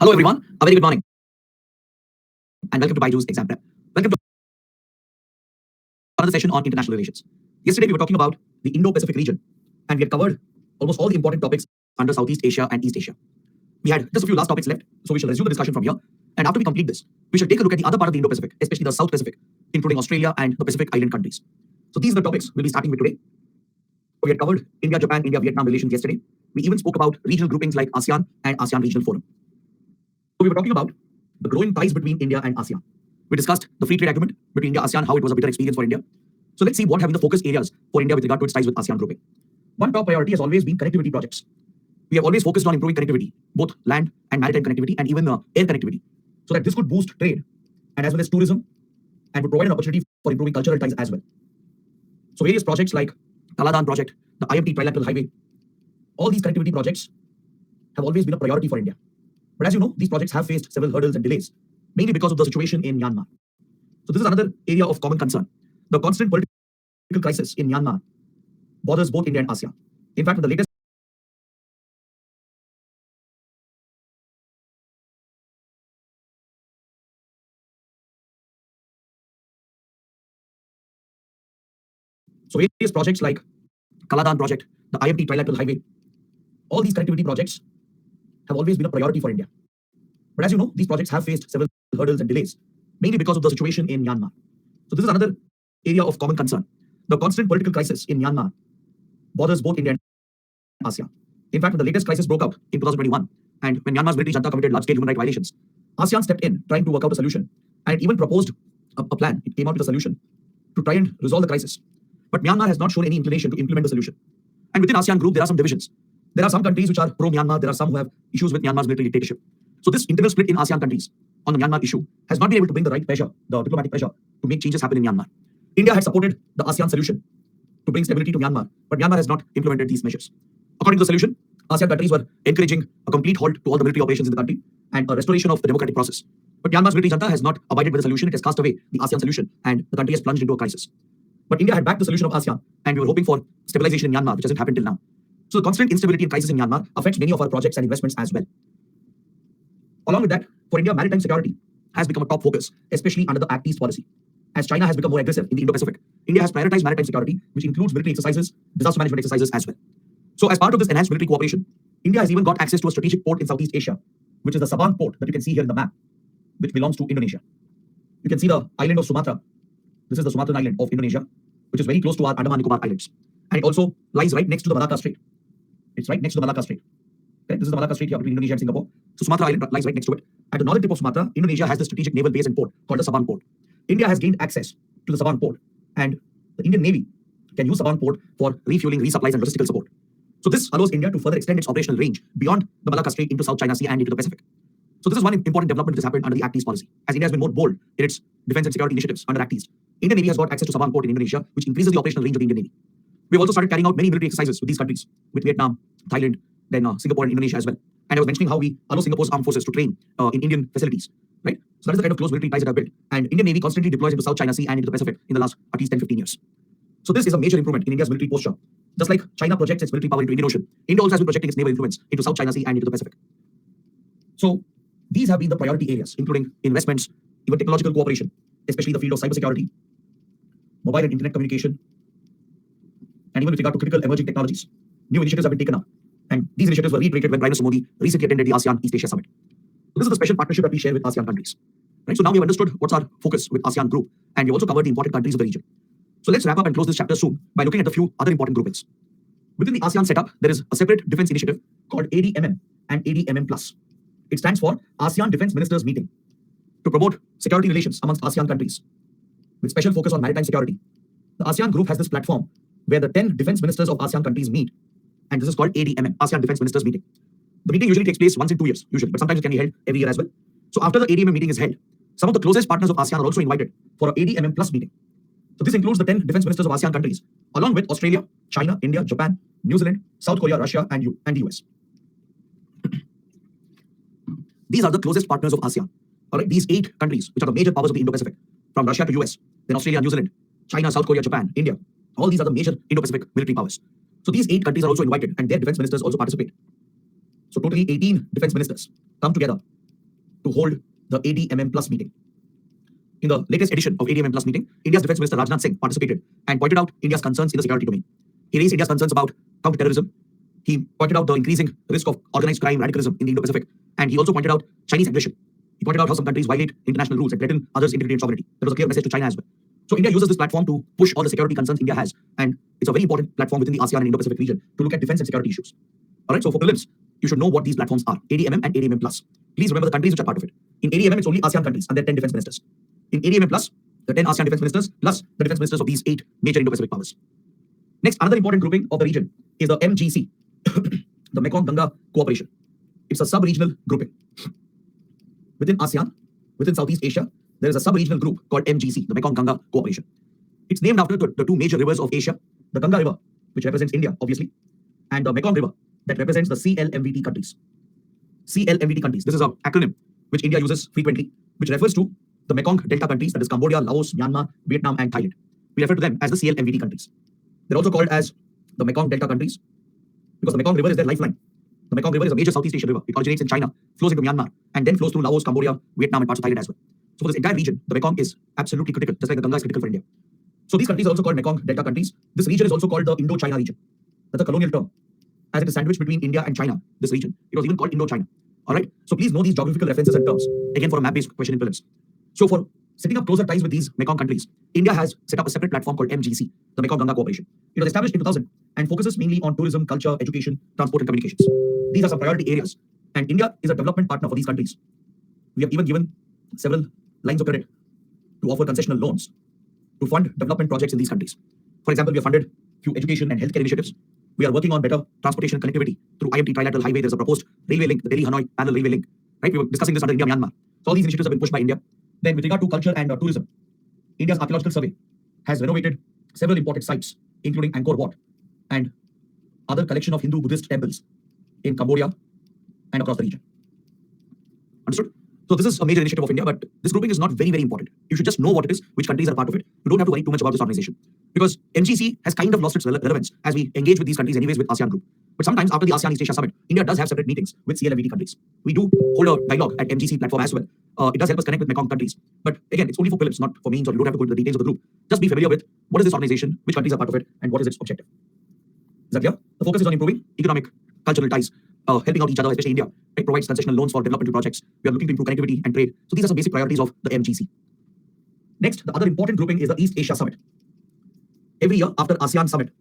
Hello everyone, a very good morning and welcome to Byju's Exam Prep. Welcome to another session on international relations. Yesterday we were talking about the Indo-Pacific region and we had covered almost all the important topics under Southeast Asia and East Asia. We had just a few last topics left, so we shall resume the discussion from here. And after we complete this, we shall take a look at the other part of the Indo-Pacific, especially the South Pacific, including Australia and the Pacific Island countries. So these are the topics we'll be starting with today. We had covered India, Japan, India, Vietnam relations yesterday. We even spoke about regional groupings like ASEAN and ASEAN Regional Forum. So we were talking about the growing ties between India and ASEAN. We discussed the free trade agreement between India and ASEAN, how it was a bitter experience for India. So let's see what have been the focus areas for India with regard to its ties with ASEAN grouping. One top priority has always been connectivity projects. We have always focused on improving connectivity, both land and maritime connectivity and even air connectivity, so that this could boost trade and as well as tourism and would provide an opportunity for improving cultural ties as well. So various projects like Kaladan project, the IMT trilateral highway, all these connectivity projects have always been a priority for India. But as you know, these projects have faced several hurdles and delays, mainly because of the situation in Myanmar. So this is another area of common concern. The constant political crisis in Myanmar bothers both India and ASEAN. In fact, the latest various projects like Kaladan project, the IMT trilateral highway, all these connectivity projects have always been a priority for India. But as you know, these projects have faced several hurdles and delays, mainly because of the situation in Myanmar. So this is another area of common concern. The constant political crisis in Myanmar bothers both India and ASEAN. In fact, when the latest crisis broke out in 2021, and when Myanmar's military junta committed large-scale human rights violations, ASEAN stepped in trying to work out a solution, and it even proposed a plan. It came out with a solution to try and resolve the crisis. But Myanmar has not shown any inclination to implement the solution. And within ASEAN group, there are some divisions. There are some countries which are pro-Myanmar. There are some who have issues with Myanmar's military dictatorship. So this internal split in ASEAN countries on the Myanmar issue has not been able to bring the right pressure, the diplomatic pressure, to make changes happen in Myanmar. India had supported the ASEAN solution to bring stability to Myanmar, but Myanmar has not implemented these measures. According to the solution, ASEAN countries were encouraging a complete halt to all the military operations in the country and a restoration of the democratic process. But Myanmar's military junta has not abided with the solution. It has cast away the ASEAN solution and the country has plunged into a crisis. But India had backed the solution of ASEAN and we were hoping for stabilization in Myanmar, which hasn't happened till now. So the constant instability and crisis in Myanmar affects many of our projects and investments as well. Along with that, for India, maritime security has become a top focus, especially under the Act East policy. As China has become more aggressive in the Indo-Pacific, India has prioritized maritime security, which includes military exercises, disaster management exercises as well. So as part of this enhanced military cooperation, India has even got access to a strategic port in Southeast Asia, which is the Sabang port that you can see here in the map, which belongs to Indonesia. You can see the island of Sumatra. This is the Sumatran island of Indonesia, which is very close to our Andaman Nicobar Islands. And it also lies right next to the Malacca Strait. It's right next to the Malacca Strait. Okay? This is the Malacca Strait here between Indonesia and Singapore. So Sumatra Island lies right next to it. At the northern tip of Sumatra, Indonesia has the strategic naval base and port called the Sabang port. India has gained access to the Sabang port, and the Indian Navy can use Sabang port for refueling, resupplies, and logistical support. So this allows India to further extend its operational range beyond the Malacca Strait into South China Sea and into the Pacific. So this is one important development that has happened under the Act East policy. As India has been more bold in its defense and security initiatives under Act East, Indian Navy has got access to Sabang port in Indonesia, which increases the operational range of the Indian Navy. We've also started carrying out many military exercises with these countries, with Vietnam, Thailand, then Singapore and Indonesia as well. And I was mentioning how we allow Singapore's armed forces to train in Indian facilities, right? So that is the kind of close military ties that are built. And Indian Navy constantly deploys into South China Sea and into the Pacific in the last at least 10-15 years. So this is a major improvement in India's military posture. Just like China projects its military power into Indian Ocean, India also has been projecting its naval influence into South China Sea and into the Pacific. So these have been the priority areas, including investments, even technological cooperation, especially the field of cybersecurity, mobile and internet communication, and even with regard to critical emerging technologies. New initiatives have been taken up. And these initiatives were reiterated when Prime Minister Modi recently attended the ASEAN East Asia Summit. So this is the special partnership that we share with ASEAN countries. Right? So now we have understood what's our focus with ASEAN group, and we also covered the important countries of the region. So let's wrap up and close this chapter soon by looking at a few other important groupings. Within the ASEAN setup, there is a separate defense initiative called ADMM and ADMM+. It stands for ASEAN Defense Ministers Meeting, to promote security relations amongst ASEAN countries, with special focus on maritime security. The ASEAN group has this platform where the 10 defense ministers of ASEAN countries meet, and this is called ADMM, ASEAN Defense Ministers Meeting. The meeting usually takes place once in 2 years, usually, but sometimes it can be held every year as well. So after the ADMM meeting is held, some of the closest partners of ASEAN are also invited for an ADMM+ meeting. So this includes the 10 defense ministers of ASEAN countries, along with Australia, China, India, Japan, New Zealand, South Korea, Russia, and the US. These are the closest partners of ASEAN. All right, these 8 countries, which are the major powers of the Indo-Pacific, from Russia to US, then Australia, New Zealand, China, South Korea, Japan, India, all these are the major Indo-Pacific military powers. So these 8 countries are also invited, and their defense ministers also participate. So totally 18 defense ministers come together to hold the ADMM Plus meeting. In the latest edition of ADMM Plus meeting, India's Defense Minister Rajnath Singh participated and pointed out India's concerns in the security domain. He raised India's concerns about counterterrorism. He pointed out the increasing risk of organized crime, radicalism in the Indo-Pacific, and he also pointed out Chinese aggression. He pointed out how some countries violate international rules and threaten others' integrity and sovereignty. That was a clear message to China as well. So India uses this platform to push all the security concerns India has, and it's a very important platform within the ASEAN and Indo-Pacific region to look at defense and security issues. All right, so for prelims, you should know what these platforms are: ADMM and ADMM Plus. Please remember the countries which are part of it. In ADMM, it's only ASEAN countries and their 10 defense ministers. In ADMM Plus, the 10 ASEAN defense ministers plus the defense ministers of these 8 major Indo-Pacific powers. Next, another important grouping of the region is the MGC, the Mekong-Ganga Cooperation. It's a sub-regional grouping. Within ASEAN, within Southeast Asia, there is a sub-regional group called MGC, the Mekong-Ganga Cooperation. It's named after the 2 major rivers of Asia, the Ganga River, which represents India, obviously, and the Mekong River, that represents the CLMVT countries. CLMVT countries, this is an acronym which India uses frequently, which refers to the Mekong Delta countries, that is Cambodia, Laos, Myanmar, Vietnam, and Thailand. We refer to them as the CLMVT countries. They're also called as the Mekong Delta countries because the Mekong River is their lifeline. The Mekong River is a major Southeast Asian river. It originates in China, flows into Myanmar, and then flows through Laos, Cambodia, Vietnam, and parts of Thailand as well. So for this entire region, the Mekong is absolutely critical, just like the Ganga is critical for India. So these countries are also called Mekong Delta countries. This region is also called the Indo-China region. That's a colonial term. As it is sandwiched between India and China, this region, it was even called Indo-China. All right. So please know these geographical references and terms, again, for a map-based question in prelims. So for setting up closer ties with these Mekong countries, India has set up a separate platform called MGC, the Mekong-Ganga Cooperation. It was established in 2000 and focuses mainly on tourism, culture, education, transport, and communications. These are some priority areas, and India is a development partner for these countries. We have even given several lines of credit to offer concessional loans to fund development projects in these countries. For example, we have funded few education and healthcare initiatives. We are working on better transportation connectivity through IMT Trilateral Highway. There's a proposed railway link, the Delhi-Hanoi parallel railway link. Right? We were discussing this under India-Myanmar. So all these initiatives have been pushed by India. Then with regard to culture and tourism, India's Archaeological Survey has renovated several important sites, including Angkor Wat and other collection of Hindu-Buddhist temples in Cambodia and across the region. Understood? So this is a major initiative of India, but this grouping is not very, very important. You should just know what it is, which countries are part of it. You don't have to worry too much about this organization. Because MGC has kind of lost its relevance as we engage with these countries anyways with ASEAN group. But sometimes after the ASEAN East Asia Summit, India does have separate meetings with CLMVT countries. We do hold a dialogue at MGC platform as well. It does help us connect with Mekong countries. But again, it's only for prelims, not for mains, or you don't have to go into the details of the group. Just be familiar with what is this organization, which countries are part of it, and what is its objective. Is that clear? The focus is on improving economic, cultural ties, helping out each other, especially India. It provides concessional loans for developmental projects. We are looking to improve connectivity and trade. So these are some basic priorities of the MGC. Next, the other important grouping is the East Asia Summit. Every year after ASEAN Summit,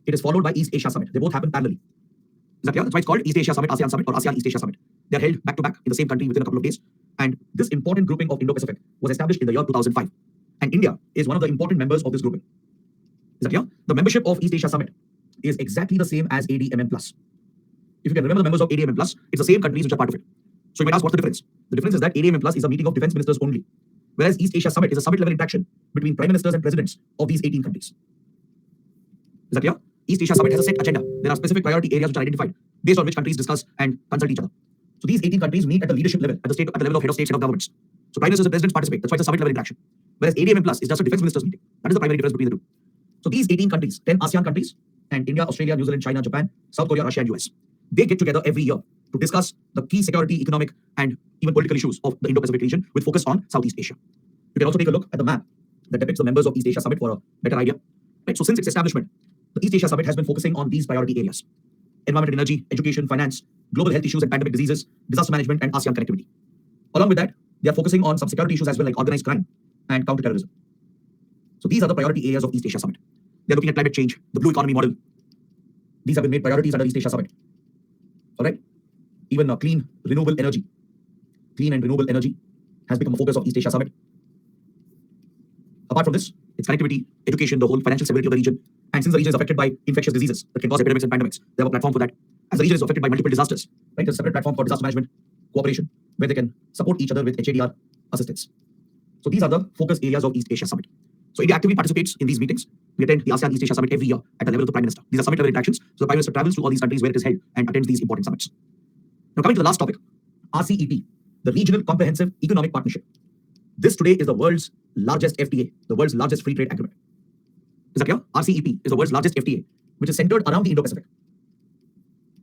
it is followed by East Asia Summit. They both happen parallelly. Is that clear? That's why it's called East Asia Summit, ASEAN Summit, or ASEAN East Asia Summit. They are held back to back in the same country within a couple of days. And this important grouping of Indo-Pacific was established in the year 2005. And India is one of the important members of this grouping. Is that clear? The membership of East Asia Summit is exactly the same as ADMM Plus. If you can remember the members of ADMM Plus, it's the same countries which are part of it. So you might ask, what's the difference? The difference is that ADMM Plus is a meeting of defense ministers only, whereas East Asia Summit is a summit-level interaction between prime ministers and presidents of these 18 countries. Is that clear? East Asia Summit has a set agenda. There are specific priority areas which are identified based on which countries discuss and consult each other. So these 18 countries meet at the leadership level, at the level of head of states and of governments. So prime ministers and presidents participate. That's why it's a summit-level interaction. Whereas ADMM Plus is just a defense ministers meeting. That is the primary difference between the two. So these 18 countries, 10 ASEAN countries, and India, Australia, New Zealand, China, Japan, South Korea, Russia, and US, they get together every year to discuss the key security, economic, and even political issues of the Indo-Pacific region with focus on Southeast Asia. You can also take a look at the map that depicts the members of East Asia Summit for a better idea. Right? So since its establishment, the East Asia Summit has been focusing on these priority areas: environment and energy, education, finance, global health issues and pandemic diseases, disaster management, and ASEAN connectivity. Along with that, they are focusing on some security issues as well, like organized crime and counterterrorism. So these are the priority areas of East Asia Summit. They're looking at climate change, the blue economy model. These have been made priorities under East Asia Summit. All right. Even clean and renewable energy has become a focus of East Asia Summit. Apart from this, it's connectivity, education, the whole financial stability of the region. And since the region is affected by infectious diseases that can cause epidemics and pandemics, they have a platform for that. As the region is affected by multiple disasters, right, there's a separate platform for disaster management cooperation where they can support each other with HADR assistance. So these are the focus areas of East Asia Summit. So India actively participates in these meetings. We attend the ASEAN East Asia Summit every year at the level of the Prime Minister. These are summit level interactions. So the Prime Minister travels to all these countries where it is held and attends these important summits. Now coming to the last topic, RCEP, the Regional Comprehensive Economic Partnership. This today is the world's largest FTA, the world's largest free trade agreement. Is that clear? RCEP is the world's largest FTA, which is centered around the Indo-Pacific.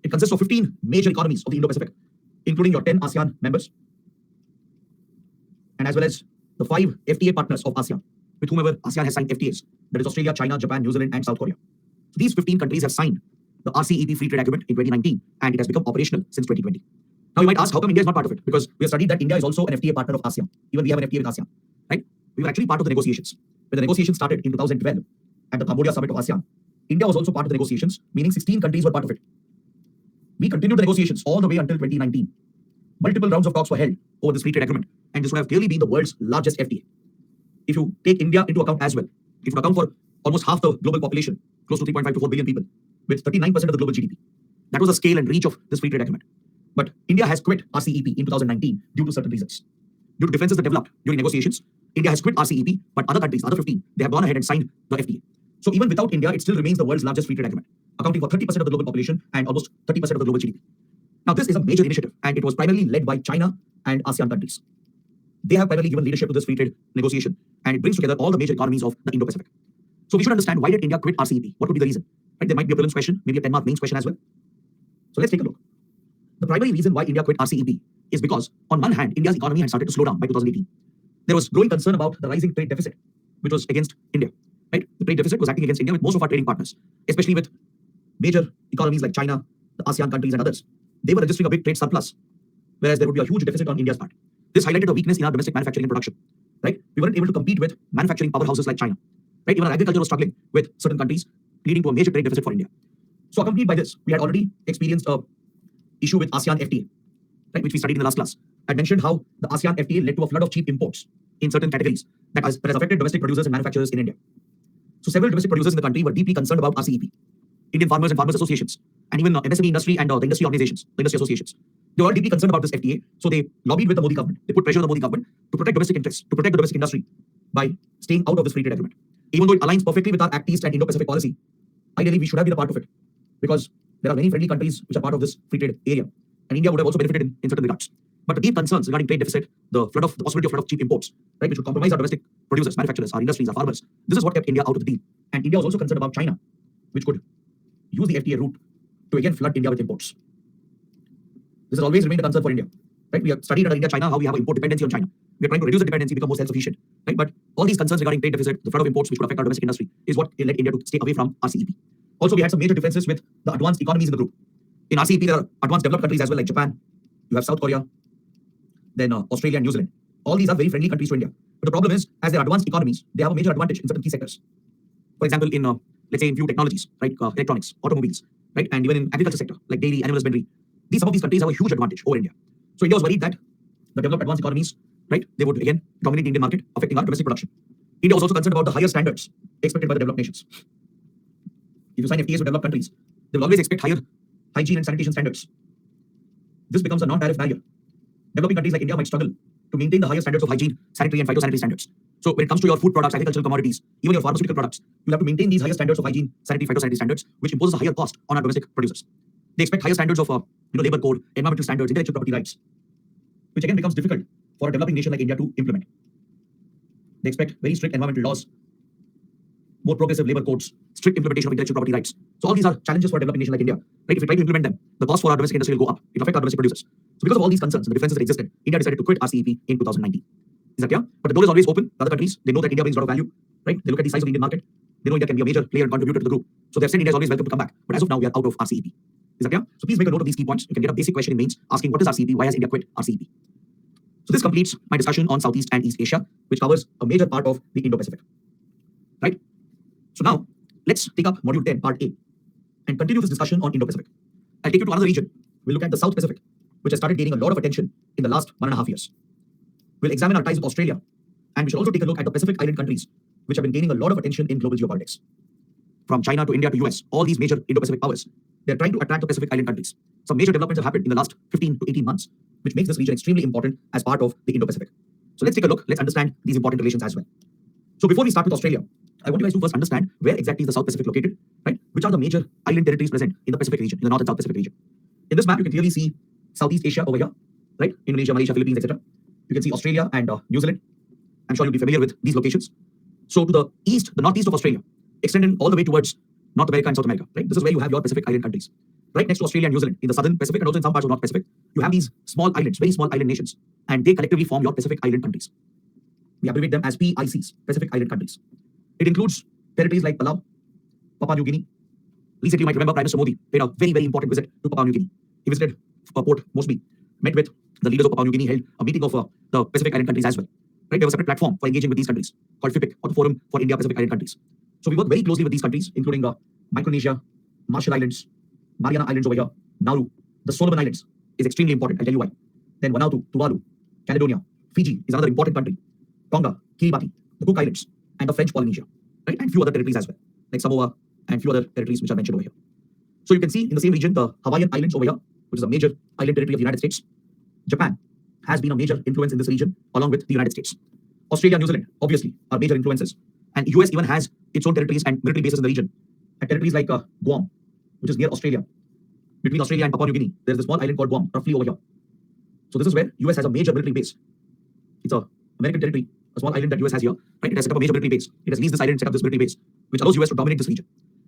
It consists of 15 major economies of the Indo-Pacific, including your 10 ASEAN members, and as well as the 5 FTA partners of ASEAN, with whomever ASEAN has signed FTAs, that is Australia, China, Japan, New Zealand, and South Korea. So these 15 countries have signed the RCEP Free Trade Agreement in 2019, and it has become operational since 2020. Now you might ask, how come India is not part of it? Because we have studied that India is also an FTA partner of ASEAN. Even we have an FTA with ASEAN, right? We were actually part of the negotiations. When the negotiations started in 2012 at the Cambodia summit of ASEAN, India was also part of the negotiations, meaning 16 countries were part of it. We continued the negotiations all the way until 2019. Multiple rounds of talks were held over this free trade agreement, and this would have clearly been the world's largest FTA. If you take India into account as well, it would account for almost half the global population, close to 3.5 to 4 billion people, with 39% of the global GDP. That was the scale and reach of this free trade agreement. But India has quit RCEP in 2019 due to certain reasons. Due to differences that developed during negotiations, India has quit RCEP, but other countries, other 15, they have gone ahead and signed the FTA. So even without India, it still remains the world's largest free trade agreement, accounting for 30% of the global population and almost 30% of the global GDP. Now, this is a major initiative, and it was primarily led by China and ASEAN countries. They have primarily given leadership to this free trade negotiation, and it brings together all the major economies of the Indo-Pacific. So we should understand, why did India quit RCEP? What would be the reason? Right? There might be a prelims question, maybe a 10-mark mains question as well. So let's take a look. The primary reason why India quit RCEP is because, on one hand, India's economy had started to slow down by 2018. There was growing concern about the rising trade deficit, which was against India. Right? The trade deficit was acting against India with most of our trading partners, especially with major economies like China, the ASEAN countries, and others. They were registering a big trade surplus, whereas there would be a huge deficit on India's part. This highlighted a weakness in our domestic manufacturing and production. Right? We weren't able to compete with manufacturing powerhouses like China. Right? Even our agriculture was struggling with certain countries, leading to a major trade deficit for India. So accompanied by this, we had already experienced a issue with ASEAN FTA, right, which we studied in the last class. I mentioned how the ASEAN FTA led to a flood of cheap imports in certain categories that has affected domestic producers and manufacturers in India. So several domestic producers in the country were deeply concerned about RCEP. Indian farmers and farmers associations, and even MSME industry and the industry organizations, the industry associations. They were all deeply concerned about this FTA, so they lobbied with the Modi government. They put pressure on the Modi government to protect domestic interests, to protect the domestic industry by staying out of this free trade agreement. Even though it aligns perfectly with our Act East and Indo-Pacific policy, ideally we should have been a part of it, because there are many friendly countries which are part of this free trade area, and India would have also benefited in certain regards. But the deep concerns regarding trade deficit, the possibility of flood of cheap imports, right, which would compromise our domestic producers, manufacturers, our industries, our farmers. This is what kept India out of the deal. And India was also concerned about China, which could use the FTA route to again flood India with imports. This has always remained a concern for India. Right? We have studied under India-China how we have import dependency on China. We are trying to reduce the dependency, become more self-sufficient. Right? But all these concerns regarding trade deficit, the flood of imports which could affect our domestic industry, is what led India to stay away from RCEP. Also, we had some major differences with the advanced economies in the group. In RCEP, there are advanced developed countries as well, like Japan. You have South Korea, then Australia and New Zealand. All these are very friendly countries to India. But the problem is, as they're advanced economies, they have a major advantage in certain key sectors. For example, in let's say in few technologies, right, electronics, automobiles, right, and even in agriculture sector, like dairy, animal husbandry. Some of these countries have a huge advantage over India. So India was worried that the developed advanced economies, right, they would again dominate the Indian market, affecting our domestic production. India was also concerned about the higher standards expected by the developed nations. If you sign FTAs with developed countries, they will always expect higher hygiene and sanitation standards. This becomes a non-tariff barrier. Developing countries like India might struggle to maintain the higher standards of hygiene, sanitary and phytosanitary standards. So when it comes to your food products, agricultural commodities, even your pharmaceutical products, you'll have to maintain these higher standards of hygiene, sanitary, phytosanitary standards, which imposes a higher cost on our domestic producers. They expect higher standards of labor code, environmental standards, intellectual property rights, which again becomes difficult for a developing nation like India to implement. They expect very strict environmental laws, more progressive labor codes, strict implementation of intellectual property rights. So all these are challenges for a developing nation like India. Right? If we try to implement them, the cost for our domestic industry will go up. It will affect our domestic producers. So because of all these concerns and the differences that existed, India decided to quit RCEP in 2019. Is that clear? But the door is always open. The other countries, they know that India brings a lot of value. Right? They look at the size of the Indian market. They know India can be a major player and contributor to the group. So they've said India is always welcome to come back. But as of now, we are out of RCEP. Is that clear? So please make a note of these key points. You can get a basic question in mains asking, what is RCEP? Why has India quit RCEP? So this completes my discussion on Southeast and East Asia, which covers a major part of the Indo-Pacific. Right? So now, let's take up Module 10, Part A, and continue this discussion on Indo-Pacific. I'll take you to another region. We'll look at the South Pacific, which has started gaining a lot of attention in the last 1.5 years. We'll examine our ties with Australia, and we shall also take a look at the Pacific Island countries, which have been gaining a lot of attention in global geopolitics. From China to India to US, all these major Indo-Pacific powers, they're trying to attract the Pacific Island countries. Some major developments have happened in the last 15 to 18 months, which makes this region extremely important as part of the Indo-Pacific. So let's take a look. Let's understand these important relations as well. So before we start with Australia, I want you guys to first understand where exactly is the South Pacific located, right? Which are the major island territories present in the Pacific region, in the North and South Pacific region. In this map, you can clearly see Southeast Asia over here, right? Indonesia, Malaysia, Philippines, etc. You can see Australia and New Zealand. I'm sure you'll be familiar with these locations. So to the east, the northeast of Australia, extending all the way towards North America and South America, right? This is where you have your Pacific Island countries. Right next to Australia and New Zealand, in the southern Pacific and also in some parts of North Pacific, you have these small islands, very small island nations, and they collectively form your Pacific Island countries. We abbreviate them as PICs, Pacific Island countries. It includes territories like Palau, Papua New Guinea. Recently, you might remember Prime Minister Modi paid a very, very important visit to Papua New Guinea. He visited Port Moresby, met with the leaders of Papua New Guinea, held a meeting of the Pacific Island countries as well. Right? They have a separate platform for engaging with these countries called FIPIC, or the Forum for India Pacific Island Countries. So we work very closely with these countries, including Micronesia, Marshall Islands, Mariana Islands over here, Nauru. The Solomon Islands is extremely important. I'll tell you why. Then Vanuatu, Tuvalu, Caledonia, Fiji is another important country. Tonga, Kiribati, the Cook Islands, and the French Polynesia, right? And few other territories as well, like Samoa and few other territories which are mentioned over here. So you can see in the same region, the Hawaiian Islands over here, which is a major island territory of the United States. Japan has been a major influence in this region, along with the United States. Australia, New Zealand, obviously, are major influences. And US even has its own territories and military bases in the region. And territories like Guam, which is near Australia. Between Australia and Papua New Guinea, there's a small island called Guam, roughly over here. So this is where US has a major military base. It's a American territory, a small island that US has here, right? It has set up a major military base. It has leased this island and set up this military base, which allows US to dominate this region.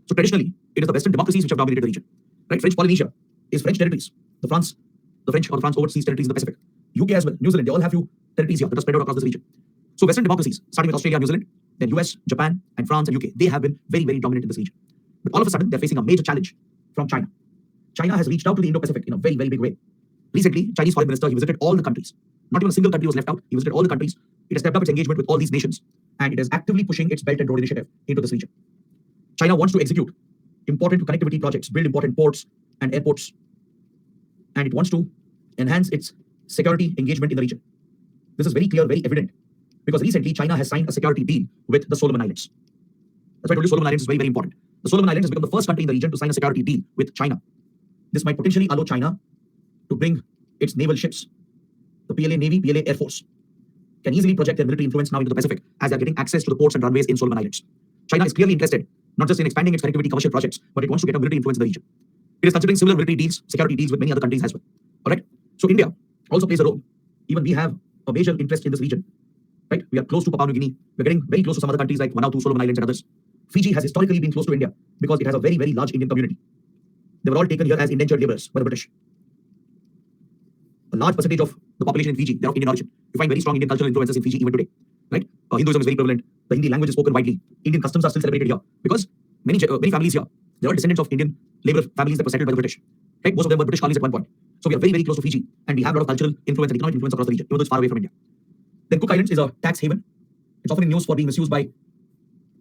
So traditionally, it is the Western democracies which have dominated the region, right? French Polynesia is French territories. The French or the France overseas territories in the Pacific. UK as well, New Zealand, they all have few territories here that are spread out across this region. So Western democracies, starting with Australia, New Zealand, then US, Japan, and France and UK, they have been very, very dominant in this region. But all of a sudden, they're facing a major challenge from China. China has reached out to the Indo-Pacific in a very, very big way. Recently, Chinese foreign minister, he visited all the countries. Not even a single country was left out. He visited all the countries. It has stepped up its engagement with all these nations, and it is actively pushing its Belt and Road Initiative into this region. China wants to execute important connectivity projects, build important ports and airports, and it wants to enhance its security engagement in the region. This is very clear, very evident, because recently China has signed a security deal with the Solomon Islands. That's why I told you Solomon Islands is very, very important. The Solomon Islands has become the first country in the region to sign a security deal with China. This might potentially allow China to bring its naval ships, the PLA Navy, PLA Air Force, can easily project their military influence now into the Pacific as they're getting access to the ports and runways in Solomon Islands. China is clearly interested, not just in expanding its connectivity commercial projects, but it wants to get a military influence in the region. It is considering similar military deals, security deals with many other countries as well. All right. So India also plays a role. Even we have a major interest in this region, right? We are close to Papua New Guinea. We're getting very close to some other countries like Vanuatu, Solomon Islands, and others. Fiji has historically been close to India because it has a very, very large Indian community. They were all taken here as indentured laborers by the British. A large percentage of the population in Fiji, they're of Indian origin. You find very strong Indian cultural influences in Fiji even today, right? Hinduism is very prevalent. The Hindi language is spoken widely. Indian customs are still celebrated here because many families here, they're all descendants of Indian labor families that were settled by the British. Right? Most of them were British colonies at one point. So we are very, very close to Fiji, and we have a lot of cultural influence and economic influence across the region, even though it's far away from India. Then Cook Islands is a tax haven. It's often in news for being misused by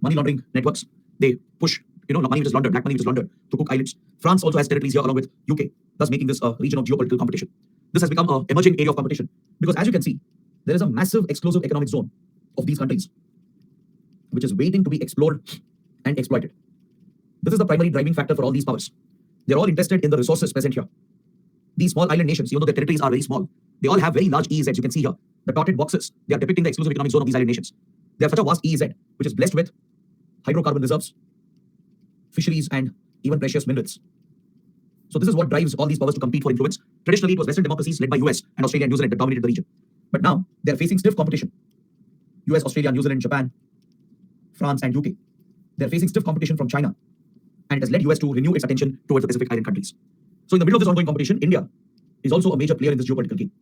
money laundering networks. They push, money which is laundered, black money which is laundered to Cook Islands. France also has territories here along with UK, thus making this a region of geopolitical competition. This has become an emerging area of competition because, as you can see, there is a massive exclusive economic zone of these countries, which is waiting to be explored and exploited. This is the primary driving factor for all these powers. They're all interested in the resources present here. These small island nations, even though their territories are very small, they all have very large EEZs. You can see here, the dotted boxes, they are depicting the exclusive economic zone of these island nations. They have such a vast EEZ, which is blessed with hydrocarbon reserves, fisheries, and even precious minerals. So this is what drives all these powers to compete for influence. Traditionally, it was Western democracies led by US and Australia and New Zealand that dominated the region. But now, they're facing stiff competition. US, Australia, New Zealand, Japan, France, and UK. They're facing stiff competition from China. And it has led US to renew its attention towards the Pacific Island countries. So in the middle of this ongoing competition, India is also a major player in this geopolitical game.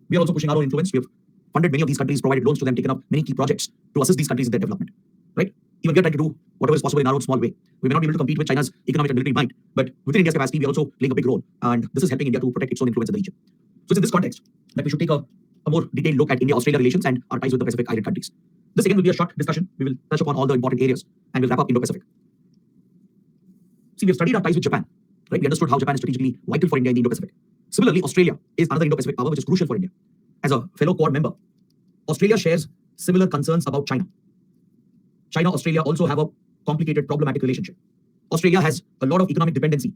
We are also pushing our own influence. We have funded many of these countries, provided loans to them, taken up many key projects to assist these countries in their development. Right? Even we are trying to do whatever is possible in our own small way. We may not be able to compete with China's economic and military might, but within India's capacity, we are also playing a big role. And this is helping India to protect its own influence in the region. So it's in this context that we should take a more detailed look at India-Australia relations and our ties with the Pacific Island countries. This again will be a short discussion. We will touch upon all the important areas and we'll wrap up Indo-Pacific. See, we've studied our ties with Japan. Right? We understood how Japan is strategically vital for India in the Indo-Pacific. Similarly, Australia is another Indo-Pacific power which is crucial for India. As a fellow Quad member, Australia shares similar concerns about China. China, Australia also have a complicated, problematic relationship. Australia has a lot of economic dependency.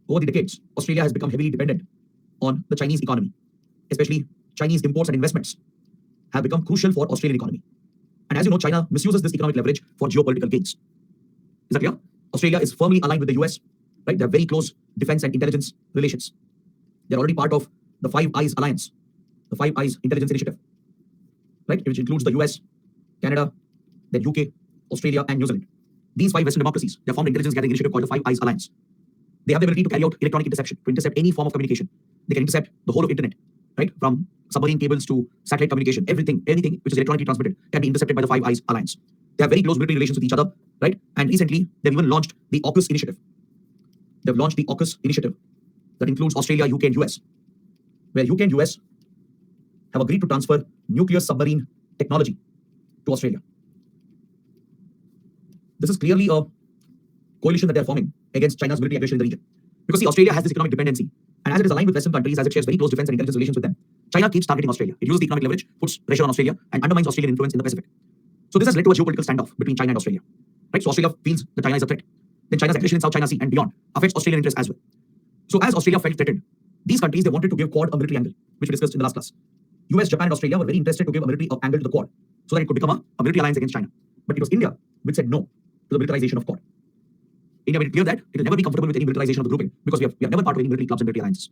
Over the decades, Australia has become heavily dependent on the Chinese economy, especially Chinese imports and investments have become crucial for Australian economy. And as you know, China misuses this economic leverage for geopolitical gains. Is that clear? Australia is firmly aligned with the US, right? They're very close defense and intelligence relations. They're already part of the Five Eyes Alliance, the Five Eyes Intelligence Initiative, right? Which includes the US, Canada, then UK, Australia, and New Zealand. These five Western democracies, they formed an intelligence gathering initiative called the Five Eyes Alliance. They have the ability to carry out electronic interception, to intercept any form of communication. They can intercept the whole of internet. right? From submarine cables to satellite communication, anything which is electronically transmitted can be intercepted by the Five Eyes Alliance. They have very close military relations with each other, right? And recently, they've even launched the AUKUS initiative. They've launched the AUKUS initiative that includes Australia, UK, and US, where UK and US have agreed to transfer nuclear submarine technology to Australia. This is clearly a coalition that they're forming against China's military aggression in the region. Because see, Australia has this economic dependency, and as it is aligned with Western countries, as it shares very close defense and intelligence relations with them, China keeps targeting Australia. It uses the economic leverage, puts pressure on Australia, and undermines Australian influence in the Pacific. So this has led to a geopolitical standoff between China and Australia. Right? So Australia feels that China is a threat. Then China's aggression in South China Sea and beyond affects Australian interests as well. So as Australia felt threatened, these countries, they wanted to give Quad a military angle, which we discussed in the last class. US, Japan, and Australia were very interested to give a military angle to the Quad so that it could become a military alliance against China. But it was India which said no to the militarization of Quad. India made it clear that it will never be comfortable with any militarization of the grouping because we are never part of any military clubs and military alliances.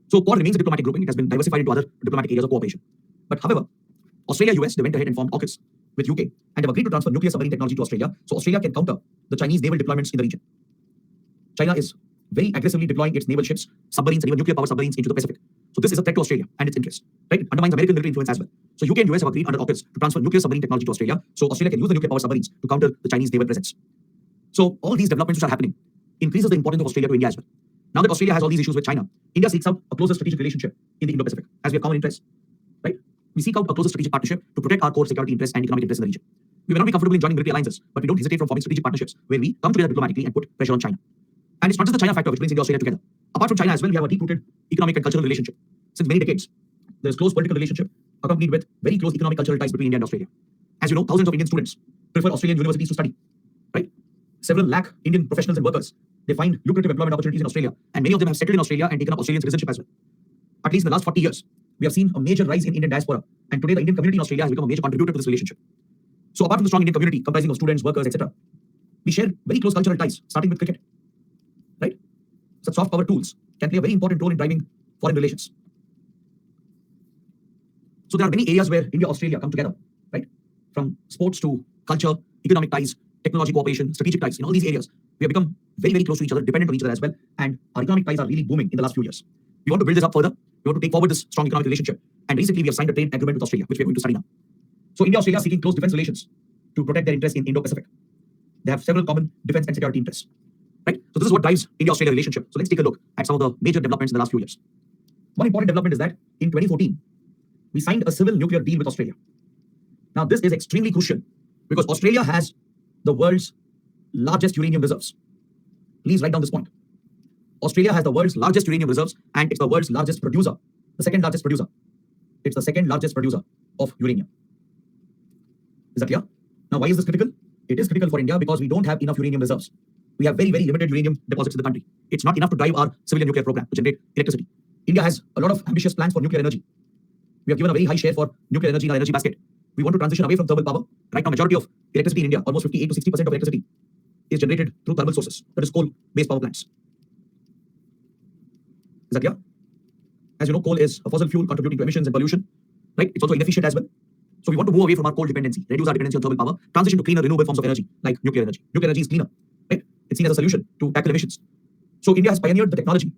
So Quad remains a diplomatic grouping. It has been diversified into other diplomatic areas of cooperation. But however, Australia, US, they went ahead and formed AUKUS with UK and have agreed to transfer nuclear submarine technology to Australia so Australia can counter the Chinese naval deployments in the region. China is very aggressively deploying its naval ships, submarines, and even nuclear-powered submarines into the Pacific. So this is a threat to Australia and its interests, right? It undermines American military influence as well. So UK and US have agreed under AUKUS to transfer nuclear submarine technology to Australia so Australia can use the nuclear-powered submarines to counter the Chinese naval presence. So all these developments which are happening increases the importance of Australia to India as well. Now that Australia has all these issues with China, India seeks out a closer strategic relationship in the Indo-Pacific as we have common interests, right? We seek out a closer strategic partnership to protect our core security interests and economic interests in the region. We may not be comfortable in joining military alliances, but we don't hesitate from forming strategic partnerships where we come together diplomatically and put pressure on China. And it's not just the China factor which brings India and Australia together. Apart from China as well, we have a deep-rooted economic and cultural relationship. Since many decades, there's close political relationship accompanied with very close economic cultural ties between India and Australia. As you know, thousands of Indian students prefer Australian universities to study, right? Several lakh Indian professionals and workers, they find lucrative employment opportunities in Australia, and many of them have settled in Australia and taken up Australian citizenship as well. At least in the last 40 years, we have seen a major rise in Indian diaspora, and today the Indian community in Australia has become a major contributor to this relationship. So apart from the strong Indian community comprising of students, workers, etc., we share very close cultural ties, starting with cricket, right? Such soft power tools can play a very important role in driving foreign relations. So there are many areas where India and Australia come together, right? From sports to culture, economic ties, technology cooperation, strategic ties. In all these areas, we have become very, very close to each other, dependent on each other as well. And our economic ties are really booming in the last few years. We want to build this up further. We want to take forward this strong economic relationship. And recently, we have signed a trade agreement with Australia, which we are going to study now. So India and Australia are seeking close defense relations to protect their interests in Indo-Pacific. They have several common defense and security interests, right? So this is what drives India-Australia relationship. So let's take a look at some of the major developments in the last few years. One important development is that in 2014, we signed a civil nuclear deal with Australia. Now, this is extremely crucial because Australia has the world's largest uranium reserves. Please write down this point. Australia has the world's largest uranium reserves and it's the world's largest producer, the second largest producer. It's the second largest producer of uranium. Is that clear? Now, why is this critical? It is critical for India because we don't have enough uranium reserves. We have very, very limited uranium deposits in the country. It's not enough to drive our civilian nuclear program to generate electricity. India has a lot of ambitious plans for nuclear energy. We have given a very high share for nuclear energy in our energy basket. We want to transition away from thermal power. Right now, majority of electricity in India, almost 58 to 60% of electricity, is generated through thermal sources, that is coal-based power plants. Is that clear? As you know, coal is a fossil fuel contributing to emissions and pollution, right? It's also inefficient as well. So we want to move away from our coal dependency, reduce our dependency on thermal power, transition to cleaner renewable forms of energy, like nuclear energy. Nuclear energy is cleaner, right? It's seen as a solution to tackle emissions. So India has pioneered the technology.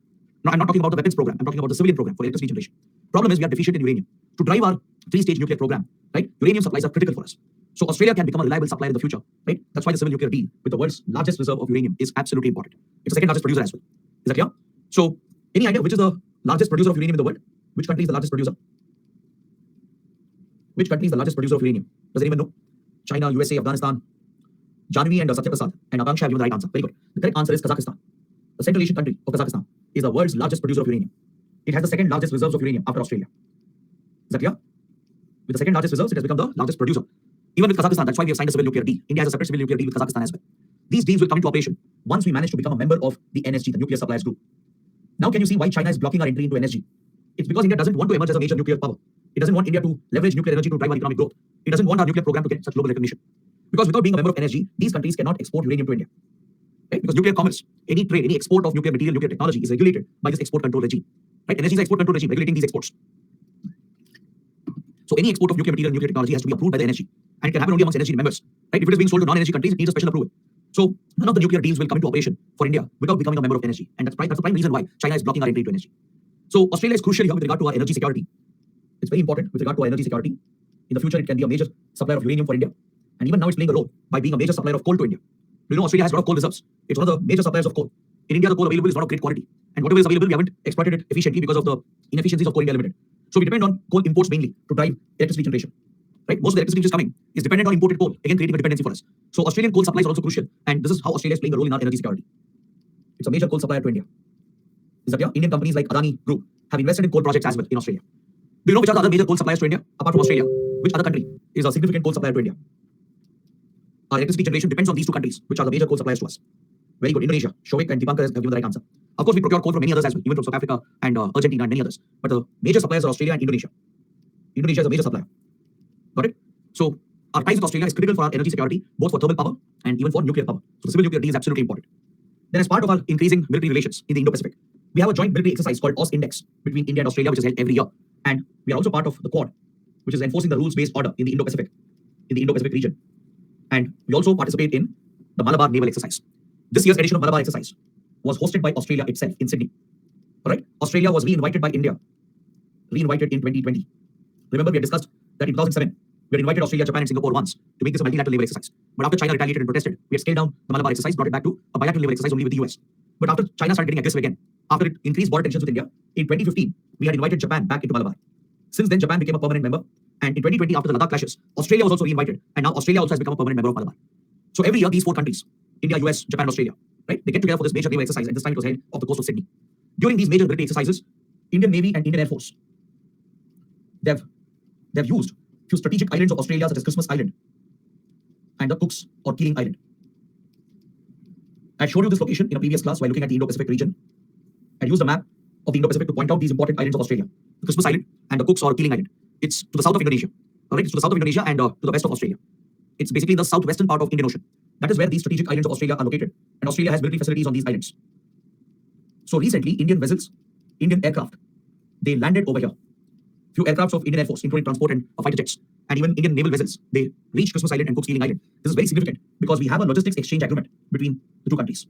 Now, I'm not talking about the weapons program. I'm talking about the civilian program for electricity generation. Problem is we are deficient in uranium. To drive our three-stage nuclear program, right? Uranium supplies are critical for us. So Australia can become a reliable supplier in the future, right? That's why the civil nuclear deal with the world's largest reserve of uranium is absolutely important. It's the second largest producer as well. Is that clear? So any idea which is the largest producer of uranium in the world? Which country is the largest producer? Which country is the largest producer of uranium? Does anyone know? China, USA, Afghanistan. Janvi and Satya Prasad and Akanksha have given the right answer. Very good. The correct answer is Kazakhstan. The Central Asian country of Kazakhstan is the world's largest producer of uranium. It has the second largest reserves of uranium after Australia. Is that clear? With the second largest reserves, it has become the largest producer. Even with Kazakhstan, that's why we have signed a civil nuclear deal. India has a separate civil nuclear deal with Kazakhstan as well. These deals will come into operation once we manage to become a member of the NSG, the Nuclear Suppliers Group. Now, can you see why China is blocking our entry into NSG? It's because India doesn't want to emerge as a major nuclear power. It doesn't want India to leverage nuclear energy to drive our economic growth. It doesn't want our nuclear program to get such global recognition. Because without being a member of NSG, these countries cannot export uranium to India. Right? Because nuclear commerce, any trade, any export of nuclear material, nuclear technology is regulated by this export control regime. Right? NSG is an export control regime regulating these exports. So any export of nuclear material, nuclear technology has to be approved by the NSG. And it can happen only amongst NSG members. Right? If it is being sold to non-NSG countries, it needs a special approval. So none of the nuclear deals will come into operation for India without becoming a member of NSG. And that's the prime reason why China is blocking our entry into NSG. So Australia is crucial here with regard to our energy security. It's very important with regard to our energy security. In the future, it can be a major supplier of uranium for India. And even now, it's playing a role by being a major supplier of coal to India. You know, Australia has a lot of coal reserves. It's one of the major suppliers of coal. In India, the coal available is not of great quality. And whatever is available, we haven't exploited it efficiently because of the inefficiencies of Coal India Limited. So we depend on coal imports mainly to drive electricity generation. Right? Most of the electricity which is coming is dependent on imported coal, again creating a dependency for us. So Australian coal supplies are also crucial. And this is how Australia is playing a role in our energy security. It's a major coal supplier to India. Is that yeah? Indian companies like Adani Group have invested in coal projects as well in Australia. Do you know which are the other major coal suppliers to India apart from Australia? Which other country is a significant coal supplier to India? Our electricity generation depends on these two countries, which are the major coal suppliers to us. Very good. Indonesia. Shoaik and Deepankar have given the right answer. Of course, we procure coal from many others as well, even from South Africa and Argentina and many others. But the major suppliers are Australia and Indonesia. Indonesia is a major supplier. Got it? So our ties with Australia is critical for our energy security, both for thermal power and even for nuclear power. So the civil nuclear deal is absolutely important. Then as part of our increasing military relations in the Indo-Pacific, we have a joint military exercise called AUS-INDEX between India and Australia, which is held every year. And we are also part of the Quad, which is enforcing the rules-based order in the Indo-Pacific region. And we also participate in the Malabar Naval Exercise. This year's edition of Malabar Exercise was hosted by Australia itself in Sydney. All right? Australia was reinvited by India, reinvited in 2020. Remember, we had discussed that in 2007, we had invited Australia, Japan, and Singapore once to make this a multilateral naval exercise. But after China retaliated and protested, we had scaled down the Malabar exercise, brought it back to a bilateral naval exercise only with the US. But after China started getting aggressive again, after it increased border tensions with India, in 2015, we had invited Japan back into Malabar. Since then, Japan became a permanent member. And in 2020, after the Ladakh clashes, Australia was also reinvited. And now Australia also has become a permanent member of Malabar. So every year, these four countries, India, US, Japan, Australia, right? They get together for this major naval exercise, and this time it was held off the coast of Sydney. During these major military exercises, Indian Navy and Indian Air Force, they've used few strategic islands of Australia, such as Christmas Island and the Cooks or Keeling Island. I showed you this location in a previous class while looking at the Indo-Pacific region. I used a map of the Indo-Pacific to point out these important islands of Australia, the Christmas Island and the Cooks or Keeling Island. It's to the south of Indonesia. All right, it's to the south of Indonesia and to the west of Australia. It's basically in the southwestern part of Indian Ocean. That is where these strategic islands of Australia are located. And Australia has military facilities on these islands. So recently, Indian vessels, Indian aircraft, they landed over here. Few aircrafts of Indian Air Force, including transport and fighter jets, and even Indian naval vessels, they reached Christmas Island and Cooks Keeling Island. This is very significant because we have a logistics exchange agreement between the two countries,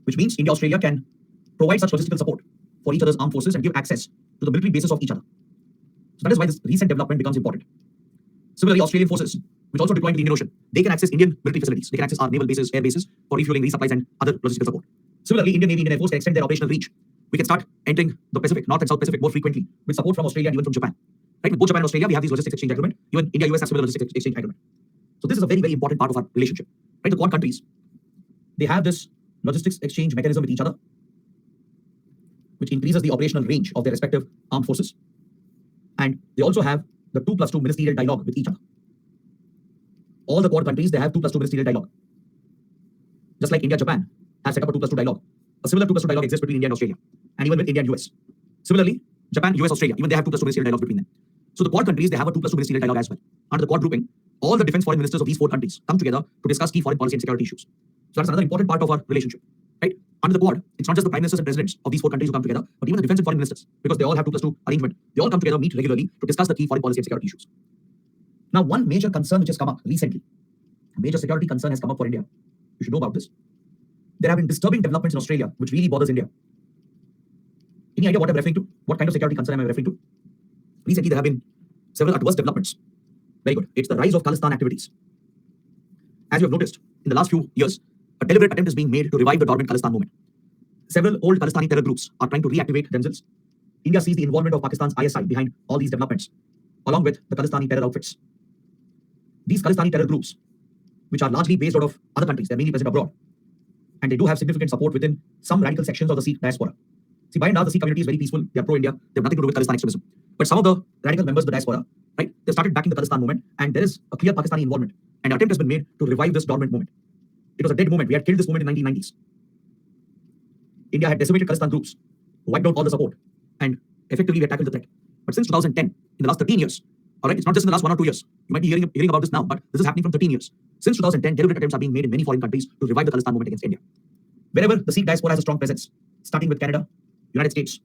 which means India and Australia can provide such logistical support for each other's armed forces and give access to the military bases of each other. So that is why this recent development becomes important. Similarly, Australian forces, which also deploy into the Indian Ocean, they can access Indian military facilities. They can access our naval bases, air bases for refueling, resupplies, and other logistical support. Similarly, Indian Navy, Indian Air Force can extend their operational reach. We can start entering the Pacific, North and South Pacific more frequently with support from Australia and even from Japan. Right? With both Japan and Australia, we have these logistics exchange agreement. Even India, US have similar logistics exchange agreement. So this is a very, very important part of our relationship. Right? The Quad countries, they have this logistics exchange mechanism with each other, which increases the operational range of their respective armed forces. And they also have the 2+2 ministerial dialogue with each other. All the Quad countries, they have 2+2 ministerial dialogue. Just like India, Japan has set up a 2+2 dialogue. A similar 2+2 dialogue exists between India and Australia, and even with India and US. Similarly, Japan, US, Australia, even they have 2+2 ministerial dialogues between them. So the Quad countries, they have a 2+2 ministerial dialogue as well. Under the Quad grouping, all the defense foreign ministers of these four countries come together to discuss key foreign policy and security issues. So that's another important part of our relationship. Right? Under the Quad, it's not just the prime ministers and presidents of these four countries who come together, but even the defense and foreign ministers, because they all have 2+2 arrangement. They all come together, meet regularly to discuss the key foreign policy and security issues. Now, one major concern which has come up recently, a major security concern has come up for India. You should know about this. There have been disturbing developments in Australia, which really bothers India. Any idea what I'm referring to? What kind of security concern am I referring to? Recently, there have been several adverse developments. Very good. It's the rise of Khalistan activities. As you have noticed, in the last few years, a deliberate attempt is being made to revive the dormant Khalistan movement. Several old Khalistani terror groups are trying to reactivate themselves. India sees the involvement of Pakistan's ISI behind all these developments, along with the Khalistani terror outfits. These Khalistani terror groups, which are largely based out of other countries, they're mainly present abroad, and they do have significant support within some radical sections of the Sikh diaspora. See, by and large, the Sikh community is very peaceful. They are pro-India. They have nothing to do with Khalistan extremism. But some of the radical members of the diaspora, right, they started backing the Khalistan movement, and there is a clear Pakistani involvement. An attempt has been made to revive this dormant movement. It was a dead movement. We had killed this movement in the 1990s. India had decimated Khalistan groups, wiped out all the support, and effectively we had tackled the threat. But since 2010, in the last 13 years, all right, it's not just in the last 1 or 2 years. You might be hearing about this now, but this is happening from 13 years. Since 2010, deliberate attempts are being made in many foreign countries to revive the Khalistan movement against India. Wherever the Sikh diaspora has a strong presence, starting with Canada, United States,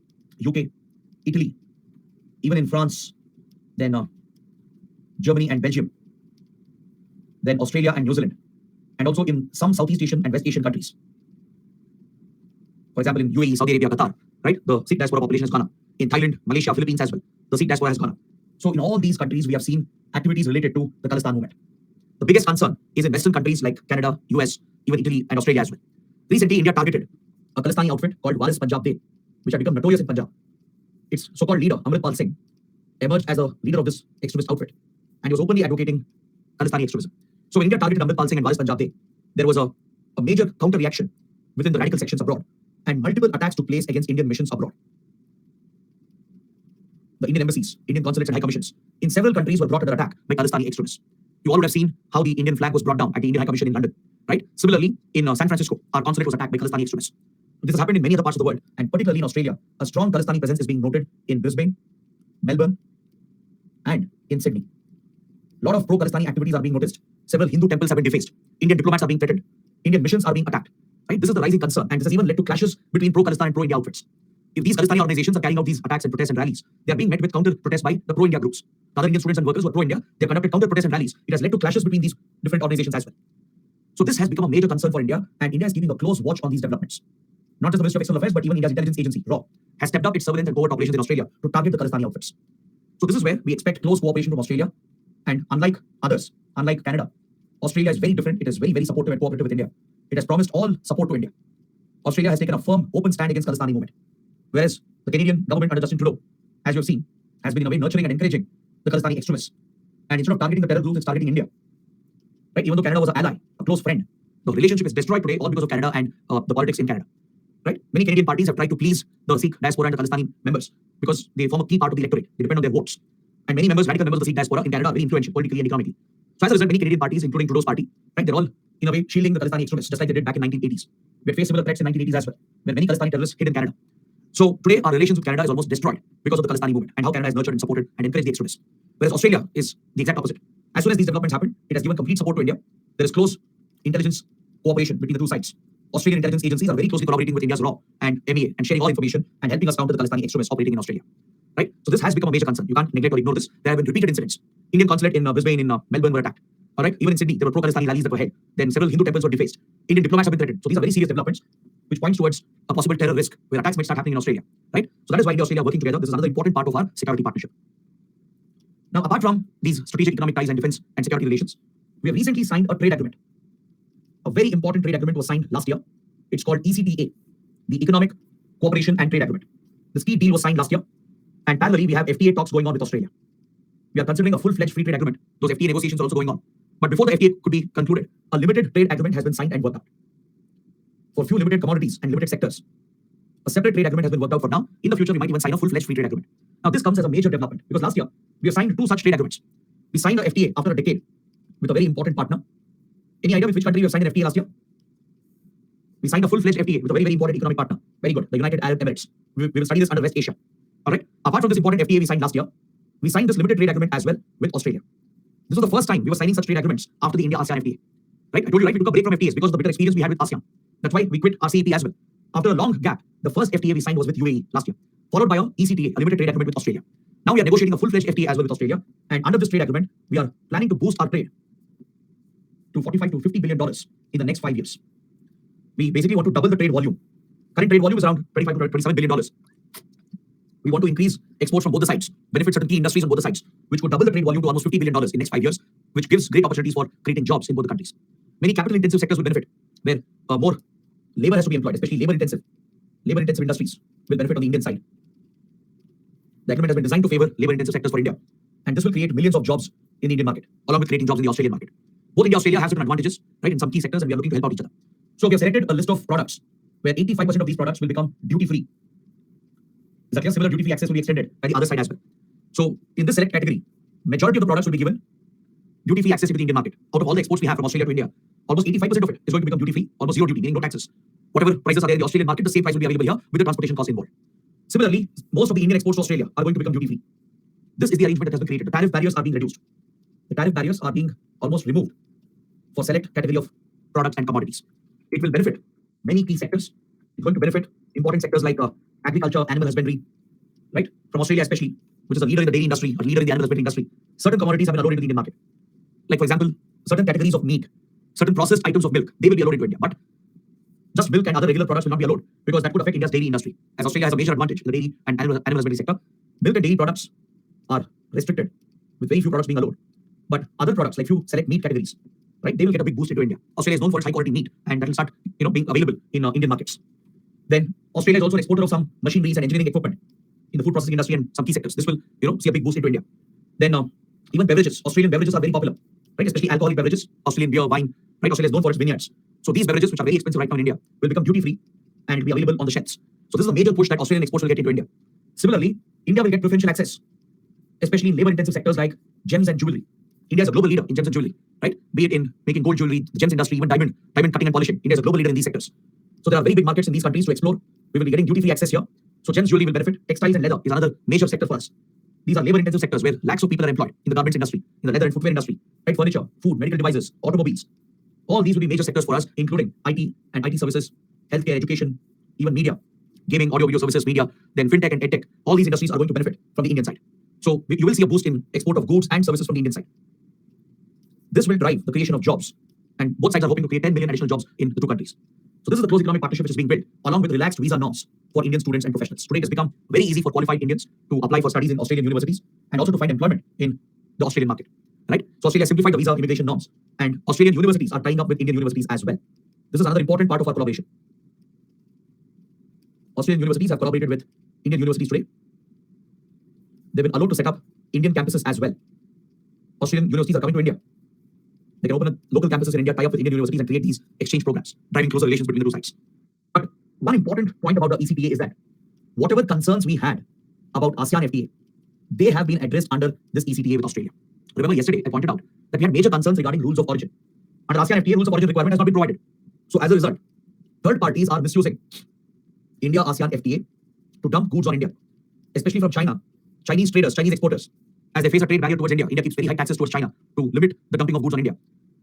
UK, Italy, even in France, then Germany and Belgium, then Australia and New Zealand, and also in some Southeast Asian and West Asian countries. For example, in UAE, Saudi Arabia, Qatar, right? The Sikh diaspora population has gone up. In Thailand, Malaysia, Philippines as well. The Sikh diaspora has gone up. So in all these countries, we have seen activities related to the Khalistan movement. The biggest concern is in Western countries like Canada, US, even Italy and Australia as well. Recently, India targeted a Khalistani outfit called Waris Punjab Day, which had become notorious in Punjab. Its so-called leader, Amritpal Singh, emerged as a leader of this extremist outfit, and he was openly advocating Khalistani extremism. So when India targeted Amritpal Singh and Waris Punjab Day, there was a major counter-reaction within the radical sections abroad, and multiple attacks took place against Indian missions abroad. The Indian embassies, Indian consulates and high commissions in several countries were brought under attack by Khalistani extremists. You all would have seen how the Indian flag was brought down at the Indian High Commission in London, right? Similarly, in San Francisco, our consulate was attacked by Khalistani extremists. This has happened in many other parts of the world, and particularly in Australia, a strong Khalistani presence is being noted in Brisbane, Melbourne, and in Sydney. A lot of pro-Khalistani activities are being noticed. Several Hindu temples have been defaced. Indian diplomats are being threatened. Indian missions are being attacked. Right? This is the rising concern, and this has even led to clashes between pro-Khalistan and pro-India outfits. If these Khalistani organizations are carrying out these attacks and protests and rallies, they are being met with counter-protests by the pro-India groups. The other Indian students and workers who are pro-India, they have conducted counter-protests and rallies. It has led to clashes between these different organizations as well. So this has become a major concern for India, and India is keeping a close watch on these developments. Not just the Ministry of External Affairs, but even India's intelligence agency, RAW, has stepped up its surveillance and covert operations in Australia to target the Khalistani outfits. So this is where we expect close cooperation from Australia, and unlike others, unlike Canada, Australia is very different. It is very, very supportive and cooperative with India. It has promised all support to India. Australia has taken a firm, open stand against Khalistani movement, whereas the Canadian government under Justin Trudeau, as you have seen, has been in a way nurturing and encouraging the Khalistani extremists. And instead of targeting the terror groups, it's targeting India. Right? Even though Canada was an ally, a close friend, the relationship is destroyed today all because of Canada and the politics in Canada. Right? Many Canadian parties have tried to please the Sikh diaspora and the Khalistani members because they form a key part of the electorate. They depend on their votes. And many members, radical members of the Sikh diaspora in Canada are very influential politically and economically. So as a result, many Canadian parties, including Trudeau's party, right, they're all in a way shielding the Khalistani extremists, just like they did back in 1980s. We had faced similar threats in 1980s as well, when many Khalistani terrorists hid in Canada. So today, our relations with Canada is almost destroyed because of the Khalistani movement and how Canada has nurtured and supported and encouraged the extremists. Whereas Australia is the exact opposite. As soon as these developments happen, it has given complete support to India. There is close intelligence cooperation between the two sides. Australian intelligence agencies are very closely collaborating with India's RAW and MEA and sharing all information and helping us counter the Khalistani extremists operating in Australia. Right? So this has become a major concern. You can't neglect or ignore this. There have been repeated incidents. Indian consulate in Brisbane, in Melbourne were attacked. All right? Even in Sydney, there were pro-Khalistani rallies that were held. Then several Hindu temples were defaced. Indian diplomats have been threatened. So these are very serious developments, which points towards a possible terror risk where attacks might start happening in Australia. Right? So that is why India and Australia are working together. This is another important part of our security partnership. Now, apart from these strategic economic ties and defense and security relations, we have recently signed a trade agreement. A very important trade agreement was signed last year. It's called ECTA, the Economic Cooperation and Trade Agreement. This key deal was signed last year, and parallelly, we have FTA talks going on with Australia. We are considering a full-fledged free trade agreement. Those FTA negotiations are also going on. But before the FTA could be concluded, a limited trade agreement has been signed and worked out. For few limited commodities and limited sectors, a separate trade agreement has been worked out for now. In the future, we might even sign a full-fledged free trade agreement. Now, this comes as a major development because last year, we have signed two such trade agreements. We signed a FTA after a decade with a very important partner. Any idea with which country we have signed an FTA last year? We signed a full-fledged FTA with a very, very important economic partner. Very good. The United Arab Emirates. We will study this under West Asia. All right. Apart from this important FTA we signed last year, we signed this limited trade agreement as well with Australia. This was the first time we were signing such trade agreements after the India-ASEAN FTA. Right? I told you, right? We took a break from FTAs because of the bitter experience we had with ASEAN. That's why we quit RCEP as well. After a long gap, the first FTA we signed was with UAE last year, followed by a ECTA, a limited trade agreement with Australia. Now we are negotiating a full-fledged FTA as well with Australia. And under this trade agreement, we are planning to boost our trade to $45 to $50 billion in the next 5 years. We basically want to double the trade volume. Current trade volume is around $25 to $27 billion. We want to increase exports from both the sides, benefit certain key industries on both the sides, which could double the trade volume to almost $50 billion in the next 5 years, which gives great opportunities for creating jobs in both the countries. Many capital-intensive sectors will benefit, where more labor has to be employed, especially labor-intensive industries will benefit on the Indian side. The agreement has been designed to favor labor-intensive sectors for India, and this will create millions of jobs in the Indian market, along with creating jobs in the Australian market. Both India and Australia have certain advantages, right, in some key sectors, and we are looking to help out each other. So we have selected a list of products where 85% of these products will become duty-free. Is that clear? Similar duty-free access will be extended by the other side as well. So in this select category, majority of the products will be given duty-free access to the Indian market. Out of all the exports we have from Australia to India, almost 85% of it is going to become duty-free, almost zero duty, meaning no taxes. Whatever prices are there in the Australian market, the same price will be available here with the transportation cost involved. Similarly, most of the Indian exports to Australia are going to become duty-free. This is the arrangement that has been created. The tariff barriers are being reduced. The tariff barriers are being almost removed for select category of products and commodities. It will benefit many key sectors. It's going to benefit important sectors like agriculture, animal husbandry, right? From Australia especially, which is a leader in the dairy industry, a leader in the animal husbandry industry. Certain commodities have been allowed into the Indian market. Like for example, certain categories of meat, certain processed items of milk, they will be allowed into India. But just milk and other regular products will not be allowed because that could affect India's dairy industry. As Australia has a major advantage in the dairy and animal husbandry sector, milk and dairy products are restricted, with very few products being allowed. But other products, like few select meat categories, right, they will get a big boost into India. Australia is known for its high quality meat, and that will start, being available in Indian markets. Then Australia is also an exporter of some machineries and engineering equipment in the food processing industry and some key sectors. This will, see a big boost into India. Then even beverages, Australian beverages are very popular, right? Especially alcoholic beverages, Australian beer, wine, right? Australia is known for its vineyards. So these beverages, which are very expensive right now in India, will become duty free and will be available on the shelves. So this is a major push that Australian exports will get into India. Similarly, India will get preferential access, especially in labor-intensive sectors like gems and jewelry. India is a global leader in gems and jewelry, right? Be it in making gold jewelry, the gems industry, even diamond cutting and polishing. India is a global leader in these sectors. So there are very big markets in these countries to explore. We will be getting duty-free access here. So gems jewelry will benefit. Textiles and leather is another major sector for us. These are labor-intensive sectors where lakhs of people are employed in the garments industry, in the leather and footwear industry, right? Furniture, food, medical devices, automobiles. All these will be major sectors for us, including IT and IT services, healthcare, education, even media, gaming, audio, video services, media, then fintech and edtech. All these industries are going to benefit from the Indian side. So you will see a boost in export of goods and services from the Indian side. This will drive the creation of jobs, and both sides are hoping to create 10 million additional jobs in the two countries. So this is the close economic partnership which is being built, along with relaxed visa norms for Indian students and professionals. Today it has become very easy for qualified Indians to apply for studies in Australian universities and also to find employment in the Australian market. Right? So Australia simplified the visa immigration norms, and Australian universities are tying up with Indian universities as well. This is another important part of our collaboration. Australian universities have collaborated with Indian universities today. They've been allowed to set up Indian campuses as well. Australian universities are coming to India. They can open local campuses in India, tie up with Indian universities and create these exchange programs, driving closer relations between the two sides. But one important point about the ECTA is that whatever concerns we had about ASEAN FTA, they have been addressed under this ECTA with Australia. Remember yesterday I pointed out that we had major concerns regarding rules of origin. Under ASEAN FTA, rules of origin requirement has not been provided. So as a result, third parties are misusing India-ASEAN FTA to dump goods on India, especially from China, Chinese traders, Chinese exporters. As they face a trade barrier towards India, India keeps very high taxes towards China to limit the dumping of goods on India.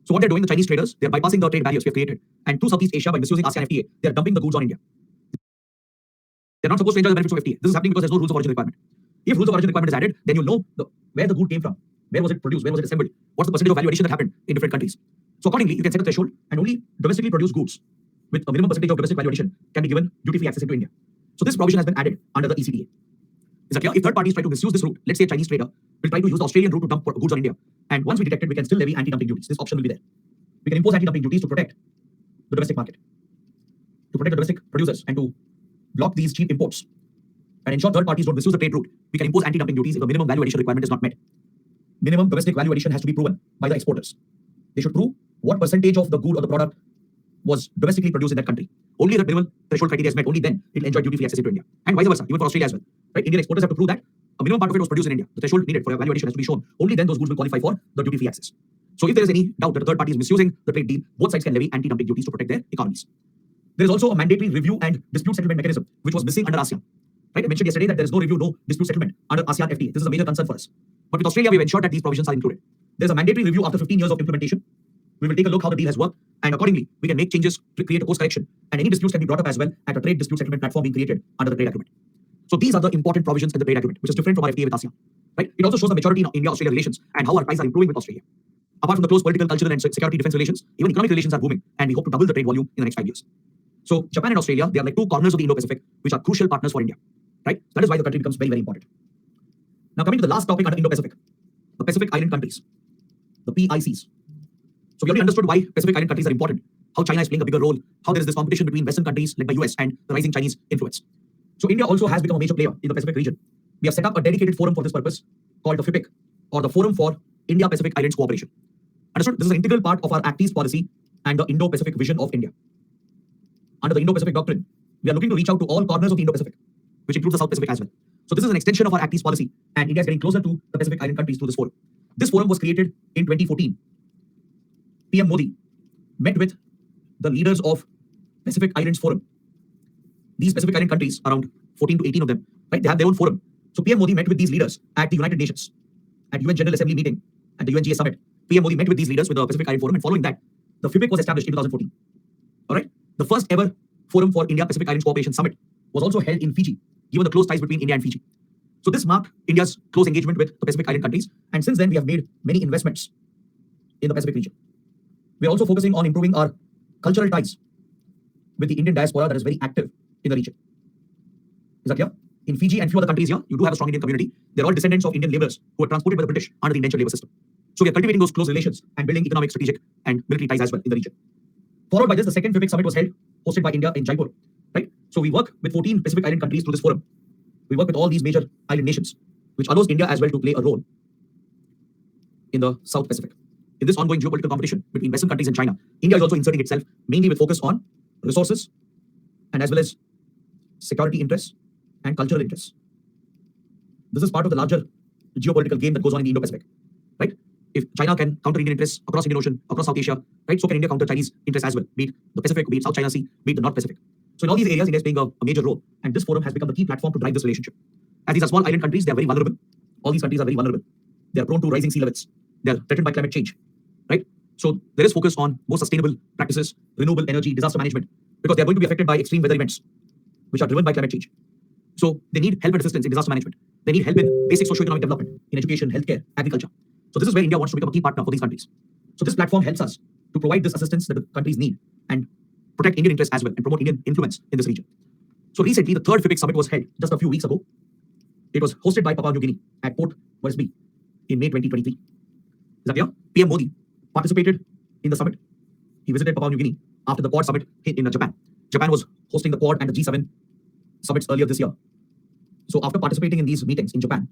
So what they're doing, the Chinese traders, they're bypassing the trade barriers we have created, and to Southeast Asia by misusing ASEAN FTA, they're dumping the goods on India. They're not supposed to enjoy the benefits of FTA. This is happening because there's no rules of origin requirement. If rules of origin requirement is added, then you'll know where the good came from, where was it produced, where was it assembled, what's the percentage of value addition that happened in different countries. So accordingly, you can set a threshold, and only domestically produced goods with a minimum percentage of domestic value addition can be given duty-free access into India. So this provision has been added under the ECTA. Is that clear? If third parties try to misuse this route, let's say a Chinese trader will try to use the Australian route to dump goods on India, and once we detect it, we can still levy anti-dumping duties. This option will be there. We can impose anti-dumping duties to protect the domestic market, to protect the domestic producers, and to block these cheap imports and ensure third parties don't misuse the trade route. We can impose anti-dumping duties if the minimum value addition requirement is not met. Minimum domestic value addition has to be proven by the exporters. They should prove what percentage of the good or the product was domestically produced in that country. Only the minimum threshold criteria is met, only then it will enjoy duty-free access into India. And vice versa, even for Australia as well. Right? Indian exporters have to prove that a minimum part of it was produced in India. The threshold needed for a value addition has to be shown. Only then those goods will qualify for the duty-free access. So if there is any doubt that a third party is misusing the trade deal, both sides can levy anti-dumping duties to protect their economies. There is also a mandatory review and dispute settlement mechanism, which was missing under ASEAN. Right? I mentioned yesterday that there is no review, no dispute settlement under ASEAN FTA. This is a major concern for us. But with Australia, we've ensured that these provisions are included. There is a mandatory review after 15 years of implementation. We will take a look how the deal has worked, and accordingly, we can make changes to create a course correction, and any disputes can be brought up as well at a trade dispute settlement platform being created under the trade agreement. So these are the important provisions in the trade agreement, which is different from our FTA with ASEAN. Right? It also shows the maturity in India-Australia relations and how our ties are improving with Australia. Apart from the close political, cultural, and security defense relations, even economic relations are booming, and we hope to double the trade volume in the next 5 years. So Japan and Australia, they are like two corners of the Indo-Pacific, which are crucial partners for India. Right? That is why the country becomes very, very important. Now coming to the last topic under Indo-Pacific, the Pacific Island countries, the PICs. So we already understood why Pacific Island countries are important, how China is playing a bigger role, how there is this competition between Western countries like the US and the rising Chinese influence. So India also has become a major player in the Pacific region. We have set up a dedicated forum for this purpose called the FIPIC, or the Forum for India-Pacific Islands Cooperation. Understood? This is an integral part of our Act East policy and the Indo-Pacific vision of India. Under the Indo-Pacific doctrine, we are looking to reach out to all corners of the Indo-Pacific, which includes the South Pacific as well. So this is an extension of our Act East policy, and India is getting closer to the Pacific Island countries through this forum. This forum was created in 2014. PM Modi met with the leaders of Pacific Islands Forum. These Pacific Island countries, around 14 to 18 of them, right? They have their own forum. So PM Modi met with these leaders at the United Nations, at UN General Assembly meeting, at the UNGA summit. PM Modi met with these leaders with the Pacific Island Forum, and following that, the FIPIC was established in 2014. All right. The first ever Forum for India-Pacific Islands Cooperation Summit was also held in Fiji, given the close ties between India and Fiji. So this marked India's close engagement with the Pacific Island countries, and since then we have made many investments in the Pacific region. We are also focusing on improving our cultural ties with the Indian diaspora that is very active in the region. Is that clear? In Fiji and few other countries here, you do have a strong Indian community. They're all descendants of Indian laborers who were transported by the British under the indentured labor system. So we are cultivating those close relations and building economic, strategic, and military ties as well in the region. Followed by this, the second FIPIC summit was held, hosted by India in Jaipur. Right? So we work with 14 Pacific Island countries through this forum. We work with all these major island nations, which allows India as well to play a role in the South Pacific. In this ongoing geopolitical competition between Western countries and China, India is also inserting itself mainly with focus on resources and as well as security interests and cultural interests. This is part of the larger geopolitical game that goes on in the Indo-Pacific, right? If China can counter Indian interests across Indian Ocean, across South Asia, right, so can India counter Chinese interests as well, be it the Pacific, be it South China Sea, be it the North Pacific. So in all these areas, India is playing a major role, and this forum has become the key platform to drive this relationship. As these are small island countries, they are very vulnerable. All these countries are very vulnerable. They are prone to rising sea levels. They are threatened by climate change, right? So there is focus on more sustainable practices, renewable energy, disaster management, because they are going to be affected by extreme weather events, which are driven by climate change. So they need help and assistance in disaster management. They need help in basic socio-economic development, in education, healthcare, agriculture. So this is where India wants to become a key partner for these countries. So this platform helps us to provide this assistance that the countries need and protect Indian interests as well and promote Indian influence in this region. So recently, the third FIPIC summit was held just a few weeks ago. It was hosted by Papua New Guinea at Port Moresby in May 2023. Is that clear? PM Modi participated in the summit. He visited Papua New Guinea after the Quad summit in Japan. Japan was hosting the Quad and the G7 summits earlier this year. So after participating in these meetings in Japan,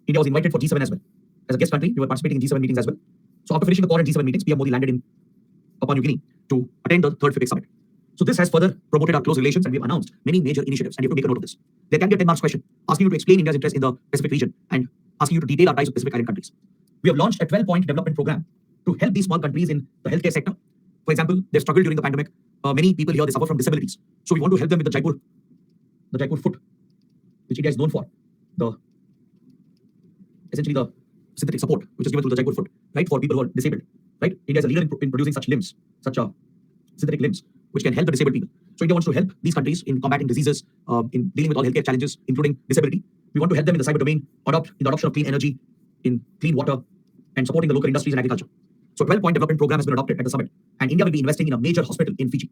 India was invited for G7 as well. As a guest country, we were participating in G7 meetings as well. So after finishing the Quad and G7 meetings, PM Modi landed in Papua New Guinea to attend the third FIPIC summit. So this has further promoted our close relations, and we've announced many major initiatives, and you have to make a note of this. There can be a 10 marks question asking you to explain India's interest in the Pacific region and asking you to detail our ties with Pacific Island countries. We have launched a 12-point development program to help these small countries in the healthcare sector. For example, they've struggled during the pandemic. Many people here, they suffer from disabilities. So we want to help them with the Jaipur foot, which India is known for. Essentially the synthetic support, which is given through the Jaipur foot, right, for people who are disabled, right? India is a leader in producing such limbs, synthetic limbs, which can help the disabled people. So India wants to help these countries in combating diseases, in dealing with all healthcare challenges, including disability. We want to help them in the cyber domain, in the adoption of clean energy, in clean water, and supporting the local industries and agriculture. So a 12-point development program has been adopted at the summit, and India will be investing in a major hospital in Fiji.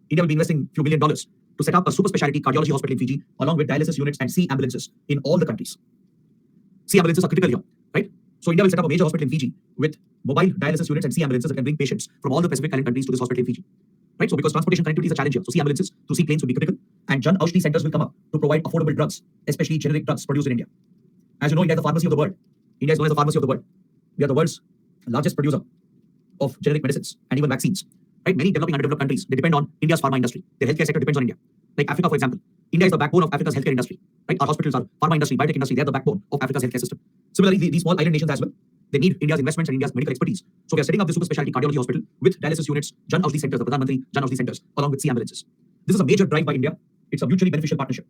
India will be investing $few million to set up a super specialty cardiology hospital in Fiji, along with dialysis units and sea ambulances in all the countries. Sea ambulances are critical here, right? So India will set up a major hospital in Fiji with mobile dialysis units and sea ambulances that can bring patients from all the Pacific Island countries to this hospital in Fiji. Right? So because transportation connectivity is a challenge here, so sea ambulances to seaplanes will be critical, and Jan Aushadhi centers will come up to provide affordable drugs, especially generic drugs produced in India. As you know, India is the pharmacy of the world. India is known as the pharmacy of the world. We are the world's largest producer of generic medicines and even vaccines. Right? Many developing and underdeveloped countries, they depend on India's pharma industry. Their healthcare sector depends on India. Like Africa, for example. India is the backbone of Africa's healthcare industry. Right? Our hospitals, our pharma industry, biotech industry, they are the backbone of Africa's healthcare system. Similarly, these small island nations as well, they need India's investments and India's medical expertise. So we are setting up the super specialty cardiology hospital with dialysis units, Jan Aushadhi centers, the Pradhan Mantri Jan Aushadhi centers, along with sea ambulances. This is a major drive by India. It's a mutually beneficial partnership.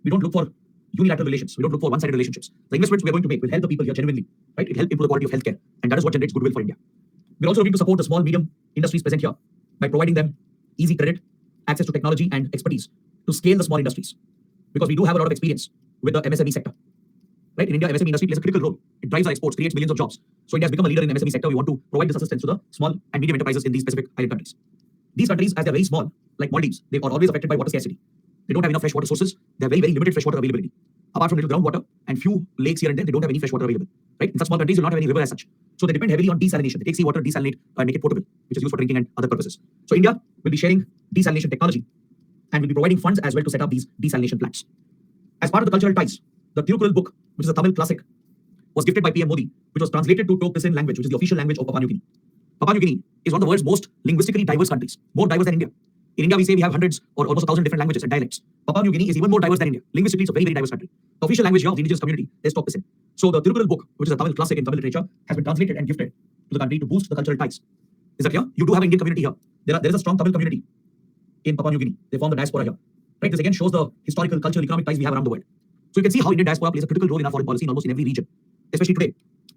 We don't look for unilateral relations. We don't look for one-sided relationships. The investments we are going to make will help the people here genuinely. Right? It will help improve the quality of healthcare. And that is what generates goodwill for India. We're also looking to support the small, medium industries present here by providing them easy credit, access to technology and expertise to scale the small industries. Because we do have a lot of experience with the MSME sector. Right? In India, MSME industry plays a critical role. It drives our exports, creates millions of jobs. So India has become a leader in the MSME sector. We want to provide this assistance to the small and medium enterprises in these Pacific Island countries. These countries, as they're very small, like Maldives, they are always affected by water scarcity. They don't have enough fresh water sources. They have very, very limited fresh water availability. Apart from little groundwater and few lakes here and there, they don't have any fresh water available. Right? In such small countries, you will not have any river as such. So they depend heavily on desalination. They take seawater, desalinate, and make it potable, which is used for drinking and other purposes. So India will be sharing desalination technology and will be providing funds as well to set up these desalination plants. As part of the cultural ties, the Tirukural book, which is a Tamil classic, was gifted by PM Modi, which was translated to Tok Pisin language, which is the official language of Papua New Guinea. Papua New Guinea is one of the world's most linguistically diverse countries, more diverse than India. In India, we say we have hundreds or almost 1,000 different languages and dialects. Papua New Guinea is even more diverse than India. Linguistically, it's a very, very diverse country. The official language here of the indigenous community is Tok Pisin. So the Tirukural book, which is a Tamil classic in Tamil literature, has been translated and gifted to the country to boost the cultural ties. Is that clear? You do have an Indian community here. There is a strong Tamil community in Papua New Guinea. They form the diaspora here. Right? This again shows the historical, cultural, economic ties we have around the world. So you can see how Indian diaspora plays a critical role in our foreign policy in almost in every region, especially today.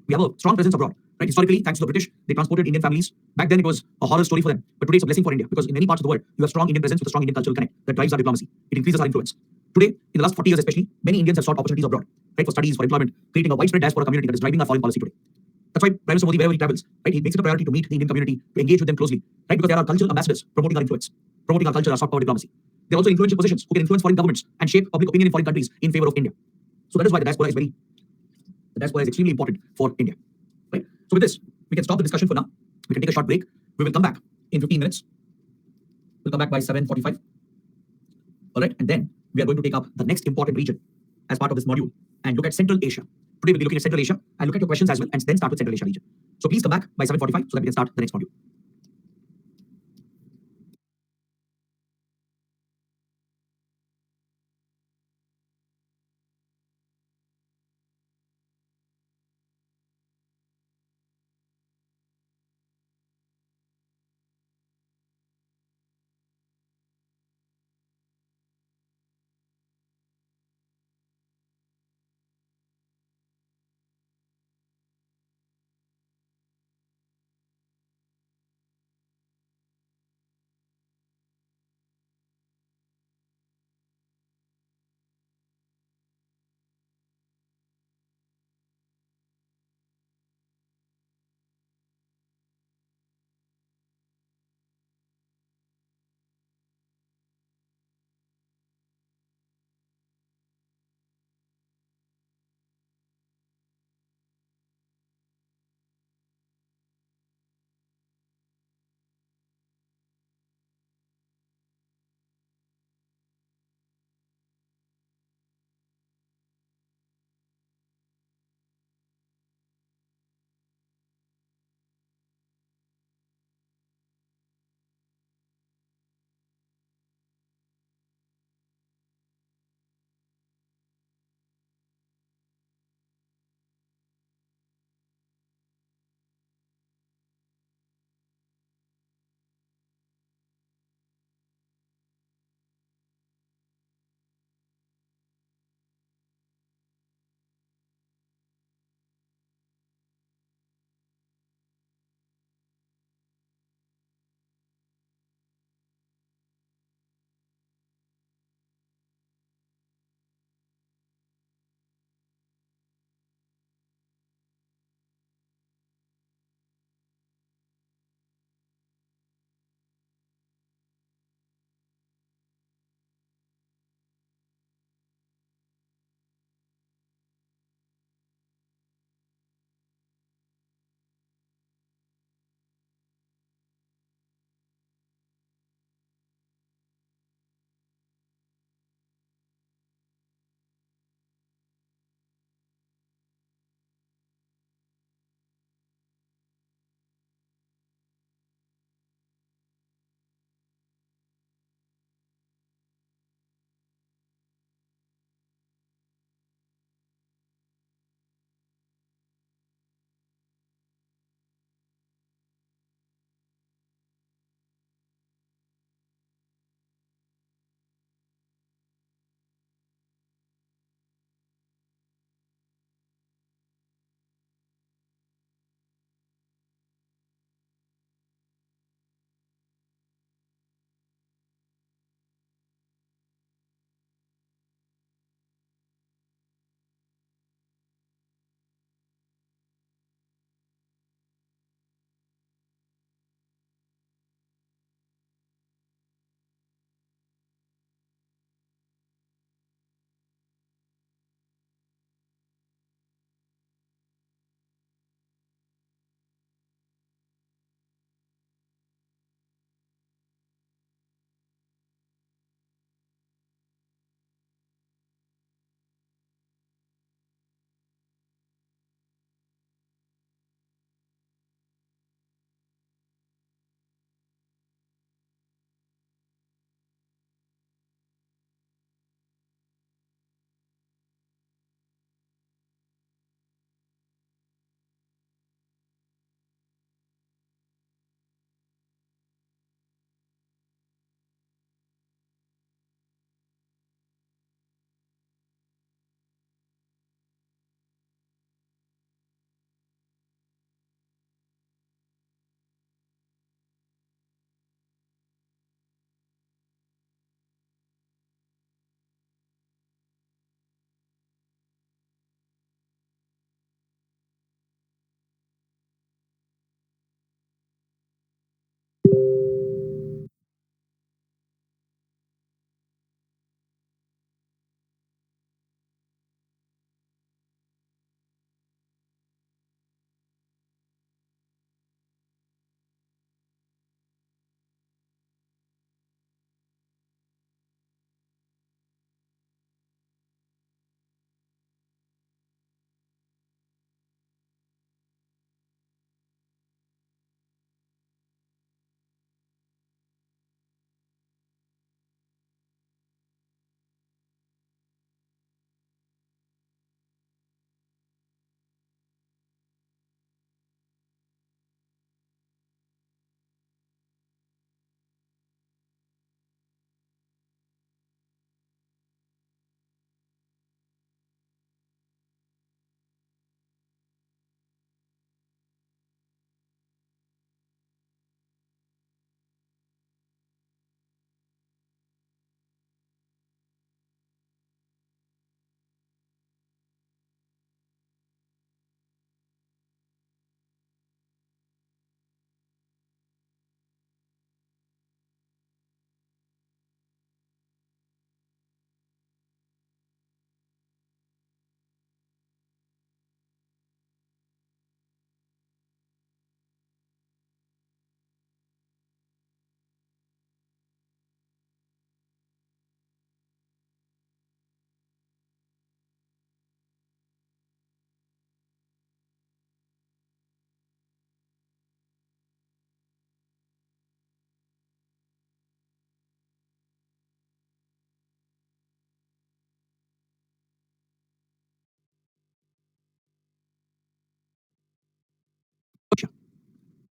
We have a strong presence abroad. Right? Historically, thanks to the British, they transported Indian families. Back then, it was a horror story for them. But today, it's a blessing for India because in many parts of the world, you have strong Indian presence with a strong Indian cultural connect that drives our diplomacy. It increases our influence. Today, in the last 40 years especially, many Indians have sought opportunities abroad, right, for studies, for employment, creating a widespread diaspora community that is driving our foreign policy today. That's why Prime Minister Modi, wherever he travels, right, he makes it a priority to meet the Indian community, to engage with them closely, right, because they are our cultural ambassadors promoting our influence, promoting our culture, our soft power diplomacy. They're also in influential positions who can influence foreign governments and shape public opinion in foreign countries in favor of India. So that is why the diaspora is extremely important for India. Right? So with this, we can stop the discussion for now. We can take a short break. We will come back in 15 minutes. We'll come back by 7:45. All right, and then we are going to take up the next important region as part of this module and look at Central Asia. Today we'll be looking at Central Asia and look at your questions as well, and then start with Central Asia region. So please come back by 7:45 so that we can start the next module.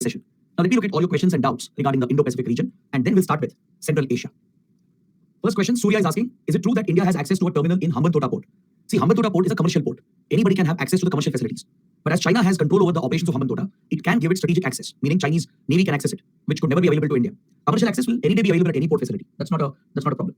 session. Now let me look at all your questions and doubts regarding the Indo-Pacific region, and then we'll start with Central Asia. First question, Surya is asking, is it true that India has access to a terminal in Hambantota port? See, Hambantota port is a commercial port. Anybody can have access to the commercial facilities. But as China has control over the operations of Hambantota, it can give it strategic access, meaning Chinese Navy can access it, which could never be available to India. Commercial access will any day be available at any port facility. That's not a problem.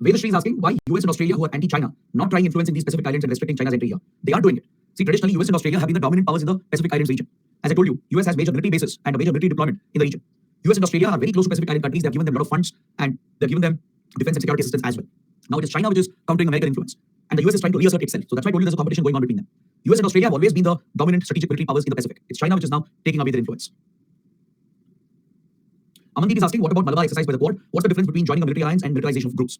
Vedashri is asking why US and Australia, who are anti-China, not trying influencing these Pacific islands and restricting China's entry here. They are doing it. See, traditionally, US and Australia have been the dominant powers in the Pacific Islands region. As I told you, US has major military bases and a major military deployment in the region. US and Australia are very close to Pacific Island countries. They have given them a lot of funds and they've given them defense and security assistance as well. Now it is China which is countering American influence. And the US is trying to reassert itself. So that's why I told you there's a competition going on between them. US and Australia have always been the dominant strategic military powers in the Pacific. It's China which is now taking away their influence. Amandeep is asking, what about Malabar exercise by the Quad? What's the difference between joining a military alliance and militarization of groups?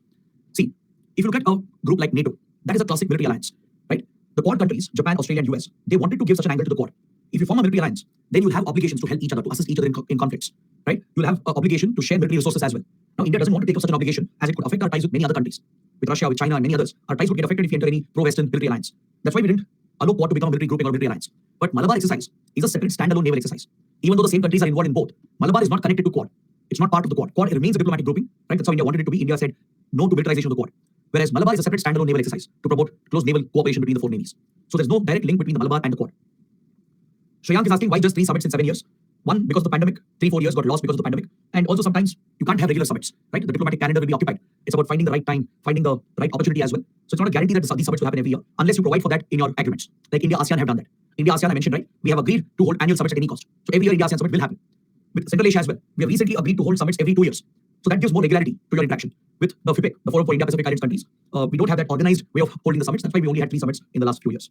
See, if you look at a group like NATO, that is a classic military alliance, right? The Quad countries, Japan, Australia, and US, they wanted to give such an angle to the Quad. If you form a military alliance, then you'll have obligations to help each other, to assist each other in conflicts, right? You'll have an obligation to share military resources as well. Now, India doesn't want to take up such an obligation as it could affect our ties with many other countries. With Russia, with China, and many others, our ties would get affected if we enter any pro-Western military alliance. That's why we didn't allow Quad to become a military grouping or military alliance. But Malabar exercise is a separate standalone naval exercise. Even though the same countries are involved in both, Malabar is not connected to Quad. It's not part of the Quad. Quad remains a diplomatic grouping, right? That's how India wanted it to be. India said no to militarization of the Quad. Whereas Malabar is a separate standalone naval exercise to promote close naval cooperation between the four navies. So there's no direct link between the Malabar and the Quad. Shreyank is asking why just 3 summits in 7 years? One, because of the pandemic. 3-4 years got lost because of the pandemic. And also sometimes you can't have regular summits, right? The diplomatic calendar will be occupied. It's about finding the right time, finding the right opportunity as well. So it's not a guarantee that these summits will happen every year unless you provide for that in your agreements. Like India ASEAN have done that. India ASEAN I mentioned, right? We have agreed to hold annual summits at any cost. So every year India ASEAN summit will happen. With Central Asia as well, we have recently agreed to hold summits every 2 years. So that gives more regularity to your interaction. With the FIPIC, the Forum for India Pacific Islands countries, we don't have that organized way of holding the summits. That's why we only had 3 summits in the last few years.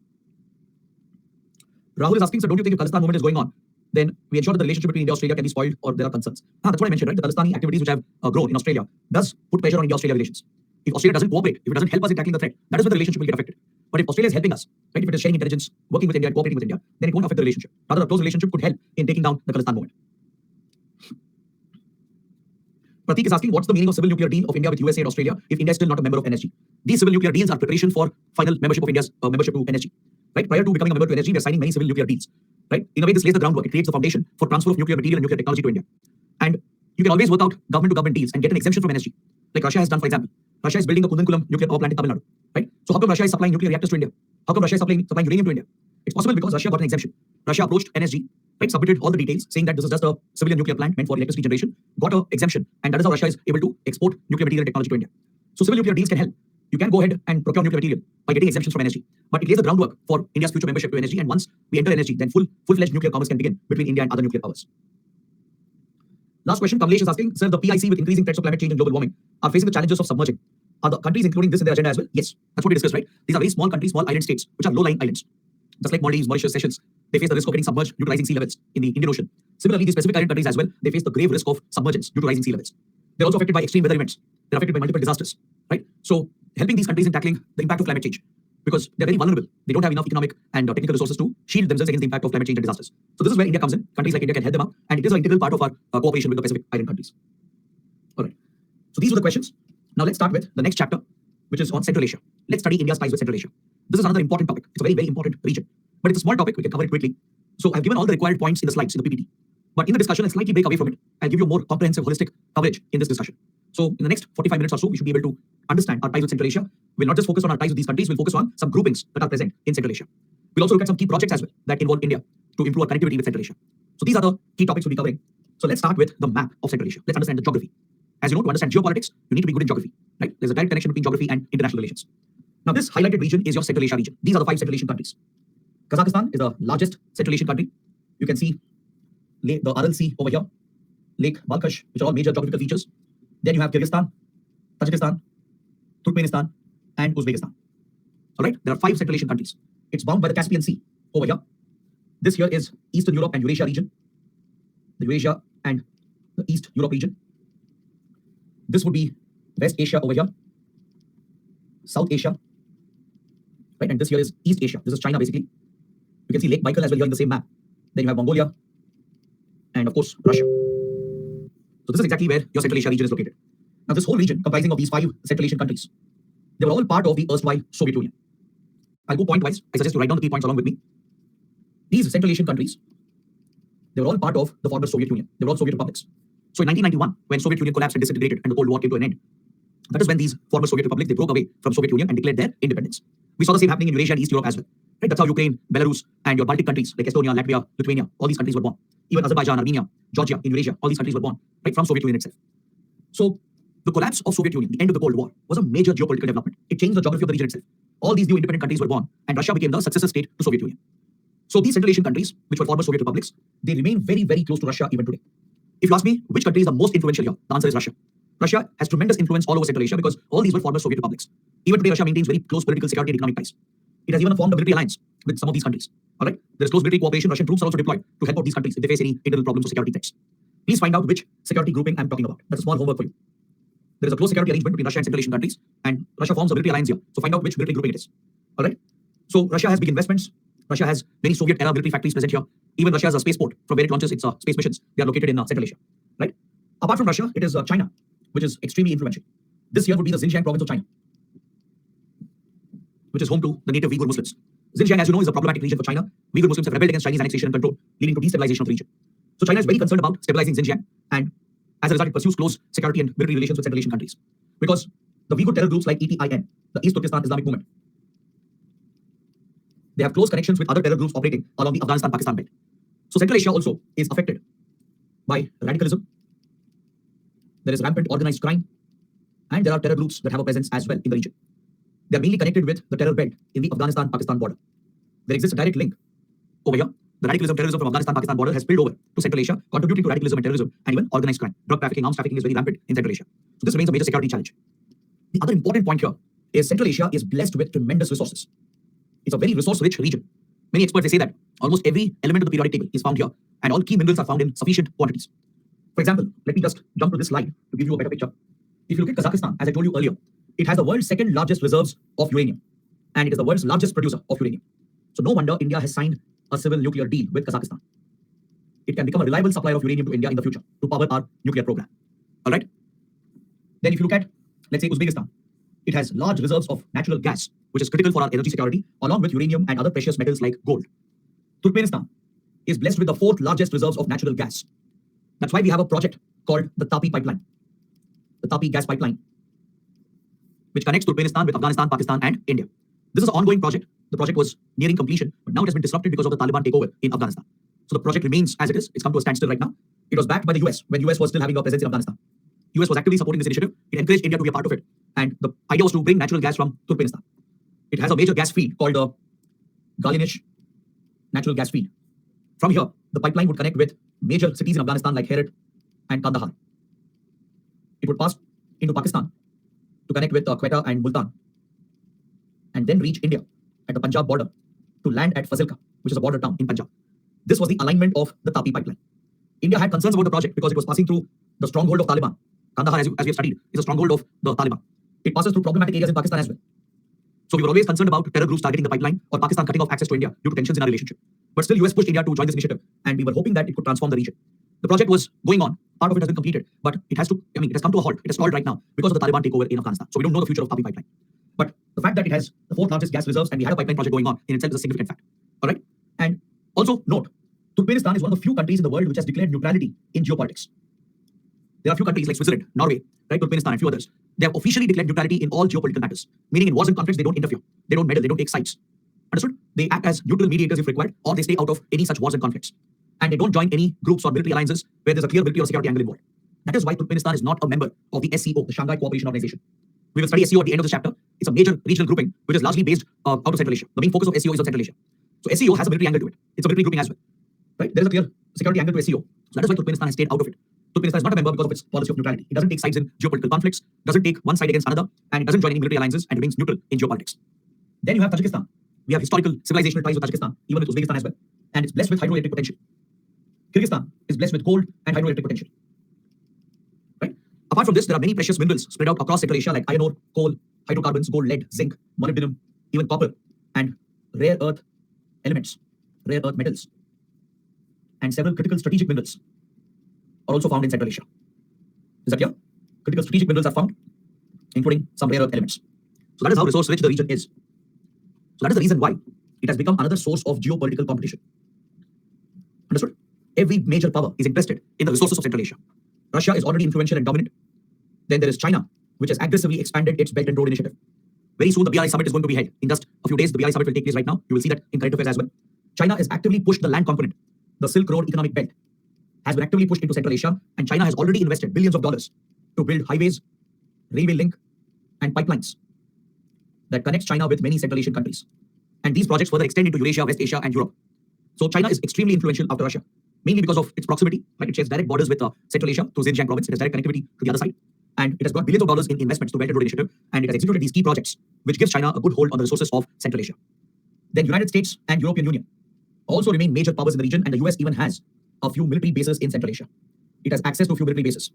Rahul is asking, so don't you think if Khalistan movement is going on, then we ensure that the relationship between India and Australia can be spoiled or there are concerns? That's what I mentioned, right? The Khalistani activities which have grown in Australia does put pressure on India-Australia relations. If Australia doesn't cooperate, if it doesn't help us in tackling the threat, that is when the relationship will get affected. But if Australia is helping us, right, if it is sharing intelligence, working with India, cooperating with India, then it won't affect the relationship. Rather, a close relationship could help in taking down the Khalistan movement. Pratik is asking, what's the meaning of civil nuclear deal of India with USA and Australia if India is still not a member of NSG? These civil nuclear deals are preparation for final membership of India's membership to NSG. Right? Prior to becoming a member to NSG, we are signing many civil nuclear deals. Right? In a way, this lays the groundwork. It creates the foundation for transfer of nuclear material and nuclear technology to India. And you can always work out government-to-government deals and get an exemption from NSG. Like Russia has done, for example. Russia is building a Kudankulam nuclear power plant in Tamil Nadu. Right? So how come Russia is supplying nuclear reactors to India? How come Russia is supplying uranium to India? It's possible because Russia got an exemption. Russia approached NSG, right, submitted all the details, saying that this is just a civilian nuclear plant meant for electricity generation, got an exemption, and that is how Russia is able to export nuclear material and technology to India. So civil nuclear deals can help. You can go ahead and procure nuclear material by getting exemptions from NSG. But it lays the groundwork for India's future membership to NSG, and once we enter NSG, then full-fledged nuclear commerce can begin between India and other nuclear powers. Last question, Kamlesh is asking, sir, the PIC with increasing threats of climate change and global warming are facing the challenges of submerging. Are the countries including this in their agenda as well? Yes, that's what we discussed, right? These are very small countries, small island states, which are low-lying islands. Just like Maldives, Mauritius, Seychelles, they face the risk of getting submerged due to rising sea levels in the Indian Ocean. Similarly, these Pacific Island countries as well, they face the grave risk of submergence due to rising sea levels. They're also affected by extreme weather events. They're affected by multiple disasters, right? So helping these countries in tackling the impact of climate change, because they're very vulnerable. They don't have enough economic and technical resources to shield themselves against the impact of climate change and disasters. So this is where India comes in. Countries like India can help them out, and it is an integral part of our cooperation with the Pacific Island countries. All right. So these were the questions. Now let's start with the next chapter, which is on Central Asia. Let's study India's ties with Central Asia. This is another important topic. It's a very, very important region. But it's a small topic. We can cover it quickly. So I've given all the required points in the slides in the PPT. But in the discussion, I'll slightly break away from it. I'll give you a more comprehensive, holistic coverage in this discussion. So in the next 45 minutes or so, we should be able to understand our ties with Central Asia. We'll not just focus on our ties with these countries, we'll focus on some groupings that are present in Central Asia. We'll also look at some key projects as well that involve India to improve our connectivity with Central Asia. So these are the key topics we'll be covering. So let's start with the map of Central Asia. Let's understand the geography. As you know, to understand geopolitics, you need to be good in geography, right? There's a direct connection between geography and international relations. Now, this highlighted region is your Central Asia region. These are the 5 Central Asian countries. Kazakhstan is the largest Central Asian country. You can see the Aral Sea over here, Lake Balkhash, which are all major geographical features. Then you have Kyrgyzstan, Tajikistan, Turkmenistan, and Uzbekistan. All right, there are 5 Central Asian countries. It's bound by the Caspian Sea over here. This here is Eastern Europe and Eurasia region. The Eurasia and the East Europe region. This would be West Asia over here, South Asia, right? And this here is East Asia. This is China, basically. You can see Lake Baikal as well here in the same map. Then you have Mongolia, and of course, Russia. So this is exactly where your Central Asia region is located. Now, this whole region comprising of these 5 Central Asian countries, they were all part of the erstwhile Soviet Union. I'll go point-wise. I suggest you write down the key points along with me. These Central Asian countries They were all part of the former Soviet Union. They were all Soviet republics. So in 1991, when Soviet Union collapsed and disintegrated and the Cold War came to an end, that is when these former Soviet republics, they broke away from Soviet Union and declared their independence. We saw the same happening in Eurasia and East Europe as well. Right? That's how Ukraine, Belarus, and your Baltic countries like Estonia, Latvia, Lithuania, all these countries were born. Even Azerbaijan, Armenia, Georgia, in Eurasia, all these countries were born right from Soviet Union itself. So the collapse of Soviet Union, the end of the Cold War, was a major geopolitical development. It changed the geography of the region itself. All these new independent countries were born, and Russia became the successor state to Soviet Union. So these Central Asian countries, which were former Soviet republics, they remain very, very close to Russia even today. If you ask me which country is the most influential here, the answer is Russia. Russia has tremendous influence all over Central Asia because all these were former Soviet republics. Even today, Russia maintains very close political, security, and economic ties. It has even formed a military alliance with some of these countries. All right, there is close military cooperation. Russian troops are also deployed to help out these countries if they face any internal problems or security threats. Please find out which security grouping I'm talking about. That's a small homework for you. There is a close security arrangement between Russia and Central Asian countries, and Russia forms a military alliance here. So find out which military grouping it is. All right. So Russia has big investments. Russia has many Soviet-era military factories present here. Even Russia has a spaceport from where it launches its space missions. They are located in Central Asia. Right. Apart from Russia, it is China, which is extremely influential. This here would be the Xinjiang province of China, which is home to the native Uyghur Muslims. Xinjiang, as you know, is a problematic region for China. Uyghur Muslims have rebelled against Chinese annexation and control, leading to destabilization of the region. So China is very concerned about stabilizing Xinjiang, and as a result, it pursues close security and military relations with Central Asian countries. Because the Uyghur terror groups like ETIN, the East Turkestan Islamic Movement, they have close connections with other terror groups operating along the Afghanistan-Pakistan belt. So Central Asia also is affected by radicalism. There is rampant organized crime, and there are terror groups that have a presence as well in the region. They are mainly connected with the terror belt in the Afghanistan-Pakistan border. There exists a direct link over here. The terrorism from Afghanistan-Pakistan border has spilled over to Central Asia, contributing to radicalism and terrorism and even organized crime. Drug trafficking, arms trafficking is very rampant in Central Asia. So this remains a major security challenge. The other important point here is Central Asia is blessed with tremendous resources. It's a very resource-rich region. Many experts they say that almost every element of the periodic table is found here, and all key minerals are found in sufficient quantities. For example, let me just jump to this slide to give you a better picture. If you look at Kazakhstan, as I told you earlier, it has the world's second largest reserves of uranium, and it is the world's largest producer of uranium. So no wonder India has signed a civil nuclear deal with Kazakhstan. It can become a reliable supplier of uranium to India in the future to power our nuclear program. All right. Then if you look at, let's say, Uzbekistan, it has large reserves of natural gas, which is critical for our energy security, along with uranium and other precious metals like gold. Turkmenistan is blessed with the fourth largest reserves of natural gas. That's why we have a project called the Tapi pipeline, the Tapi gas pipeline, which connects Turkmenistan with Afghanistan, Pakistan, and India. This is an ongoing project. The project was nearing completion, but now it has been disrupted because of the Taliban takeover in Afghanistan. So the project remains as it is. It's come to a standstill right now. It was backed by the US when US was still having a presence in Afghanistan. US was actively supporting this initiative. It encouraged India to be a part of it. And the idea was to bring natural gas from Turkmenistan. It has a major gas field called the Galinish natural gas field. From here, the pipeline would connect with major cities in Afghanistan like Herat and Kandahar. It would pass into Pakistan to connect with Quetta and Multan, and then reach India at the Punjab border to land at Fazilka, which is a border town in Punjab. This was the alignment of the Tapi pipeline. India had concerns about the project because it was passing through the stronghold of Taliban. Kandahar, as we have studied, is a stronghold of the Taliban. It passes through problematic areas in Pakistan as well. So we were always concerned about terror groups targeting the pipeline or Pakistan cutting off access to India due to tensions in our relationship. But still, US pushed India to join this initiative, and we were hoping that it could transform the region. The project was going on. Part of it has been completed, but it has come to a halt. It has stalled right now because of the Taliban takeover in Afghanistan. So we don't know the future of Tapi pipeline. But the fact that it has the fourth largest gas reserves and we had a pipeline project going on in itself is a significant fact. All right. And also note, Turkmenistan is one of the few countries in the world which has declared neutrality in geopolitics. There are a few countries like Switzerland, Norway, right, Turkmenistan, and a few others. They have officially declared neutrality in all geopolitical matters, meaning in wars and conflicts, they don't interfere, they don't meddle, they don't take sides. Understood? They act as neutral mediators if required, or they stay out of any such wars and conflicts. And they don't join any groups or military alliances where there's a clear military or security angle involved. That is why Turkmenistan is not a member of the SCO, the Shanghai Cooperation Organization. We will study SCO at the end of this chapter. It's a major regional grouping which is largely based out of Central Asia. The main focus of SCO is on Central Asia. So SCO has a military angle to it. It's a military grouping as well. Right? There is a clear security angle to SCO. So that is why Turkmenistan has stayed out of it. Turkmenistan is not a member because of its policy of neutrality. It doesn't take sides in geopolitical conflicts, doesn't take one side against another, and it doesn't join any military alliances and remains neutral in geopolitics. Then you have Tajikistan. We have historical civilizational ties with Tajikistan, even with Uzbekistan as well. And it's blessed with hydroelectric potential. Kyrgyzstan is blessed with gold and hydroelectric potential. Right? Apart from this, there are many precious minerals spread out across Central Asia like iron ore, coal, hydrocarbons, gold, lead, zinc, molybdenum, even copper, and rare earth elements, rare earth metals. And several critical strategic minerals are also found in Central Asia. Is that clear? Critical strategic minerals are found, including some rare earth elements. So that is how resource rich the region is. So that is the reason why it has become another source of geopolitical competition. Understood? every major power is interested in the resources of Central Asia. Russia is already influential and dominant. Then there is China, which has aggressively expanded its Belt and Road Initiative. Very soon, the BRI summit is going to be held. In just a few days, the BRI summit will take place right now. You will see that in current affairs as well. China has actively pushed the land component. The Silk Road economic belt has been actively pushed into Central Asia, and China has already invested billions of dollars to build highways, railway link, and pipelines that connects China with many Central Asian countries. And these projects further extend into Eurasia, West Asia, and Europe. So China is extremely influential after Russia, mainly because of its proximity. Right? It shares direct borders with Central Asia through Xinjiang province. It has direct connectivity to the other side. And it has got billions of dollars in investments to Belt and Road Initiative, and it has executed these key projects, which gives China a good hold on the resources of Central Asia. Then United States and European Union also remain major powers in the region, and the US even has a few military bases in Central Asia. It has access to a few military bases.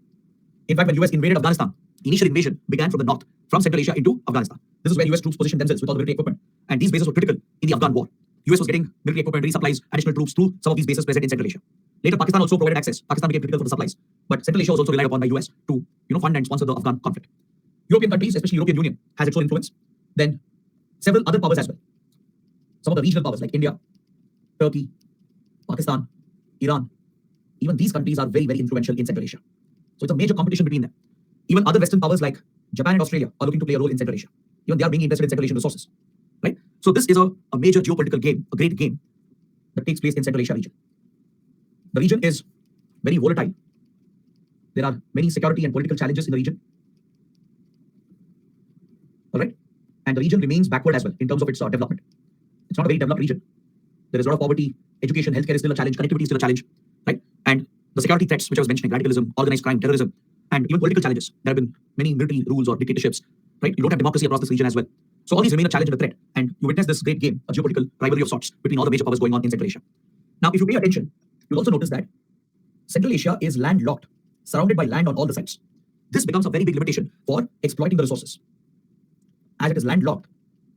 In fact, when US invaded Afghanistan, initial invasion began from the north, from Central Asia into Afghanistan. This is where US troops positioned themselves with all the military equipment, and these bases were critical in the Afghan war. US was getting military equipment, resupplies, additional troops through some of these bases present in Central Asia. Later, Pakistan also provided access. Pakistan became critical for the supplies, but Central Asia was also relied upon by US to fund and sponsor the Afghan conflict. European countries, especially European Union, has its own influence. Then several other powers as well. Some of the regional powers like India, Turkey, Pakistan, Iran, even these countries are very, very influential in Central Asia. So it's a major competition between them. Even other Western powers like Japan and Australia are looking to play a role in Central Asia. Even they are being interested in Central Asian resources. Right? So this is a major geopolitical game, a great game that takes place in Central Asia region. The region is very volatile. There are many security and political challenges in the region. All right? And the region remains backward as well in terms of its development. It's not a very developed region. There is a lot of poverty, education, healthcare is still a challenge, connectivity is still a challenge, right? And the security threats, which I was mentioning, radicalism, organized crime, terrorism, and even political challenges. There have been many military rules or dictatorships, right? You don't have democracy across this region as well. So all these remain a challenge and a threat. And you witness this great game, a geopolitical rivalry of sorts between all the major powers going on in Central Asia. Now, if you pay attention, you'll also notice that Central Asia is landlocked, surrounded by land on all the sides. This becomes a very big limitation for exploiting the resources. As it is landlocked,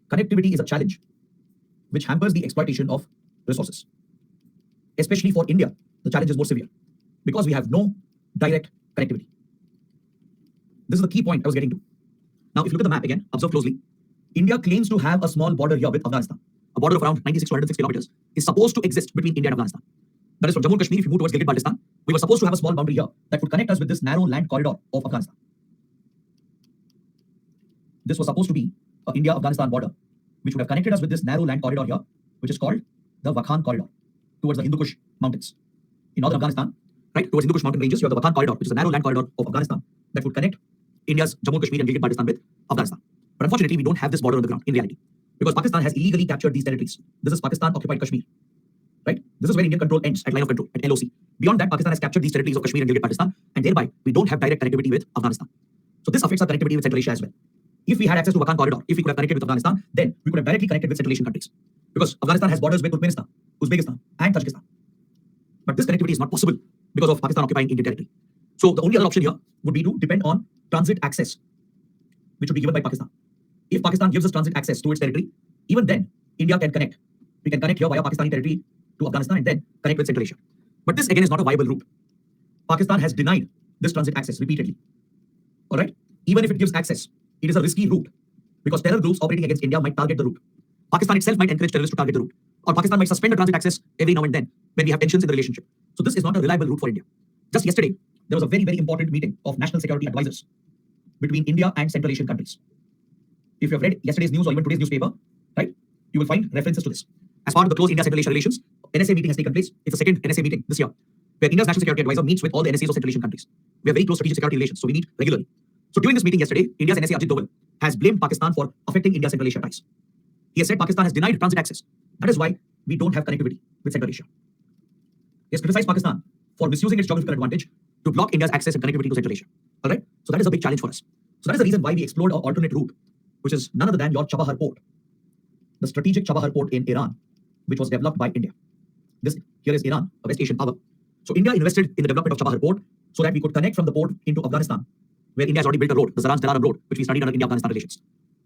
connectivity is a challenge which hampers the exploitation of resources. Especially for India, the challenge is more severe because we have no direct connectivity. This is the key point I was getting to. Now, if you look at the map again, observe closely. India claims to have a small border here with Afghanistan. A border of around 96 to 106 kilometers is supposed to exist between India and Afghanistan. That is from Jammu and Kashmir. If you move towards Gilgit-Baltistan, we were supposed to have a small boundary here that would connect us with this narrow land corridor of Afghanistan. This was supposed to be an India-Afghanistan border, which would have connected us with this narrow land corridor here, which is called the Wakhan corridor, towards the Hindu Kush mountains. In northern Afghanistan, right, towards Hindu Kush mountain ranges, you have the Wakhan corridor, which is a narrow land corridor of Afghanistan that would connect India's Jammu and Kashmir and Gilgit-Baltistan with Afghanistan. But unfortunately, we don't have this border on the ground in reality, because Pakistan has illegally captured these territories. This is Pakistan-occupied Kashmir, right? This is where Indian control ends, at line of control, at LOC. Beyond that, Pakistan has captured these territories of Kashmir and Gilgit-Baltistan, and thereby, we don't have direct connectivity with Afghanistan. So this affects our connectivity with Central Asia as well. If we had access to Wakhan corridor, if we could have connected with Afghanistan, then we could have directly connected with Central Asian countries. Because Afghanistan has borders with Turkmenistan, Uzbekistan, and Tajikistan. But this connectivity is not possible because of Pakistan occupying Indian territory. So the only other option here would be to depend on transit access, which would be given by Pakistan. If Pakistan gives us transit access to its territory, even then, India can connect. We can connect here via Pakistani territory to Afghanistan and then connect with Central Asia. But this again is not a viable route. Pakistan has denied this transit access repeatedly. All right? Even if it gives access, it is a risky route because terror groups operating against India might target the route. Pakistan itself might encourage terrorists to target the route, or Pakistan might suspend the transit access every now and then when we have tensions in the relationship. So this is not a reliable route for India. Just yesterday, there was a very, very important meeting of national security advisors between India and Central Asian countries. If you have read yesterday's news or even today's newspaper, right, you will find references to this. As part of the close India-Central Asia relations, NSA meeting has taken place. It's the second NSA meeting this year, where India's national security advisor meets with all the NSAs of Central Asian countries. We have very close strategic security relations, so we meet regularly. So during this meeting yesterday, India's NSA Ajit Doval has blamed Pakistan for affecting India-Central Asia ties. He has said Pakistan has denied transit access. That is why we don't have connectivity with Central Asia. He has criticized Pakistan for misusing its geographical advantage to block India's access and connectivity to Central Asia. All right? So that is a big challenge for us. So that is the reason why we explored an alternate route, which is none other than your Chabahar port, the strategic Chabahar port in Iran, which was developed by India. This here is Iran, a West Asian power. So India invested in the development of Chabahar port so that we could connect from the port into Afghanistan, where India has already built a road, the Zaranj-Dilaram road, which we studied under India-Afghanistan relations.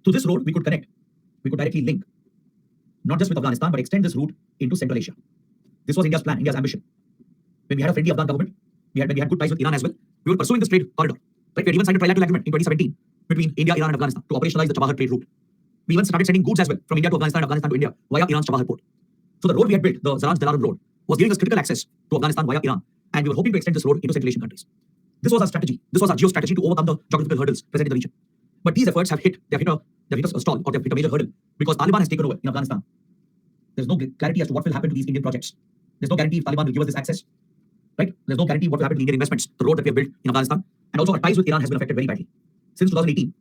Through this road, we could connect. We could directly link, not just with Afghanistan, but extend this route into Central Asia. This was India's plan, India's ambition. When we had a friendly Afghan government, when we had good ties with Iran as well, we were pursuing this trade corridor. Like we had even signed a trilateral agreement in 2017 between India, Iran, and Afghanistan to operationalize the Chabahar trade route. We even started sending goods as well from India to Afghanistan and Afghanistan to India via Iran's Chabahar port. So the road we had built, the Zaranj-Dilaram road, was giving us critical access to Afghanistan via Iran, and we were hoping to extend this road into Central Asian countries. This was our strategy. This was our geostrategy to overcome the geographical hurdles present in the region. But these efforts have hit a stall, or they've hit a major hurdle, because Taliban has taken over in Afghanistan. There's no clarity as to what will happen to these Indian projects. There's no guarantee if Taliban will give us this access, right? There's no guarantee what will happen to Indian investments, the road that we have built in Afghanistan. And also our ties with Iran has been affected very badly. Since 2018,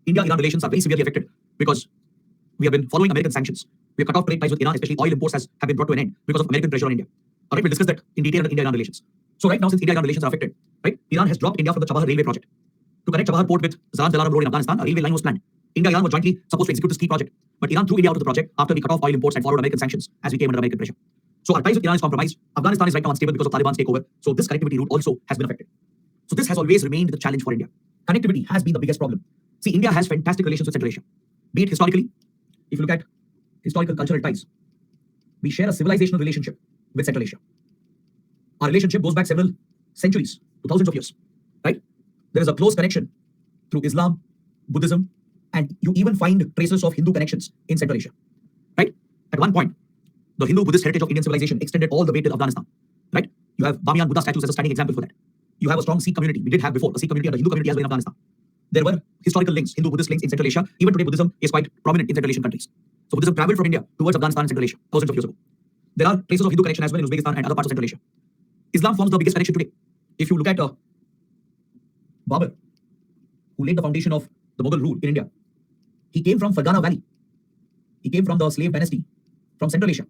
India-Iran relations are very severely affected because we have been following American sanctions. We have cut off trade ties with Iran, especially oil imports have been brought to an end because of American pressure on India. All right, we'll discuss that in detail in India-Iran relations. So right now, since India-Iran relations are affected, right, Iran has dropped India from the Chabahar railway project. To connect Chabahar port with Zaran Jalaram road in Afghanistan, a railway line was planned. India and Iran were jointly supposed to execute this key project, but Iran threw India out of the project after we cut off oil imports and followed American sanctions as we came under American pressure. So our ties with Iran is compromised. Afghanistan is right now unstable because of Taliban's takeover. So this connectivity route also has been affected. So this has always remained the challenge for India. Connectivity has been the biggest problem. See, India has fantastic relations with Central Asia. Be it historically, if you look at historical cultural ties, we share a civilizational relationship with Central Asia. Our relationship goes back several centuries to thousands of years, right? There is a close connection through Islam, Buddhism, and you even find traces of Hindu connections in Central Asia, right? At one point, the Hindu-Buddhist heritage of Indian civilization extended all the way till Afghanistan, right? You have Bamiyan Buddha statues as a standing example for that. You have a strong Sikh community. We did have before a Sikh community and a Hindu community as well in Afghanistan. There were historical links, Hindu-Buddhist links in Central Asia. Even today, Buddhism is quite prominent in Central Asian countries. So Buddhism traveled from India towards Afghanistan and Central Asia thousands of years ago. There are traces of Hindu connection as well in Uzbekistan and other parts of Central Asia. Islam forms the biggest connection today. If you look at Babur, who laid the foundation of the Mughal rule in India, he came from Fergana Valley. He came from the slave dynasty from Central Asia,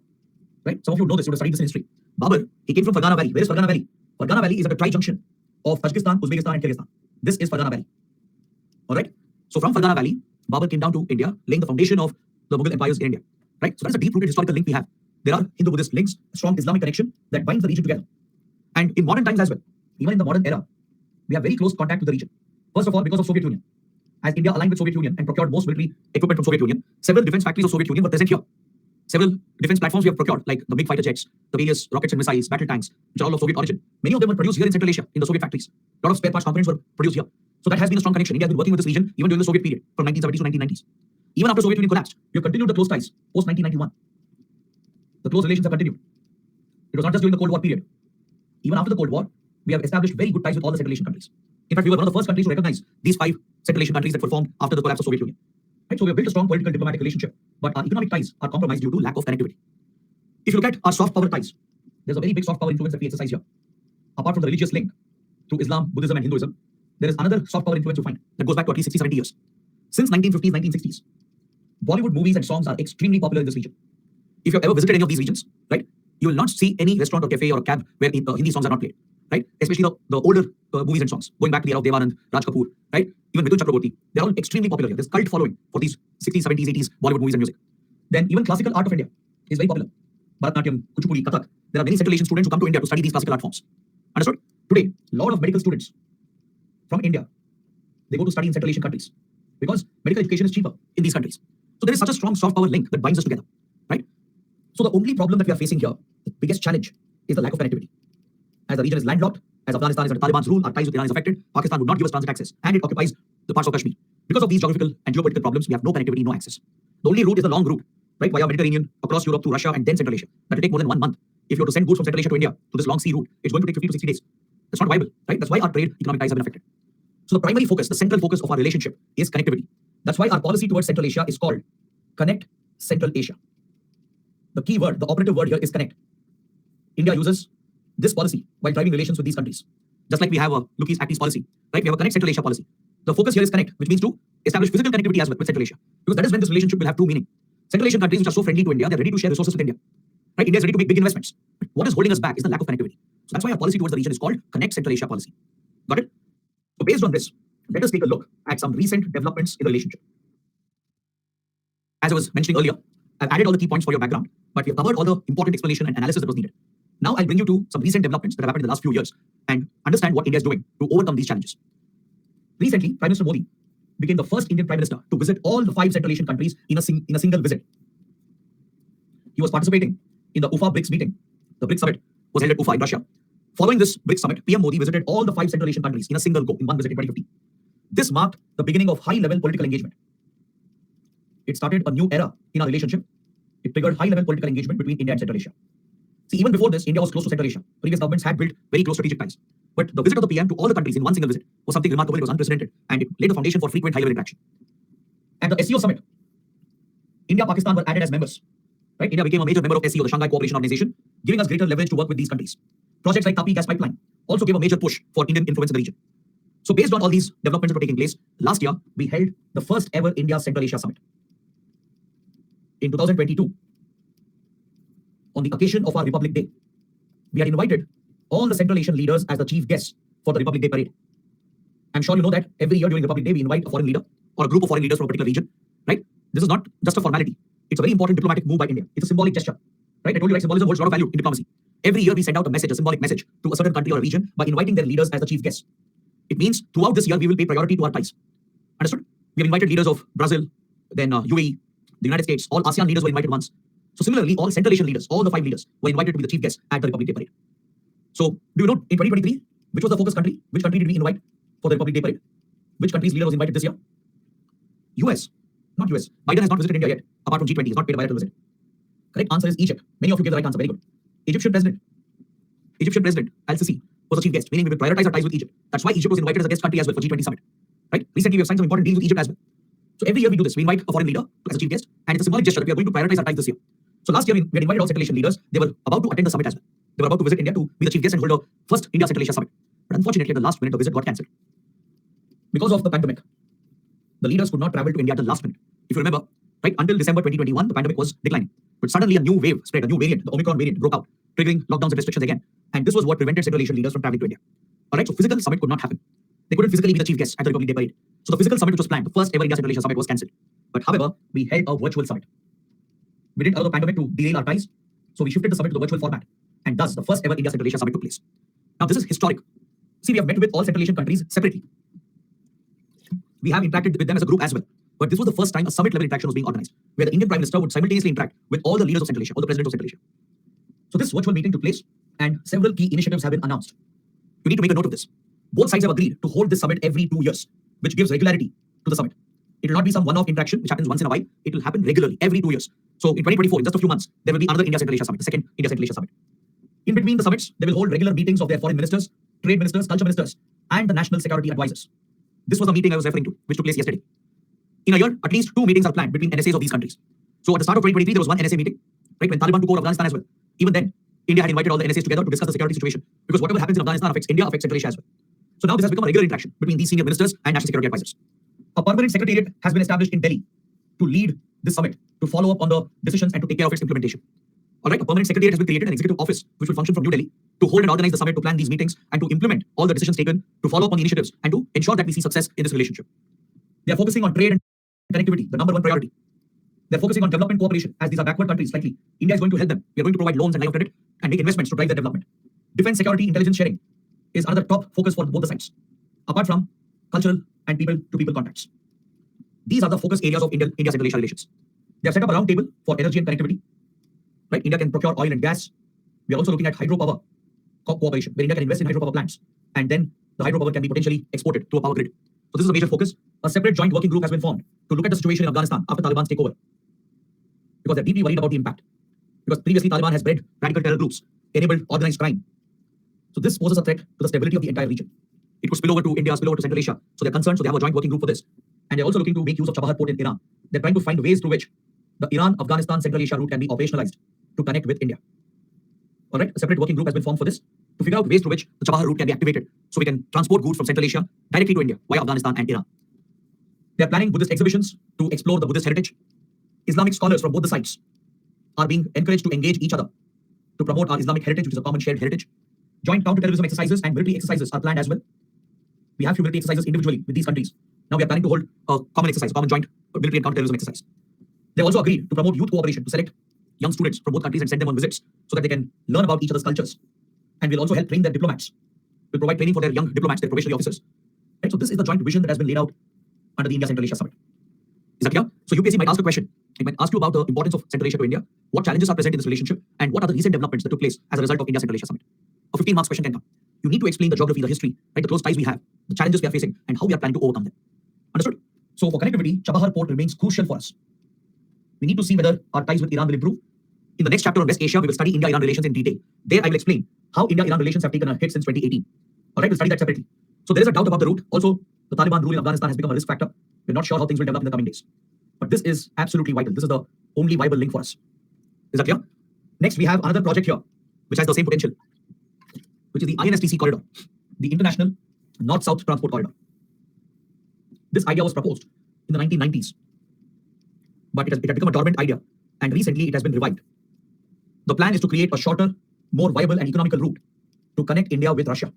right? Some of you know this, you would have studied this in history. Babur, he came from Fergana Valley. Where is Fergana Valley? Fergana Valley is at the tri-junction of Tajikistan, Uzbekistan, and Kyrgyzstan. This is Fergana Valley. All right. So from Fergana Valley, Babur came down to India, laying the foundation of the Mughal empires in India, right? So that is a deep-rooted historical link we have. There are Hindu-Buddhist links, a strong Islamic connection that binds the region together. And in modern times as well, even in the modern era, we have very close contact with the region. First of all, because of Soviet Union. As India aligned with Soviet Union and procured most military equipment from Soviet Union, several defense factories of Soviet Union were present here. Several defense platforms we have procured, like the big fighter jets, the various rockets and missiles, battle tanks, which are all of Soviet origin. Many of them were produced here in Central Asia, in the Soviet factories. A lot of spare parts components were produced here. So that has been a strong connection. India has been working with this region even during the Soviet period, from 1970s to 1990s. Even after Soviet Union collapsed, we have continued the close ties post 1991. The close relations have continued. It was not just during the Cold War period. Even after the Cold War, we have established very good ties with all the Central Asian countries. In fact, we were one of the first countries to recognize these 5 Central Asian countries that were formed after the collapse of Soviet Union. Right? So we have built a strong political diplomatic relationship, but our economic ties are compromised due to lack of connectivity. If you look at our soft power ties, there's a very big soft power influence that we exercise here. Apart from the religious link through Islam, Buddhism, and Hinduism, there is another soft power influence you find that goes back to at least 60, 70 years. Since 1950s, 1960s, Bollywood movies and songs are extremely popular in this region. If you've ever visited any of these regions, right, you will not see any restaurant or cafe or a cab where Hindi songs are not played, right? Especially the older movies and songs, going back to the era of Devanand, Raj Kapoor, right? Even Mithun Chakraborty, they're all extremely popular here. There's cult following for these 60s, 70s, 80s Bollywood movies and music. Then even classical art of India is very popular. Bharatanatyam, Kuchipudi, Kathak. There are many Central Asian students who come to India to study these classical art forms. Understood? Today, a lot of medical students from India, they go to study in Central Asian countries because medical education is cheaper in these countries. So there is such a strong soft power link that binds us together, right? So the only problem that we are facing here, the biggest challenge, is the lack of connectivity. As the region is landlocked, as Afghanistan is under Taliban's rule, our ties with Iran is affected, Pakistan would not give us transit access, and it occupies the parts of Kashmir. Because of these geographical and geopolitical problems, we have no connectivity, no access. The only route is the long route, right, via Mediterranean, across Europe to Russia and then Central Asia. That will take more than 1 month. If you were to send goods from Central Asia to India to this long sea route, it's going to take 50 to 60 days. That's not viable, right? That's why our trade economic ties have been affected. So the primary focus, the central focus of our relationship is connectivity. That's why our policy towards Central Asia is called Connect Central Asia. The key word, the operative word here is connect. India uses this policy while driving relations with these countries. Just like we have a Look East Act East policy, right? We have a Connect Central Asia policy. The focus here is connect, which means to establish physical connectivity as well with Central Asia. Because that is when this relationship will have true meaning. Central Asian countries which are so friendly to India, they're ready to share resources with India. Right? India is ready to make big investments. But what is holding us back is the lack of connectivity. So that's why our policy towards the region is called Connect Central Asia policy. Got it? So based on this, let us take a look at some recent developments in the relationship. As I was mentioning earlier, I've added all the key points for your background, but we have covered all the important explanation and analysis that was needed. Now I'll bring you to some recent developments that have happened in the last few years and understand what India is doing to overcome these challenges. Recently, Prime Minister Modi became the first Indian Prime Minister to visit all the 5 Central Asian countries in a single visit. He was participating in the UFA BRICS meeting. The BRICS summit was held at UFA in Russia. Following this BRICS summit, PM Modi visited all the 5 Central Asian countries in a single go, in one visit in 2015. This marked the beginning of high-level political engagement. It started a new era in our relationship. It triggered high-level political engagement between India and Central Asia. See, even before this, India was close to Central Asia. Previous governments had built very close strategic ties. But the visit of the PM to all the countries in one single visit was something remarkable, it was unprecedented, and it laid the foundation for frequent high-level interaction. At the SCO summit, India, Pakistan were added as members. Right? India became a major member of SCO, the Shanghai Cooperation Organization, giving us greater leverage to work with these countries. Projects like Tapi gas pipeline also gave a major push for Indian influence in the region. So based on all these developments that were taking place, last year, we held the first ever India Central Asia Summit. In 2022, on the occasion of our Republic Day, we had invited all the Central Asian leaders as the chief guests for the Republic Day parade. I'm sure you know that every year during Republic Day, we invite a foreign leader or a group of foreign leaders from a particular region, right? This is not just a formality. It's a very important diplomatic move by India. It's a symbolic gesture, right? I told you, right, symbolism holds a lot of value in diplomacy. Every year we send out a message, a symbolic message to a certain country or a region by inviting their leaders as the chief guests. It means throughout this year, we will pay priority to our ties. Understood? We have invited leaders of Brazil, then UAE, the United States, all ASEAN leaders were invited once. So similarly, all Central Asian leaders, all the 5 leaders were invited to be the chief guests at the Republic Day parade. So do you know in 2023, which was the focus country? Which country did we invite for the Republic Day parade? Which country's leader was invited this year? US, not US. Biden has not visited India yet, apart from G20. He's not paid a bilateral visit. Correct answer is Egypt. Many of you gave the right answer. Very good. Egyptian President Al-Sisi was the chief guest, meaning we will prioritize our ties with Egypt. That's why Egypt was invited as a guest country as well for G20 summit. Right? Recently, we have signed some important deals with Egypt as well. So every year we do this. We invite a foreign leader as a chief guest, and it's a symbolic gesture that we are going to prioritize our ties this year. So last year we had invited all Central Asian leaders. They were about to attend the summit as well. They were about to visit India to be the chief guest and hold a first India Central Asia summit. But unfortunately, at the last minute, the visit got cancelled because of the pandemic. The leaders could not travel to India at the last minute. If you remember, right, until December 2021, the pandemic was declining. But suddenly a new wave spread, a new variant, the Omicron variant broke out, triggering lockdowns and restrictions again. And this was what prevented Central Asian leaders from traveling to India. All right, so physical summit could not happen. They couldn't physically be the chief guests at the Republic Day parade. So the physical summit which was planned, the first ever India Central Asia summit, was cancelled. But however, we held a virtual summit. We didn't allow the pandemic to derail our ties, so we shifted the summit to the virtual format. And thus, the first ever India Central Asia summit took place. Now, this is historic. See, we have met with all Central Asian countries separately. We have interacted with them as a group as well. But this was the first time a summit level interaction was being organized, where the Indian Prime Minister would simultaneously interact with all the leaders of Central Asia, all the presidents of Central Asia. So this virtual meeting took place, and several key initiatives have been announced. You need to make a note of this. Both sides have agreed to hold this summit every 2 years, which gives regularity to the summit. It will not be some one-off interaction, which happens once in a while. It will happen regularly, every 2 years. So in 2024, in just a few months, there will be another India Central Asia summit, the second India Central Asia summit. In between the summits, they will hold regular meetings of their foreign ministers, trade ministers, culture ministers, and the national security advisors. This was the meeting I was referring to, which took place yesterday. In a year, at least 2 meetings are planned between NSAs of these countries. So at the start of 2023, there was one NSA meeting, right, when Taliban took over Afghanistan as well. Even then, India had invited all the NSAs together to discuss the security situation, because whatever happens in Afghanistan affects India, affects Central Asia as well. So now this has become a regular interaction between these senior ministers and national security advisors. A permanent secretariat has been established in Delhi to lead this summit, to follow up on the decisions and to take care of its implementation. All right, a permanent secretariat has been created, an executive office which will function from New Delhi to hold and organize the summit, to plan these meetings, and to implement all the decisions taken, to follow up on the initiatives, and to ensure that we see success in this relationship. They are focusing on trade and connectivity, the number one priority. They're focusing on development cooperation, as these are backward countries slightly. India is going to help them. We are going to provide loans and line of credit and make investments to drive their development. Defense, security, intelligence sharing is another top focus for both the sides, apart from cultural and people-to-people contacts. These are the focus areas of India Central Asia relations. They have set up a round table for energy and connectivity. Right? India can procure oil and gas. We are also looking at hydropower cooperation, where India can invest in hydropower plants, and then the hydropower can be potentially exported to a power grid. So this is a major focus. A separate joint working group has been formed to look at the situation in Afghanistan after Taliban's takeover, because they're deeply worried about the impact. Because previously Taliban has bred radical terror groups, enabled organized crime. So this poses a threat to the stability of the entire region. It could spill over to India, spill over to Central Asia. So they're concerned, so they have a joint working group for this. And they're also looking to make use of Chabahar port in Iran. They're trying to find ways through which the Iran-Afghanistan Central Asia route can be operationalized to connect with India. All right, a separate working group has been formed for this, to figure out ways through which the Chabahar route can be activated, so we can transport goods from Central Asia directly to India via Afghanistan and Iran. They're planning Buddhist exhibitions to explore the Buddhist heritage. Islamic scholars from both the sides are being encouraged to engage each other to promote our Islamic heritage, which is a common shared heritage. Joint counter-terrorism exercises and military exercises are planned as well. We have few military exercises individually with these countries. Now we are planning to hold a common exercise, a common joint military and counter-terrorism exercise. They also agreed to promote youth cooperation, to select young students from both countries and send them on visits so that they can learn about each other's cultures. And we'll also help train their diplomats. We'll provide training for their young diplomats, their probationary officers. Right? So this is the joint vision that has been laid out under the India Central Asia Summit. Is that clear? So UPSC might ask a question. It might ask you about the importance of Central Asia to India, what challenges are present in this relationship, and what are the recent developments that took place as a result of India Central Asia Summit. A 15 marks question can come. You need to explain the geography, the history, right, the close ties we have, the challenges we are facing, and how we are planning to overcome them. Understood? So for connectivity, Chabahar port remains crucial for us. We need to see whether our ties with Iran will improve. In the next chapter on West Asia, we will study India-Iran relations in detail. There I will explain how India-Iran relations have taken a hit since 2018. All right, we'll study that separately. So there is a doubt about the route. Also, the Taliban rule in Afghanistan has become a risk factor. We're not sure how things will develop in the coming days. But this is absolutely vital. This is the only viable link for us. Is that clear? Next, we have another project here, which has the same potential, which is the INSTC corridor, the International North-South Transport Corridor. This idea was proposed in the 1990s, but it had become a dormant idea, and recently it has been revived. The plan is to create a shorter, more viable and economical route to connect India with Russia.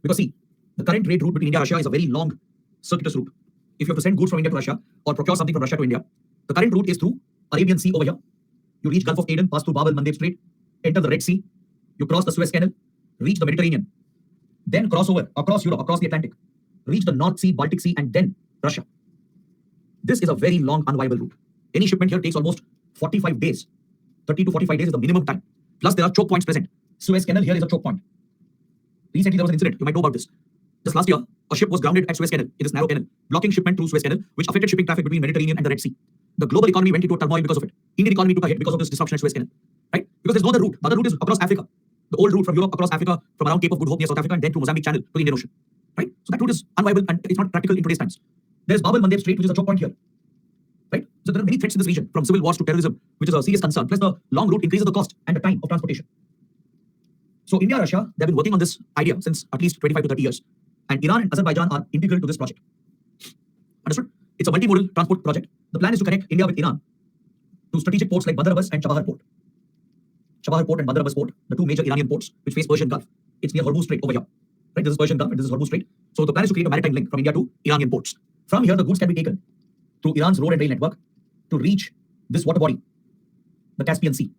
Because see, the current trade route between India and Russia is a very long, circuitous route. If you have to send goods from India to Russia or procure something from Russia to India, the current route is through Arabian Sea over here. You reach Gulf of Aden, pass through Bab el-Mandeb Strait, enter the Red Sea, you cross the Suez Canal, reach the Mediterranean, then cross over across Europe, across the Atlantic, reach the North Sea, Baltic Sea, and then Russia. This is a very long, unviable route. Any shipment here takes almost 45 days. 30 to 45 days is the minimum time. Plus, there are choke points present. Suez Canal here is a choke point. Recently, there was an incident. You might know about this. Just last year, a ship was grounded at Suez Canal, in this narrow canal, blocking shipment through Suez Canal, which affected shipping traffic between Mediterranean and the Red Sea. The global economy went into a turmoil because of it. Indian economy took a hit because of this disruption at Suez Canal. Right? Because there's no other route. The other route is across Africa. The old route from Europe across Africa, from around Cape of Good Hope near South Africa, and then through Mozambique Channel to the Indian Ocean. Right? So that route is unviable and it's not practical in today's times. There's Bab el-Mandeb Strait, which is a choke point here. Right? So there are many threats in this region, from civil wars to terrorism, which is a serious concern. Plus, the long route increases the cost and the time of transportation. So India and Russia, they've been working on this idea since at least 25 to 30 years. And Iran and Azerbaijan are integral to this project. Understood? It's a multimodal transport project. The plan is to connect India with Iran to strategic ports like Bandar Abbas and Chabahar Port. Chabahar Port and Bandar Abbas Port, the two major Iranian ports which face Persian Gulf. It's near Hormuz Strait over here. Right? This is Persian Gulf and this is Hormuz Strait. So the plan is to create a maritime link from India to Iranian ports. From here, the goods can be taken through Iran's road and rail network to reach this water body, the Caspian Sea.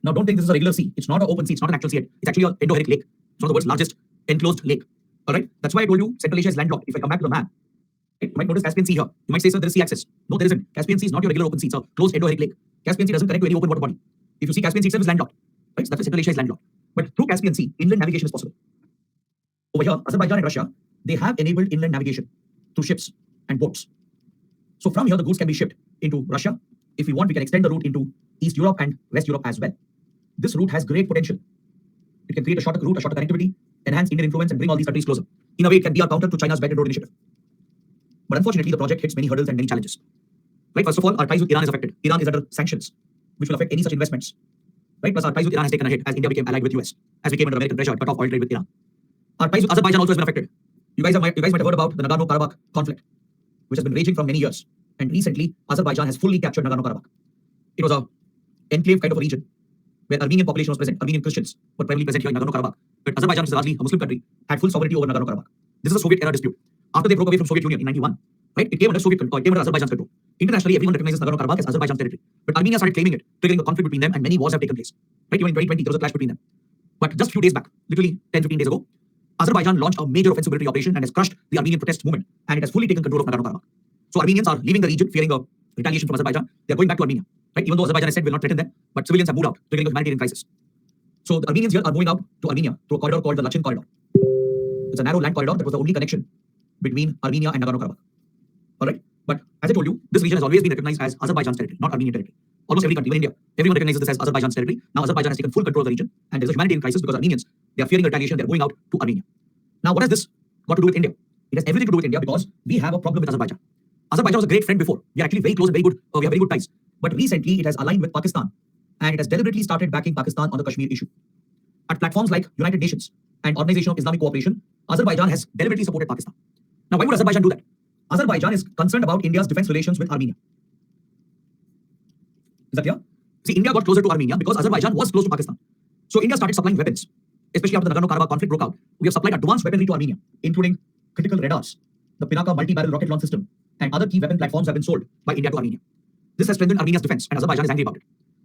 Now, don't think this is a regular sea. It's not an open sea. It's not an actual sea. It's actually an endorheic lake. It's one of the world's largest enclosed lake. All right. That's why I told you Central Asia is landlocked. If I come back to the map, right, you might notice Caspian Sea here. You might say, sir, there is sea access. No, there isn't. Caspian Sea is not your regular open sea. It's a closed endorheic lake. Caspian Sea doesn't connect to any open water body. If you see, Caspian Sea itself is landlocked. Right? So that's why Central Asia is landlocked. But through Caspian Sea, inland navigation is possible. Over here, Azerbaijan and Russia, they have enabled inland navigation through ships and boats. So from here, the goods can be shipped into Russia. If we want, we can extend the route into East Europe and West Europe as well. This route has great potential. It can create a shorter route, a shorter connectivity, enhance Indian influence, and bring all these countries closer. In a way, it can be our counter to China's Belt and Road Initiative. But unfortunately, the project hits many hurdles and many challenges. Right? First of all, our ties with Iran is affected. Iran is under sanctions, which will affect any such investments. Right? Plus, our ties with Iran has taken a hit as India became allied with US, as we came under American pressure to cut off oil trade with Iran. Our ties with Azerbaijan also has been affected. You guys might have heard about the Nagorno-Karabakh conflict, which has been raging from many years. And recently, Azerbaijan has fully captured Nagorno-Karabakh. It was a enclave kind of a region where Armenian population was present. Armenian Christians were primarily present here in Nagorno-Karabakh. But Azerbaijan, which is largely a Muslim country, had full sovereignty over Nagorno-Karabakh. This is a Soviet-era dispute. After they broke away from Soviet Union in 91, right? It came under Soviet control. It came under Azerbaijan's control. Internationally, everyone recognizes Nagorno-Karabakh as Azerbaijan's territory. But Armenia started claiming it, triggering a conflict between them, and many wars have taken place. Right? Even in 2020, there was a clash between them. But just a few days back, literally 10, 15 days ago, Azerbaijan launched a major offensive military operation and has crushed the Armenian protest movement, and it has fully taken control of Nagorno-Karabakh. So Armenians are leaving the region, fearing a retaliation from Azerbaijan. They are going back to Armenia. Right? Even though Azerbaijan has said will not threaten them, but civilians have moved out, triggering a humanitarian crisis. So the Armenians here are moving out to Armenia through a corridor called the Lachin Corridor. It's a narrow land corridor that was the only connection between Armenia and Nagorno-Karabakh. All right? But as I told you, this region has always been recognized as Azerbaijan's territory, not Armenian territory. Almost every country, even India, everyone recognizes this as Azerbaijan's territory. Now Azerbaijan has taken full control of the region, and there is a humanitarian crisis because Armenians, they are fearing retaliation, they are moving out to Armenia. Now, what has this got to do with India? It has everything to do with India because we have a problem with Azerbaijan. Azerbaijan was a great friend before. We are actually very close and very good. We have very good ties. But recently, it has aligned with Pakistan, and it has deliberately started backing Pakistan on the Kashmir issue. At platforms like United Nations and Organization of Islamic Cooperation, Azerbaijan has deliberately supported Pakistan. Now, why would Azerbaijan do that? Azerbaijan is concerned about India's defense relations with Armenia. Is that clear? See, India got closer to Armenia because Azerbaijan was close to Pakistan. So India started supplying weapons, especially after the Nagorno-Karabakh conflict broke out. We have supplied advanced weaponry to Armenia, including critical radars, the Pinaka multi-barrel rocket launch system, and other key weapon platforms have been sold by India to Armenia. This has strengthened Armenia's defense, and Azerbaijan is angry about it.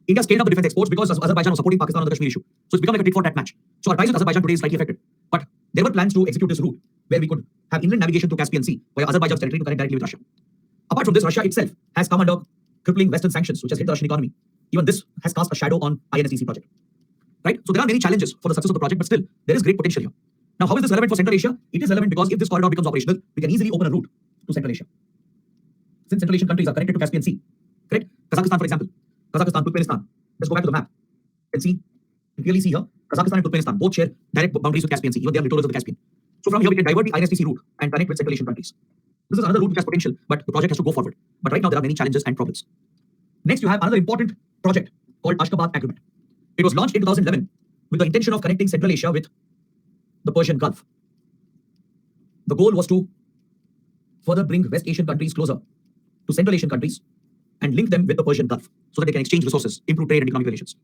India scaled up the defense exports because Azerbaijan was supporting Pakistan on the Kashmir issue. So it's become like a tit-for-tat match. So our ties with Azerbaijan today is slightly affected. But there were plans to execute this route where we could have inland navigation to Caspian Sea via Azerbaijan's territory to connect directly with Russia. Apart from this, Russia itself has come under crippling Western sanctions, which has hit the Russian economy. Even this has cast a shadow on INSTC project. Right? So there are many challenges for the success of the project, but still, there is great potential here. Now, how is this relevant for Central Asia? It is relevant because if this corridor becomes operational, we can easily open a route to Central Asia. Since Central Asian countries are connected to Caspian Sea, correct? Kazakhstan, for example. Kazakhstan, Turkmenistan. Let's go back to the map. You can clearly see here, Kazakhstan and Turkmenistan both share direct boundaries with Caspian Sea. Even they are littorals of the Caspian. So from here, we can divert the INSTC route and connect with Central Asian countries. This is another route which has potential, but the project has to go forward. But right now, there are many challenges and problems. Next, you have another important project called Ashgabat Agreement. It was launched in 2011 with the intention of connecting Central Asia with the Persian Gulf. The goal was to further bring West Asian countries closer to Central Asian countries and link them with the Persian Gulf so that they can exchange resources, improve trade and economic relations.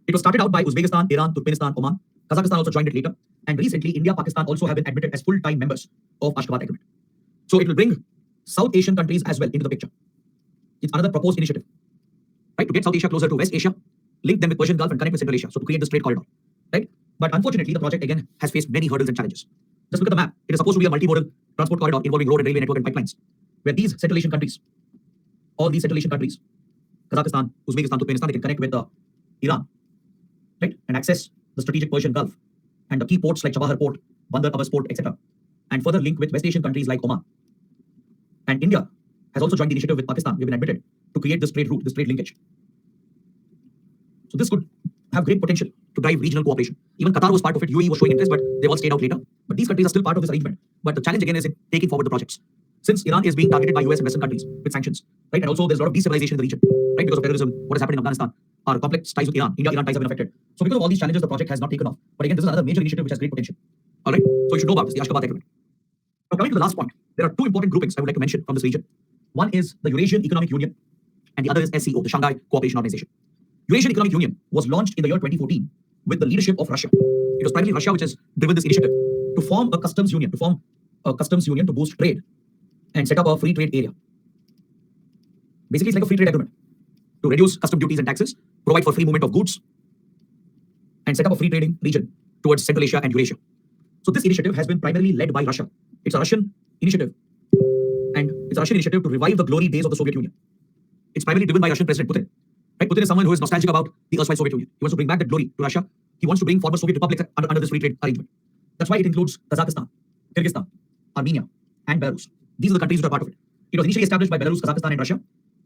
It was started out by Uzbekistan, Iran, Turkmenistan, Oman. Kazakhstan also joined it later. And recently, India, Pakistan also have been admitted as full-time members of Ashgabat Agreement. So it will bring South Asian countries as well into the picture. It's another proposed initiative, right? To get South Asia closer to West Asia, link them with Persian Gulf and connect with Central Asia. So to create this trade corridor, right? But unfortunately, the project again has faced many hurdles and challenges. Just look at the map. It is supposed to be a multimodal transport corridor involving road and railway network and pipelines, where these Central Asian countries, all these Central Asian countries, Kazakhstan, Uzbekistan, Turkmenistan, they can connect with Iran, right? And access the strategic Persian Gulf and the key ports like Chabahar Port, Bandar Abbas Port, etc. And further link with West Asian countries like Oman. And India has also joined the initiative with Pakistan. We've been admitted to create this trade route, this trade linkage. So this could have great potential to drive regional cooperation. Even Qatar was part of it. UAE was showing interest, but they all stayed out later. But these countries are still part of this arrangement. But the challenge again is in taking forward the projects. Since Iran is being targeted by US and Western countries with sanctions, right? And also there's a lot of destabilization in the region, right? Because of terrorism, what has happened in Afghanistan, our complex ties with Iran, India-Iran ties have been affected. So because of all these challenges, the project has not taken off. But again, this is another major initiative which has great potential. All right? So you should know about this, the Ashgabat Agreement. Now coming to the last point, there are two important groupings I would like to mention from this region. One is the Eurasian Economic Union, and the other is SCO, the Shanghai Cooperation Organization. Eurasian Economic Union was launched in the year 2014 with the leadership of Russia. It was primarily Russia which has driven this initiative to form a customs union, to boost trade and set up a free trade area. Basically, it's like a free trade agreement to reduce custom duties and taxes, provide for free movement of goods, and set up a free trading region towards Central Asia and Eurasia. So this initiative has been primarily led by Russia. It's a Russian initiative, and it's a Russian initiative to revive the glory days of the Soviet Union. It's primarily driven by Russian President Putin. Right? Putin is someone who is nostalgic about the erstwhile Soviet Union. He wants to bring back that glory to Russia. He wants to bring former Soviet republics under this free trade arrangement. That's why it includes Kazakhstan, Kyrgyzstan, Armenia, and Belarus. These are the countries which are part of it. It was initially established by Belarus, Kazakhstan, and Russia.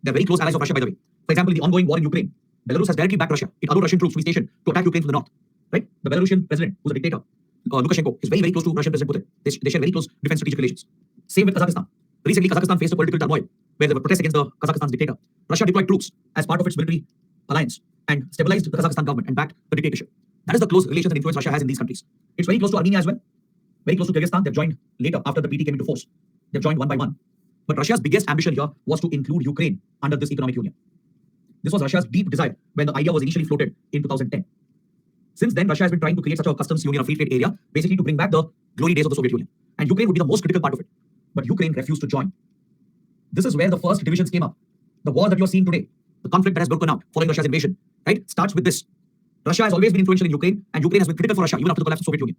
They're very close allies of Russia, by the way. For example, in the ongoing war in Ukraine, Belarus has directly backed Russia. It allowed Russian troops to be stationed to attack Ukraine from the north. Right? The Belarusian president, who's a dictator, Lukashenko, is very, very close to Russian President Putin. They share very close defense strategic relations. Same with Kazakhstan. Recently, Kazakhstan faced a political turmoil where there were protests against Kazakhstan's dictator. Russia deployed troops as part of its military alliance and stabilized the Kazakhstan government and backed the dictatorship. That is the close relations and influence Russia has in these countries. It's very close to Armenia as well. Very close to Kyrgyzstan. They've joined later after the treaty came into force. They've joined one by one. But Russia's biggest ambition here was to include Ukraine under this economic union. This was Russia's deep desire when the idea was initially floated in 2010. Since then, Russia has been trying to create such a customs union, a free trade area, basically to bring back the glory days of the Soviet Union. And Ukraine would be the most critical part of it. But Ukraine refused to join. This is where the first divisions came up. The war that you're seeing today, the conflict that has broken out following Russia's invasion, right, starts with this. Russia has always been influential in Ukraine, and Ukraine has been critical for Russia even after the collapse of the Soviet Union.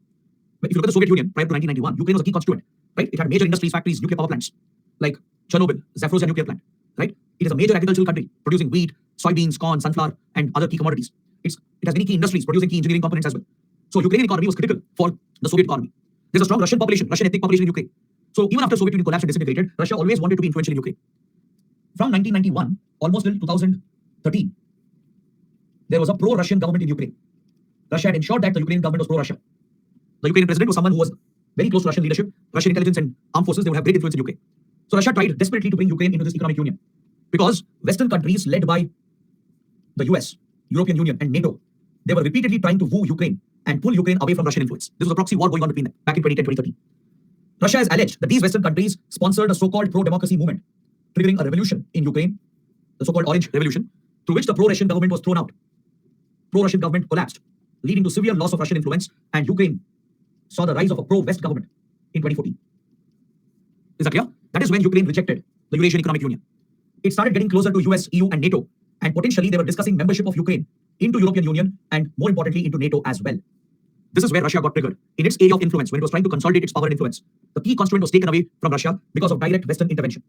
But if you look at the Soviet Union prior to 1991, Ukraine was a key constituent, right? It had major industries, factories, nuclear power plants, like Chernobyl, Zaporozhye nuclear plant, right? It is a major agricultural country, producing wheat, soybeans, corn, sunflower, and other key commodities. It has many key industries, producing key engineering components as well. So Ukrainian economy was critical for the Soviet economy. There's a strong Russian population, Russian ethnic population in Ukraine. So even after Soviet Union collapsed and disintegrated, Russia always wanted to be influential in Ukraine. From 1991, almost till 2013, there was a pro-Russian government in Ukraine. Russia had ensured that the Ukrainian government was pro-Russia. The Ukrainian president was someone who was very close to Russian leadership, Russian intelligence and armed forces. They would have great influence in Ukraine. So Russia tried desperately to bring Ukraine into this economic union because Western countries led by the US, European Union, and NATO, they were repeatedly trying to woo Ukraine and pull Ukraine away from Russian influence. This was a proxy war going on between them back in 2010-2013. Russia has alleged that these Western countries sponsored a so-called pro-democracy movement, triggering a revolution in Ukraine, the so-called Orange Revolution, through which the pro-Russian government was thrown out. Pro-Russian government collapsed, leading to severe loss of Russian influence, and Ukraine saw the rise of a pro-West government in 2014. Is that clear? That is when Ukraine rejected the Eurasian Economic Union. It started getting closer to US, EU, and NATO, and potentially they were discussing membership of Ukraine into European Union and more importantly into NATO as well. This is where Russia got triggered. In its area of influence, when it was trying to consolidate its power and influence, the key constituent was taken away from Russia because of direct Western intervention.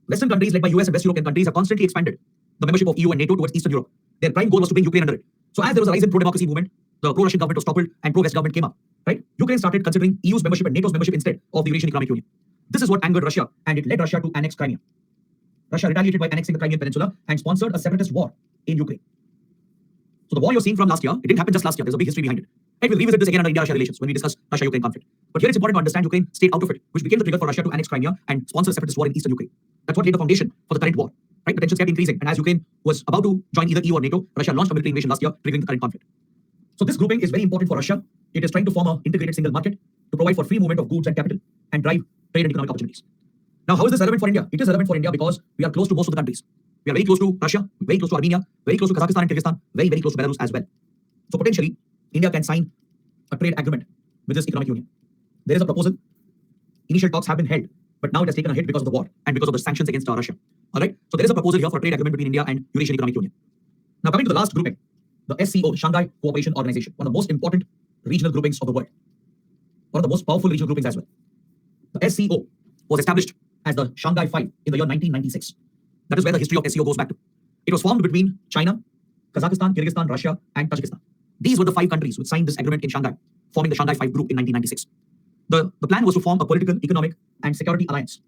Western countries led by US and West European countries have constantly expanded the membership of EU and NATO towards Eastern Europe. Their prime goal was to bring Ukraine under it. So as there was a rise in pro-democracy movement, the pro-Russian government was toppled and pro-West government came up. Right? Ukraine started considering EU's membership and NATO's membership instead of the Eurasian Economic Union. This is what angered Russia, and it led Russia to annex Crimea. Russia retaliated by annexing the Crimean Peninsula and sponsored a separatist war in Ukraine. So the war you're seeing from last year, it didn't happen just last year. There's a big history behind it. Right, we'll revisit this again under India-Russia relations when we discuss Russia-Ukraine conflict. But here it's important to understand Ukraine stayed out of it, which became the trigger for Russia to annex Crimea and sponsor a separatist war in eastern Ukraine. That's what laid the foundation for the current war. Right, the tensions kept increasing, and as Ukraine was about to join either EU or NATO, Russia launched a military invasion last year, triggering the current conflict. So this grouping is very important for Russia. It is trying to form an integrated single market to provide for free movement of goods and capital and drive trade and economic opportunities. Now, how is this relevant for India? It is relevant for India because we are close to most of the countries. We are very close to Russia, very close to Armenia, very close to Kazakhstan and Kyrgyzstan, very, very close to Belarus as well. So potentially, India can sign a trade agreement with this economic union. There is a proposal. Initial talks have been held, but now it has taken a hit because of the war and because of the sanctions against Russia. All right. So there is a proposal here for a trade agreement between India and Eurasian Economic Union. Now coming to the last grouping, the SCO, Shanghai Cooperation Organization, one of the most important regional groupings of the world, one of the most powerful regional groupings as well. The SCO was established as the Shanghai Five in the year 1996. That is where the history of SCO goes back to. It was formed between China, Kazakhstan, Kyrgyzstan, Russia, and Tajikistan. These were the 5 countries which signed this agreement in Shanghai, forming the Shanghai Five group in 1996. The plan was to form a political, economic, and security alliance.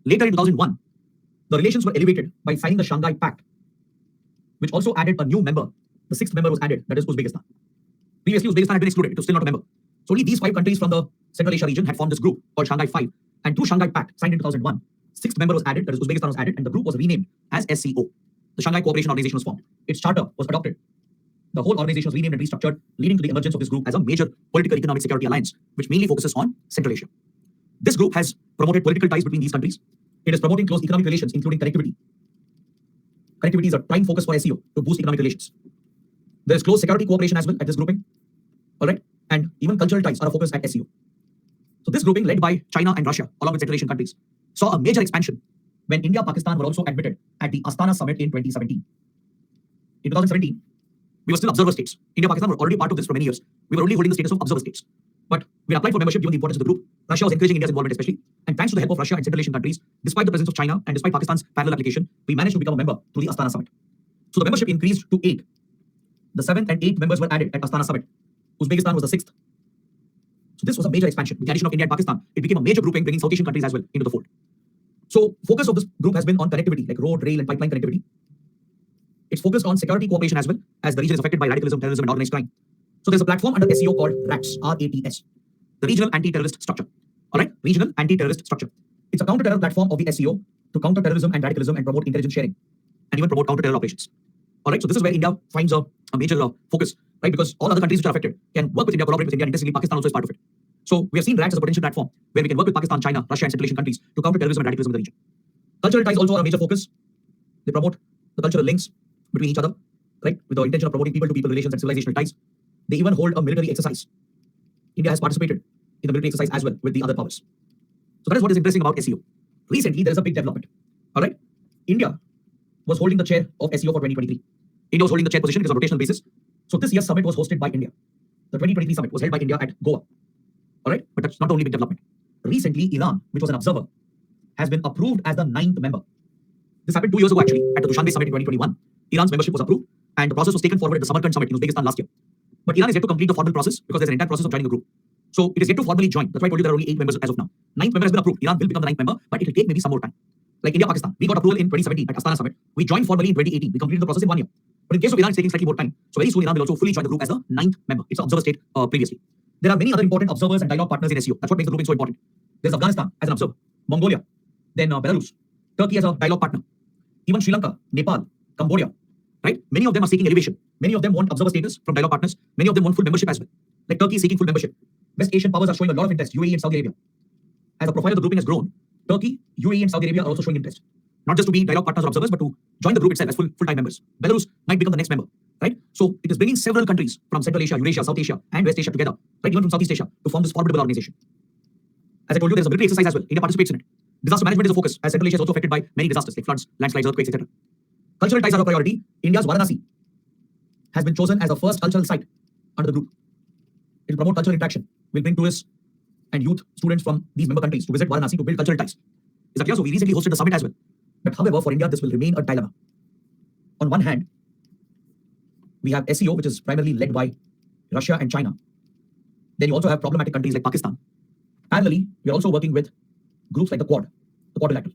Later in 2001, the relations were elevated by signing the Shanghai Pact, which also added a new member. The 6th member was added, that is Uzbekistan. Previously, Uzbekistan had been excluded. It was still not a member. So only these 5 countries from the Central Asia region had formed this group called Shanghai Five. And through Shanghai Pact, signed in 2001, 6th member was added, that is Uzbekistan was added, and the group was renamed as SCO. The Shanghai Cooperation Organization was formed. Its charter was adopted. The whole organization was renamed and restructured, leading to the emergence of this group as a major political, economic, security alliance, which mainly focuses on Central Asia. This group has promoted political ties between these countries. It is promoting close economic relations, including connectivity. Connectivity is a prime focus for SCO to boost economic relations. There is close security cooperation as well at this grouping. All right, and even cultural ties are a focus at SCO. So this grouping, led by China and Russia, along with Central Asian countries, saw a major expansion when India, Pakistan were also admitted at the Astana Summit in 2017. In 2017, we were still observer states. India, Pakistan were already part of this for many years. We were only holding the status of observer states. But we applied for membership given the importance of the group. Russia was encouraging India's involvement especially. And thanks to the help of Russia and Central Asian countries, despite the presence of China and despite Pakistan's parallel application, we managed to become a member through the Astana Summit. So the membership increased to 8. The 7th and 8th members were added at Astana Summit. Uzbekistan was the 6th. So this was a major expansion. With the addition of India and Pakistan, it became a major grouping, bringing South Asian countries as well into the fold. So focus of this group has been on connectivity, like road, rail, and pipeline connectivity. It's focused on security cooperation as well, as the region is affected by radicalism, terrorism, and organized crime. So there's a platform under SCO called RATS, R-A-T-S, the Regional Anti-Terrorist Structure. All right, Regional Anti-Terrorist Structure. It's a counter-terror platform of the SCO to counter terrorism and radicalism and promote intelligence sharing, and even promote counter-terror operations. All right, so this is where India finds a major focus, right? Because all other countries which are affected can work with India, collaborate with India, and interestingly, Pakistan also is part of it. So we have seen RATS as a potential platform where we can work with Pakistan, China, Russia, and Central Asian countries to counter terrorism and radicalism in the region. Cultural ties also are a major focus. They promote the cultural links between each other, right? With the intention of promoting people-to-people relations and civilizational ties. They even hold a military exercise. India has participated in the military exercise as well with the other powers. So that is what is interesting about SCO. Recently, there is a big development. All right, India was holding the chair of SCO for 2023. India was holding the chair position. It is on a rotational basis. So this year's summit was hosted by India. The 2023 summit was held by India at Goa. All right, but that's not the only big development. Recently, Iran, which was an observer, has been approved as the 9th member. This happened 2 years ago actually at the Dushanbe summit in 2021. Iran's membership was approved and the process was taken forward at the Samarkand summit in Uzbekistan last year. But Iran is yet to complete the formal process because there's an entire process of joining the group. So it is yet to formally join. That's why I told you there are only 8 members as of now. 9th member has been approved. Iran will become the 9th member, but it will take maybe some more time. Like India, Pakistan, we got approval in 2017 at Astana Summit. We joined formally in 2018. We completed the process in 1 year. But in case of Iran, it's taking slightly more time. So very soon, Iran will also fully join the group as the 9th member. It's an observer state previously. There are many other important observers and dialogue partners in SCO. That's what makes the grouping so important. There's Afghanistan as an observer, Mongolia, then Belarus, Turkey as a dialogue partner, even Sri Lanka, Nepal, Cambodia, right? Many of them are seeking elevation. Many of them want observer status from dialogue partners. Many of them want full membership as well. Like Turkey is seeking full membership. West Asian powers are showing a lot of interest, UAE and Saudi Arabia. As the profile of the grouping has grown, Turkey, UAE and Saudi Arabia are also showing interest. Not just to be dialogue partners or observers, but to join the group itself as full-time members. Belarus might become the next member, right? So it is bringing several countries from Central Asia, Eurasia, South Asia, and West Asia together, right? Even from Southeast Asia to form this formidable organization. As I told you, there's a military exercise as well. India participates in it. Disaster management is a focus, as Central Asia is also affected by many disasters like floods, landslides, earthquakes, etc. Cultural ties are a priority. India's Varanasi has been chosen as the first cultural site under the group. It will promote cultural interaction. Will bring tourists and youth students from these member countries to visit Varanasi to build cultural ties. Is that clear? So we recently hosted the summit as well. But however, for India, this will remain a dilemma. On one hand, we have SCO, which is primarily led by Russia and China. Then you also have problematic countries like Pakistan. Parallelly, we are also working with groups like the Quadrilateral.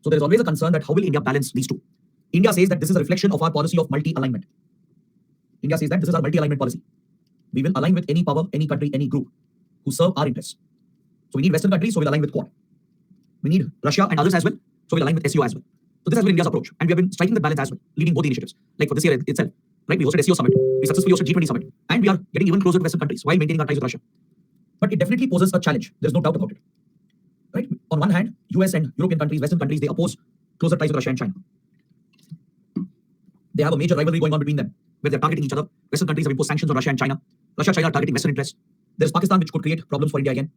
So there is always a concern that how will India balance these two? India says that this is a reflection of our policy of multi-alignment. India says that this is our multi-alignment policy. We will align with any power, any country, any group who serve our interests. So we need Western countries, so we'll align with Quad. We need Russia and others as well, so we'll align with SCO as well. So this has been India's approach, and we have been striking the balance as well, leading both the initiatives. Like for this year itself, right? We hosted SCO summit, we successfully hosted G20 summit, and we are getting even closer to Western countries while maintaining our ties with Russia. But it definitely poses a challenge. There's no doubt about it. Right? On one hand, US and European countries, Western countries, they oppose closer ties with Russia and China. They have a major rivalry going on between them, where they're targeting each other. Western countries have imposed sanctions on Russia and China. Russia and China are targeting Western interests. There's Pakistan, which could create problems for India again.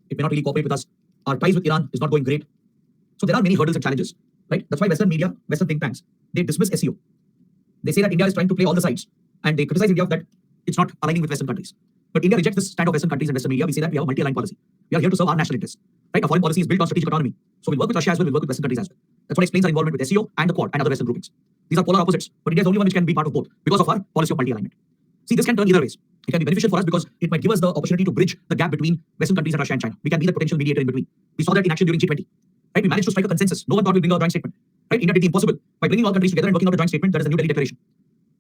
It may not really cooperate with us. Our ties with Iran is not going great. So there are many hurdles and challenges, right? That's why Western media, Western think tanks, they dismiss SCO. They say that India is trying to play all the sides, and they criticize India that it's not aligning with Western countries. But India rejects this stand of Western countries and Western media. We say that we have a multi-aligned policy. We are here to serve our national interests, right? Our foreign policy is built on strategic autonomy. So we'll work with Russia as well, we'll work with Western countries as well. That's what explains our involvement with SCO and the Quad and other Western groupings. These are polar opposites, but India is the only one which can be part of both because of our policy of multi-alignment. See, this can turn either ways. It can be beneficial for us because it might give us the opportunity to bridge the gap between Western countries and Russia and China. We can be the potential mediator in between. We saw that in action during G20. Right? We managed to strike a consensus. No one thought we'd bring out a joint statement. Right? India did the impossible by bringing all countries together and working out a joint statement. That is the New Delhi Declaration.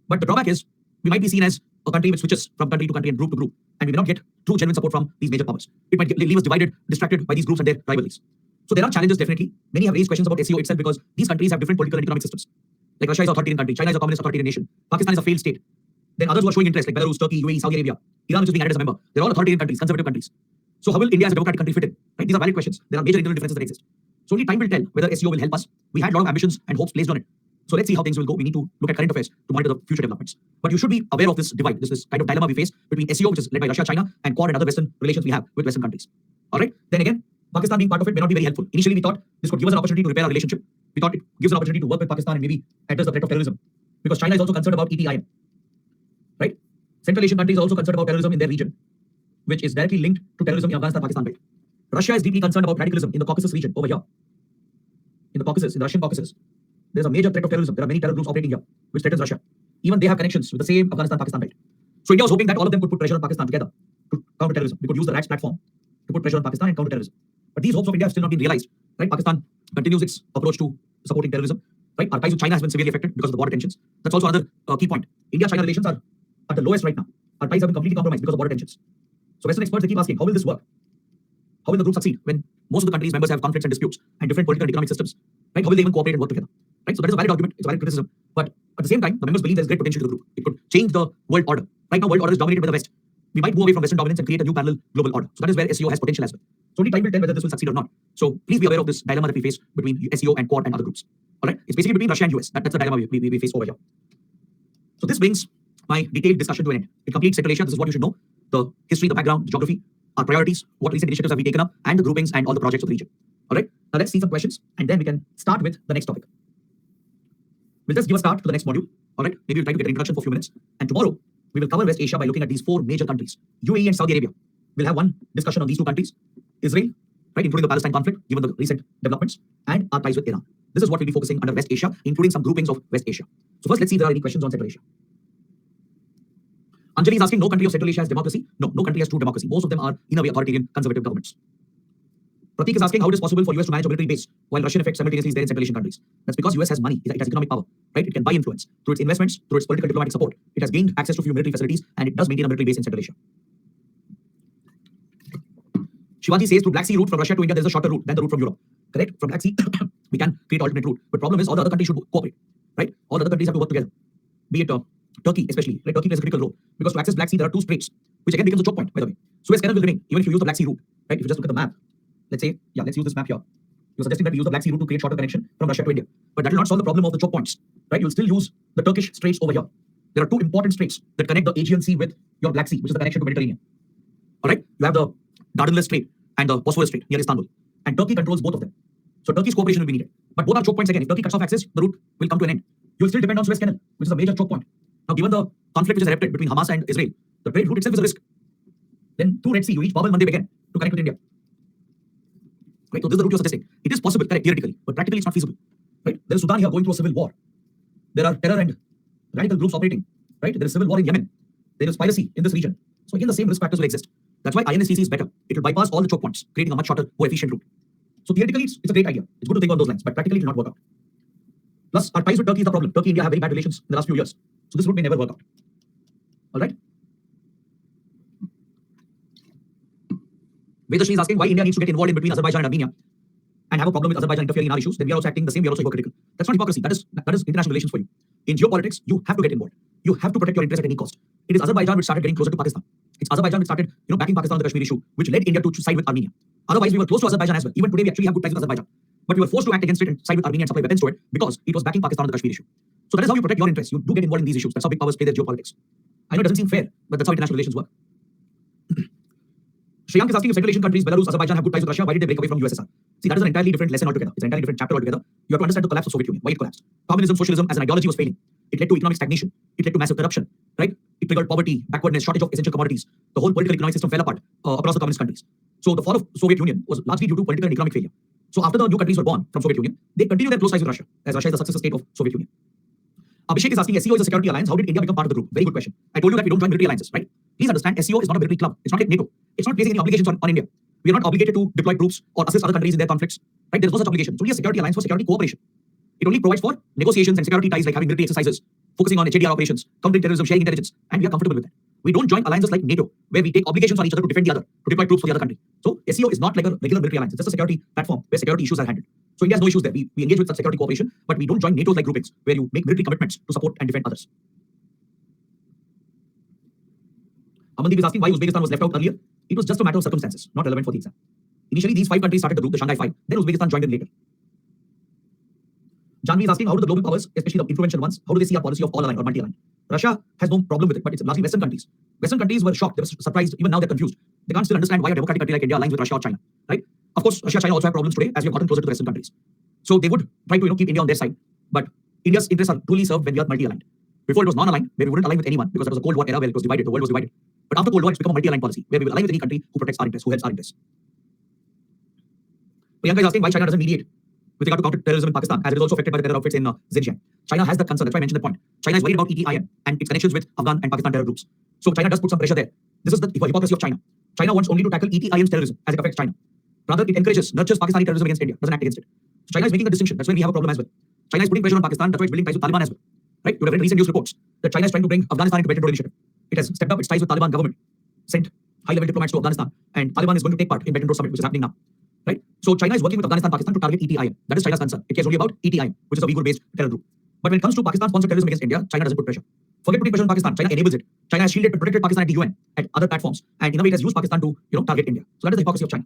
But the drawback is we might be seen as a country which switches from country to country and group to group, and we may not get true genuine support from these major powers. It might leave us divided, distracted by these groups and their rivalries. So there are challenges definitely. Many have raised questions about SCO itself because these countries have different political and economic systems. Like Russia is an authoritarian country, China is a communist authoritarian nation, Pakistan is a failed state. Then others who are showing interest like Belarus, Turkey, UAE, Saudi Arabia, Iran, which is being added as a member. They're all authoritarian countries, conservative countries. So how will India as a democratic country fit in? Right? These are valid questions. There are major internal differences that exist. So only time will tell whether SCO will help us. We had a lot of ambitions and hopes placed on it. So let's see how things will go. We need to look at current affairs to monitor the future developments. But you should be aware of this divide, this kind of dilemma we face between SCO, which is led by Russia, China, and Quad and other Western relations we have with Western countries. All right. Then again, Pakistan being part of it may not be very helpful. Initially, we thought this could give us an opportunity to repair our relationship. We thought it gives an opportunity to work with Pakistan and maybe address the threat of terrorism. Because China is also concerned about ETIM. Right? Central Asian countries are also concerned about terrorism in their region, which is directly linked to terrorism in Afghanistan, Pakistan belt. Russia is deeply concerned about radicalism in the Caucasus region over here. In the Caucasus, in the Russian Caucasus, there's a major threat of terrorism. There are many terror groups operating here, which threatens Russia. Even they have connections with the same Afghanistan, Pakistan belt. So India was hoping that all of them could put pressure on Pakistan together to counter terrorism. We could use the RACS platform to put pressure on Pakistan and counter terrorism. But these hopes of India have still not been realized. Right? Pakistan continues its approach to supporting terrorism. Right? Our ties with China has been severely affected because of the border tensions. That's also another key point. India-China relations are at the lowest right now. Our ties have been completely compromised because of border tensions. So Western experts, they keep asking, how will this work? How will the group succeed when most of the countries' members have conflicts and disputes and different political and economic systems? Right? How will they even cooperate and work together? Right? So that is a valid argument, it's a valid criticism. But at the same time, the members believe there's great potential to the group. It could change the world order. Right now, world order is dominated by the West. We might move away from Western dominance and create a new parallel global order. So that is where SCO has potential as well. So only time will tell whether this will succeed or not. So please be aware of this dilemma that we face between SCO and Quad and other groups. All right? It's basically between Russia and US. That's the dilemma we face over here. So this brings my detailed discussion to an end. It completes Central Asia. This is what you should know. The history, the background, the geography, our priorities, what recent initiatives have we taken up, and the groupings and all the projects of the region. All right? Now let's see some questions, and then we can start with the next topic. We'll just give a start to the next module. All right? Maybe we'll try to get an introduction for a few minutes. And tomorrow, we will cover West Asia by looking at these four major countries, UAE and Saudi Arabia. We'll have one discussion on these two countries, Israel, right, including the Palestine conflict, given the recent developments, and our ties with Iran. This is what we'll be focusing under West Asia, including some groupings of West Asia. So first, let's see if there are any questions on Central Asia. Anjali is asking, no country of Central Asia has democracy. No, no country has true democracy. Most of them are, in a way, authoritarian, conservative governments. Pratik is asking how it is possible for US to manage a military base while Russian effect simultaneously is there in Central Asian countries. That's because US has money. It has economic power, right? It can buy influence through its investments, through its political diplomatic support. It has gained access to few military facilities, and it does maintain a military base in Central Asia. Shivaji says through Black Sea route from Russia to India, there is a shorter route than the route from Europe. Correct? From Black Sea, we can create alternate route. But problem is all the other countries should cooperate, right? All the other countries have to work together. Be it Turkey especially. Right? Turkey plays a critical role because to access Black Sea, there are two straits, which again becomes a choke point, by the way. Suez Canal will remain even if you use the Black Sea route, right? If you just look at the map, let's say, yeah, let's use this map here. You're suggesting that we use the Black Sea route to create shorter connection from Russia to India. But that will not solve the problem of the choke points, right? You'll still use the Turkish straits over here. There are two important straits that connect the Aegean Sea with your Black Sea, which is the connection to Mediterranean. All right? You have the Dardanelles Strait and the Bosphorus Strait near Istanbul. And Turkey controls both of them. So Turkey's cooperation will be needed. But both are choke points again. If Turkey cuts off access, the route will come to an end. You'll still depend on Suez Canal, which is a major choke point. Now, given the conflict which is erupted between Hamas and Israel, the trade route itself is a risk. Then through Red Sea, you reach Bab el-Mandeb again to connect with India. Right? So this is the route you're suggesting. It is possible, correct, theoretically, but practically it's not feasible. Right? There is Sudan here going through a civil war. There are terror and radical groups operating. Right? There is civil war in Yemen. There is piracy in this region. So again, the same risk factors will exist. That's why INSTC is better. It will bypass all the choke points, creating a much shorter, more efficient route. So theoretically, it's a great idea. It's good to think on those lines, but practically it will not work out. Plus, our ties with Turkey is the problem. Turkey and India have very bad relations in the last few years. So this route may never work out. All right. Vedashri is asking why India needs to get involved in between Azerbaijan and Armenia and have a problem with Azerbaijan interfering in our issues. Then we are also acting the same. We are also hypocritical. That's not hypocrisy. That is international relations for you. In geopolitics, you have to get involved. You have to protect your interests at any cost. It is Azerbaijan which started getting closer to Pakistan. It's Azerbaijan which started, backing Pakistan on the Kashmir issue, which led India to side with Armenia. Otherwise, we were close to Azerbaijan as well. Even today, we actually have good ties with Azerbaijan. But we were forced to act against it and side with Armenia and supply weapons to it because it was backing Pakistan on the Kashmir issue. So that is how you protect your interests. You do get involved in these issues. That's how big powers play their geopolitics. I know it doesn't seem fair, but that's how international relations work. Shriyank is asking if Central Asian countries, Belarus, Azerbaijan have good ties with Russia. Why did they break away from USSR? See, that is an entirely different lesson altogether. It's an entirely different chapter altogether. You have to understand the collapse of Soviet Union, why it collapsed. Communism, socialism as an ideology was failing. It led to economic stagnation. It led to massive corruption, right? It triggered poverty, backwardness, shortage of essential commodities. The whole political economic system fell apart across the communist countries. So the fall of Soviet Union was largely due to political and economic failure. So after the new countries were born from Soviet Union, they continued their close ties with Russia, as Russia is the successor state of Soviet Union. Abhishek is asking, SCO is a security alliance. How did India become part of the group? Very good question. I told you that we don't join military alliances, right? Please understand, SCO is not a military club. It's not like NATO. It's not placing any obligations on India. We are not obligated to deploy troops or assist other countries in their conflicts, right? There's no such obligation. It's only a security alliance for security cooperation. It only provides for negotiations and security ties like having military exercises, focusing on HADR operations, countering terrorism, sharing intelligence, and we are comfortable with that. We don't join alliances like NATO, where we take obligations on each other to defend the other, to deploy troops for the other country. So SCO is not like a regular military alliance. It's just a security platform where security issues are handled. So India has no issues there. We engage with such security cooperation, but we don't join NATO's like groupings where you make military commitments to support and defend others. Amandeep is asking why Uzbekistan was left out earlier. It was just a matter of circumstances, not relevant for the exam. Initially, these 5 countries started the group, the Shanghai 5. Then Uzbekistan joined in later. Janvi is asking how do the global powers, especially the influential ones, how do they see our policy of all aligned or multi-aligned? Russia has no problem with it, but it's largely Western countries. Western countries were shocked, they were surprised, even now they're confused. They can't still understand why a democratic country like India aligns with Russia or China, right? Of course, Russia and China also have problems today as we have gotten closer to the Western countries. So they would try to keep India on their side, but India's interests are truly served when we are multi-aligned. Before it was non-aligned, where we wouldn't align with anyone because that was a Cold War era where it was divided, the world was divided. But after Cold War, it's become a multi-aligned policy where we will align with any country who protects our interests, who helps our interests. Priyanka is asking why China doesn't mediate with regard to counter-terrorism in Pakistan, as it is also affected by the terror outfits in Xinjiang. China has that concern. That's why I mentioned the point. China is worried about ETIM and its connections with Afghan and Pakistan terror groups. So China does put some pressure there. This is the hypocrisy of China. China wants only to tackle ETIM's terrorism as it affects China. Rather, it nurtures Pakistani terrorism against India, doesn't act against it. So China is making a distinction. That's where we have a problem as well. China is putting pressure on Pakistan. That's why it's building ties with Taliban as well. Right? You have read recent news reports that China is trying to bring Afghanistan into Belt and Road Initiative. It has stepped up its ties with Taliban government, sent high-level diplomats to Afghanistan, and Taliban is going to take part in Belt and Road Summit, which is happening now. Right? So China is working with Afghanistan, Pakistan to target ETIM. That is China's concern. It cares only about ETIM, which is a Uyghur-based terror group. But when it comes to Pakistan-sponsored terrorism against India, China doesn't put pressure. Forget putting pressure on Pakistan. China enables it. China has shielded and protected Pakistan at the UN, at other platforms, and in a way it has used Pakistan to target India. So that is the hypocrisy of China.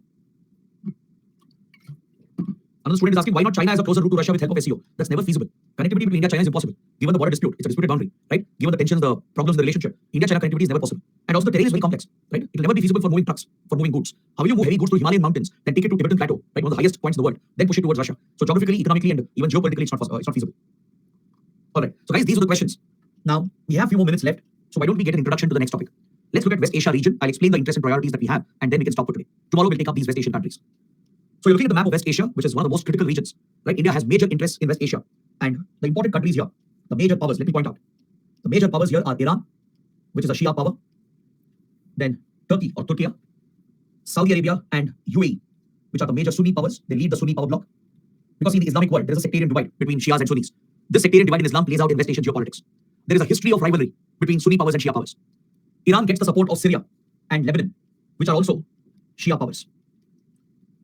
Another student is asking why not China has a closer route to Russia with help of SCO. That's never feasible. Connectivity between India and China is impossible. Given the border dispute, it's a disputed boundary, right? Given the tensions, the problems in the relationship, India-China connectivity is never possible. And also the terrain is very complex, right? It will never be feasible for moving trucks, for moving goods. How will you move heavy goods to Himalayan mountains, then take it to Tibetan Plateau, right? One of the highest points in the world, then push it towards Russia. So geographically, economically, and even geopolitically, it's not feasible. All right. So guys, these are the questions. Now, we have a few more minutes left. So why don't we get an introduction to the next topic? Let's look at West Asia region. I'll explain the interests and priorities that we have, and then we can stop for today. Tomorrow we'll take up these West Asian countries. So you're looking at the map of West Asia, which is one of the most critical regions, right? India has major interests in West Asia. And the important countries here, the major powers, let me point out. The major powers here are Iran, which is a Shia power. Then Turkey or Turkey, Saudi Arabia and UAE, which are the major Sunni powers. They lead the Sunni power bloc. Because in the Islamic world, there is a sectarian divide between Shias and Sunnis. This sectarian divide in Islam plays out in West Asian geopolitics. There is a history of rivalry between Sunni powers and Shia powers. Iran gets the support of Syria and Lebanon, which are also Shia powers.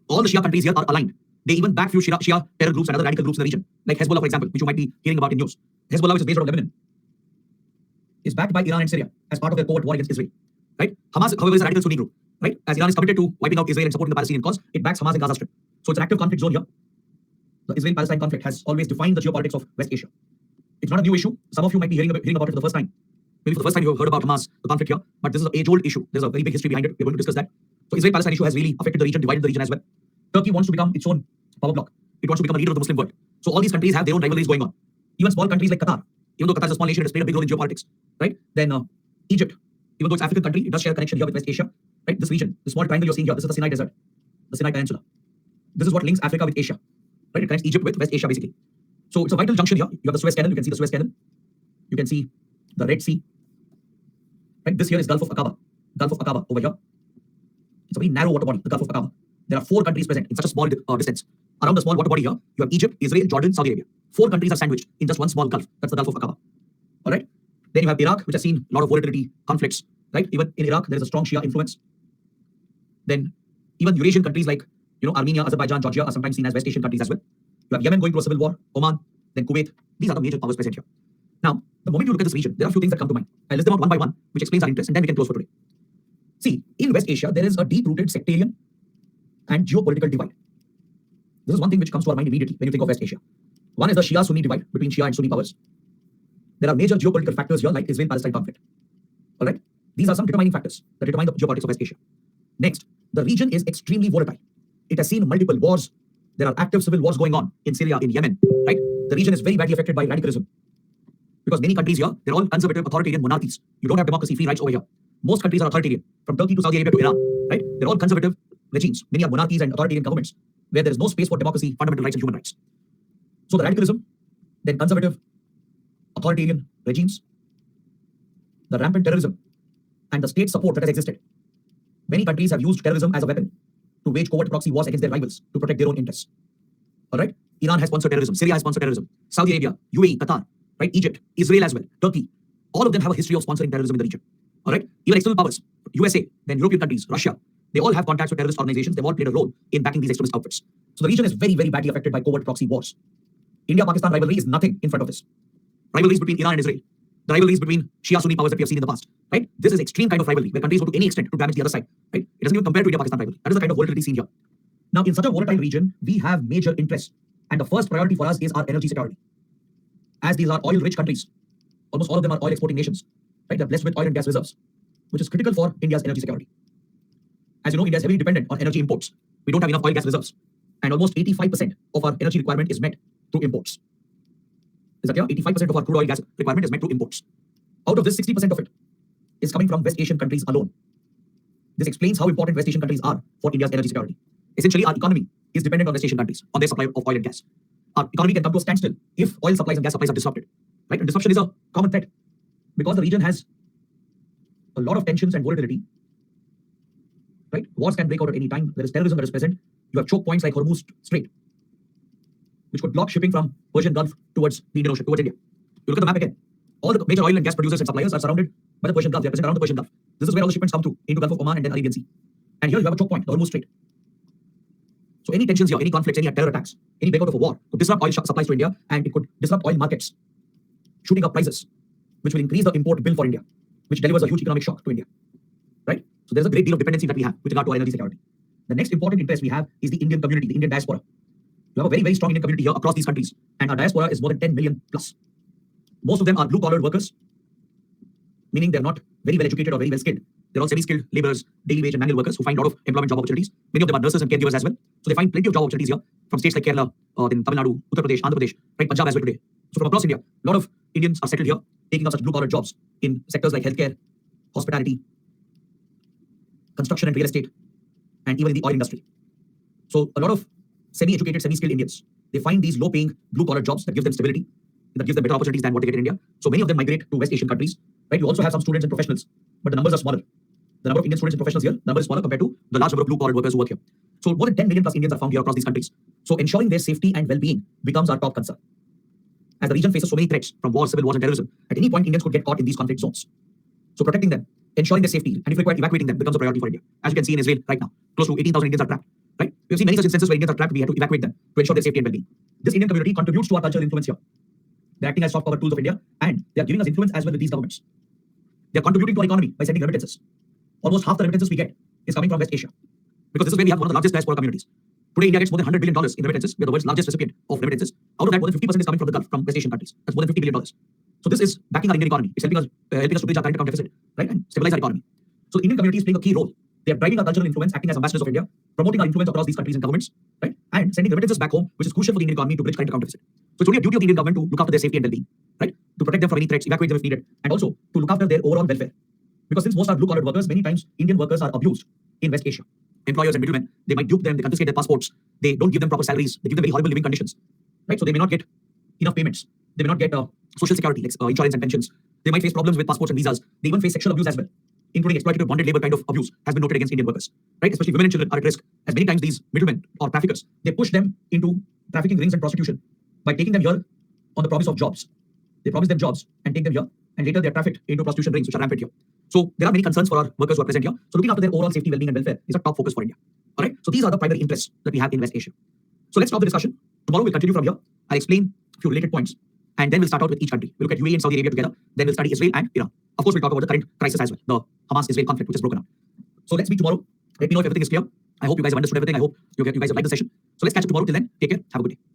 All the Shia countries here are aligned. They even back few Shia terror groups and other radical groups in the region, like Hezbollah, for example, which you might be hearing about in news. Hezbollah, which is based out of Lebanon, is backed by Iran and Syria as part of their covert war against Israel. Right? Hamas, however, is a radical Sunni group. Right? As Iran is committed to wiping out Israel and supporting the Palestinian cause, it backs Hamas in Gaza Strip. So it's an active conflict zone here. The Israel-Palestine conflict has always defined the geopolitics of West Asia. It's not a new issue. Some of you might be hearing about it for the first time. Maybe for the first time you have heard about Hamas, the conflict here, but this is an age-old issue. There's a very big history behind it. We're going to discuss that. So Israel-Palestine issue has really affected the region, divided the region as well. Turkey wants to become its own power bloc. It wants to become a leader of the Muslim world. So all these countries have their own rivalries going on. Even small countries like Qatar, even though Qatar is a small nation, it has played a big role in geopolitics, right? Then Egypt, even though it's an African country, it does share a connection here with West Asia, right? This region, the small triangle you're seeing here, this is the Sinai Desert, the Sinai Peninsula. This is what links Africa with Asia, right? It connects Egypt with West Asia, basically. So it's a vital junction here. You have the Suez Canal. You can see the Suez Canal. You can see the Red Sea. Right? This here is Gulf of Aqaba. Gulf of Aqaba over here. It's a very narrow water body, the Gulf of Aqaba. There are 4 countries present in such a small distance. Around the small water body here, you have Egypt, Israel, Jordan, Saudi Arabia. 4 countries are sandwiched in just one small gulf. That's the Gulf of Aqaba. All right. Then you have Iraq, which has seen a lot of volatility, conflicts. Right. Even in Iraq, there is a strong Shia influence. Then even Eurasian countries like Armenia, Azerbaijan, Georgia are sometimes seen as West Asian countries as well. You have Yemen going through a civil war, Oman, then Kuwait. These are the major powers present here. Now, the moment you look at this region, there are a few things that come to mind. I'll list them out one by one, which explains our interest, and then we can close for today. See, in West Asia, there is a deep-rooted sectarian and geopolitical divide. This is one thing which comes to our mind immediately when you think of West Asia. One is the Shia-Sunni divide between Shia and Sunni powers. There are major geopolitical factors here like Israel-Palestine conflict. All right? These are some determining factors that determine the geopolitics of West Asia. Next, the region is extremely volatile. It has seen multiple wars. There are active civil wars going on in Syria, in Yemen, right? The region is very badly affected by radicalism. Because many countries here, they're all conservative authoritarian monarchies. You don't have democracy, free rights over here. Most countries are authoritarian, from Turkey to Saudi Arabia to Iran, right? They're all conservative regimes. Many are monarchies and authoritarian governments where there is no space for democracy, fundamental rights, and human rights. So the radicalism, then conservative authoritarian regimes, the rampant terrorism, and the state support that has existed. Many countries have used terrorism as a weapon to wage covert proxy wars against their rivals to protect their own interests. All right? Iran has sponsored terrorism. Syria has sponsored terrorism. Saudi Arabia, UAE, Qatar, right? Egypt, Israel as well, Turkey. All of them have a history of sponsoring terrorism in the region. All right? Even external powers, USA, then European countries, Russia, they all have contacts with terrorist organizations. They've all played a role in backing these extremist outfits. So the region is very, very badly affected by covert proxy wars. India-Pakistan rivalry is nothing in front of this. Rivalries between Iran and Israel. The rivalries between Shia-Sunni powers that we have seen in the past, right? This is extreme kind of rivalry where countries go to any extent to damage the other side, right? It doesn't even compare to India-Pakistan rivalry. That is the kind of volatility seen here. Now, in such a volatile region, we have major interests. And the first priority for us is our energy security. As these are oil-rich countries, almost all of them are oil-exporting nations, right? They're blessed with oil and gas reserves, which is critical for India's energy security. As you know, India is heavily dependent on energy imports. We don't have enough oil gas reserves. And almost 85% of our energy requirement is met through imports. Is that clear? 85% of our crude oil gas requirement is met through imports. Out of this, 60% of it is coming from West Asian countries alone. This explains how important West Asian countries are for India's energy security. Essentially, our economy is dependent on West Asian countries, on their supply of oil and gas. Our economy can come to a standstill if oil supplies and gas supplies are disrupted. Right? And disruption is a common threat because the region has a lot of tensions and volatility. Right? Wars can break out at any time. There is terrorism that is present. You have choke points like Hormuz Strait, which could block shipping from Persian Gulf towards the Indian Ocean, towards India. You look at the map again. All the major oil and gas producers and suppliers are surrounded by the Persian Gulf. They are present around the Persian Gulf. This is where all the shipments come through, into Gulf of Oman and then Arabian Sea. And here you have a choke point, the Hormuz Strait. So any tensions here, any conflicts, any terror attacks, any breakout of a war could disrupt oil supplies to India, and it could disrupt oil markets, shooting up prices, which will increase the import bill for India, which delivers a huge economic shock to India. Right? So there's a great deal of dependency that we have with regard to our energy security. The next important interest we have is the Indian community, the Indian diaspora. You have a very, very strong Indian community here across these countries, and our diaspora is more than 10 million plus. Most of them are blue-collar workers, meaning they're not very well educated or very well skilled. They're all semi-skilled laborers, daily wage and manual workers who find a lot of employment job opportunities. Many of them are nurses and caregivers as well. So they find plenty of job opportunities here from states like Kerala, then Tamil Nadu, Uttar Pradesh, Andhra Pradesh, right, Punjab as well today. So from across India, a lot of Indians are settled here, taking up such blue-collar jobs in sectors like healthcare, hospitality, construction and real estate, and even in the oil industry. So a lot of semi-educated, semi-skilled Indians, they find these low-paying blue-collar jobs that give them stability, that gives them better opportunities than what they get in India. So many of them migrate to West Asian countries, right? You also have some students and professionals, but the numbers are smaller. The number of Indian students and professionals here, the number is smaller compared to the large number of blue-collar workers who work here. So more than 10 million plus Indians are found here across these countries. So ensuring their safety and well-being becomes our top concern. As the region faces so many threats from wars, civil wars, and terrorism, at any point Indians could get caught in these conflict zones. So protecting them, ensuring their safety, and if required, evacuating them becomes a priority for India. As you can see in Israel right now, close to 18,000 Indians are trapped. Right? We've seen many such instances where Indians are trapped. We have to evacuate them to ensure their safety and well-being. This Indian community contributes to our cultural influence here. They're acting as soft power tools of India, and they are giving us influence as well with these governments. They are contributing to our economy by sending remittances. Almost half the remittances we get is coming from West Asia, because this is where we have one of the largest diaspora communities. Today, India gets more than $100 billion in remittances. We are the world's largest recipient of remittances. Out of that, more than 50% is coming from the Gulf, from West Asian countries. That's more than $50 billion. So this is backing our Indian economy. It's helping us to bridge our current account deficit, right, and stabilize our economy. So the Indian community is playing a key role. They are driving our cultural influence, acting as ambassadors of India, promoting our influence across these countries and governments, right, and sending remittances back home, which is crucial for the Indian economy to bridge current account deficit. So it's only a duty of the Indian government to look after their safety and well-being, right, to protect them from any threats, evacuate them if needed, and also to look after their overall welfare. Because since most are blue-collar workers, many times Indian workers are abused in West Asia. Employers and middlemen, they might dupe them, they confiscate their passports, they don't give them proper salaries, they give them very horrible living conditions, right? So they may not get enough payments, they may not get social security, like insurance and pensions. They might face problems with passports and visas. They even face sexual abuse as well. including exploitative bonded labor kind of abuse, has been noted against Indian workers, right? Especially women and children are at risk, as many times these middlemen or traffickers, they push them into trafficking rings and prostitution by taking them here on the promise of jobs. They promise them jobs and take them here, and later they're trafficked into prostitution rings, which are rampant here. So there are many concerns for our workers who are present here. So looking after their overall safety, well-being, and welfare is a top focus for India. All right. So these are the primary interests that we have in West Asia. So let's stop the discussion. Tomorrow we'll continue from here. I'll explain a few related points, and then we'll start out with each country. We'll look at UAE and Saudi Arabia together. Then we'll study Israel and Iran. Of course, we'll talk about the current crisis as well, the Hamas-Israel conflict, which is broken out. So let's meet tomorrow. Let me know if everything is clear. I hope you guys have understood everything. I hope you guys have liked the session. So let's catch up tomorrow. Till then, take care. Have a good day.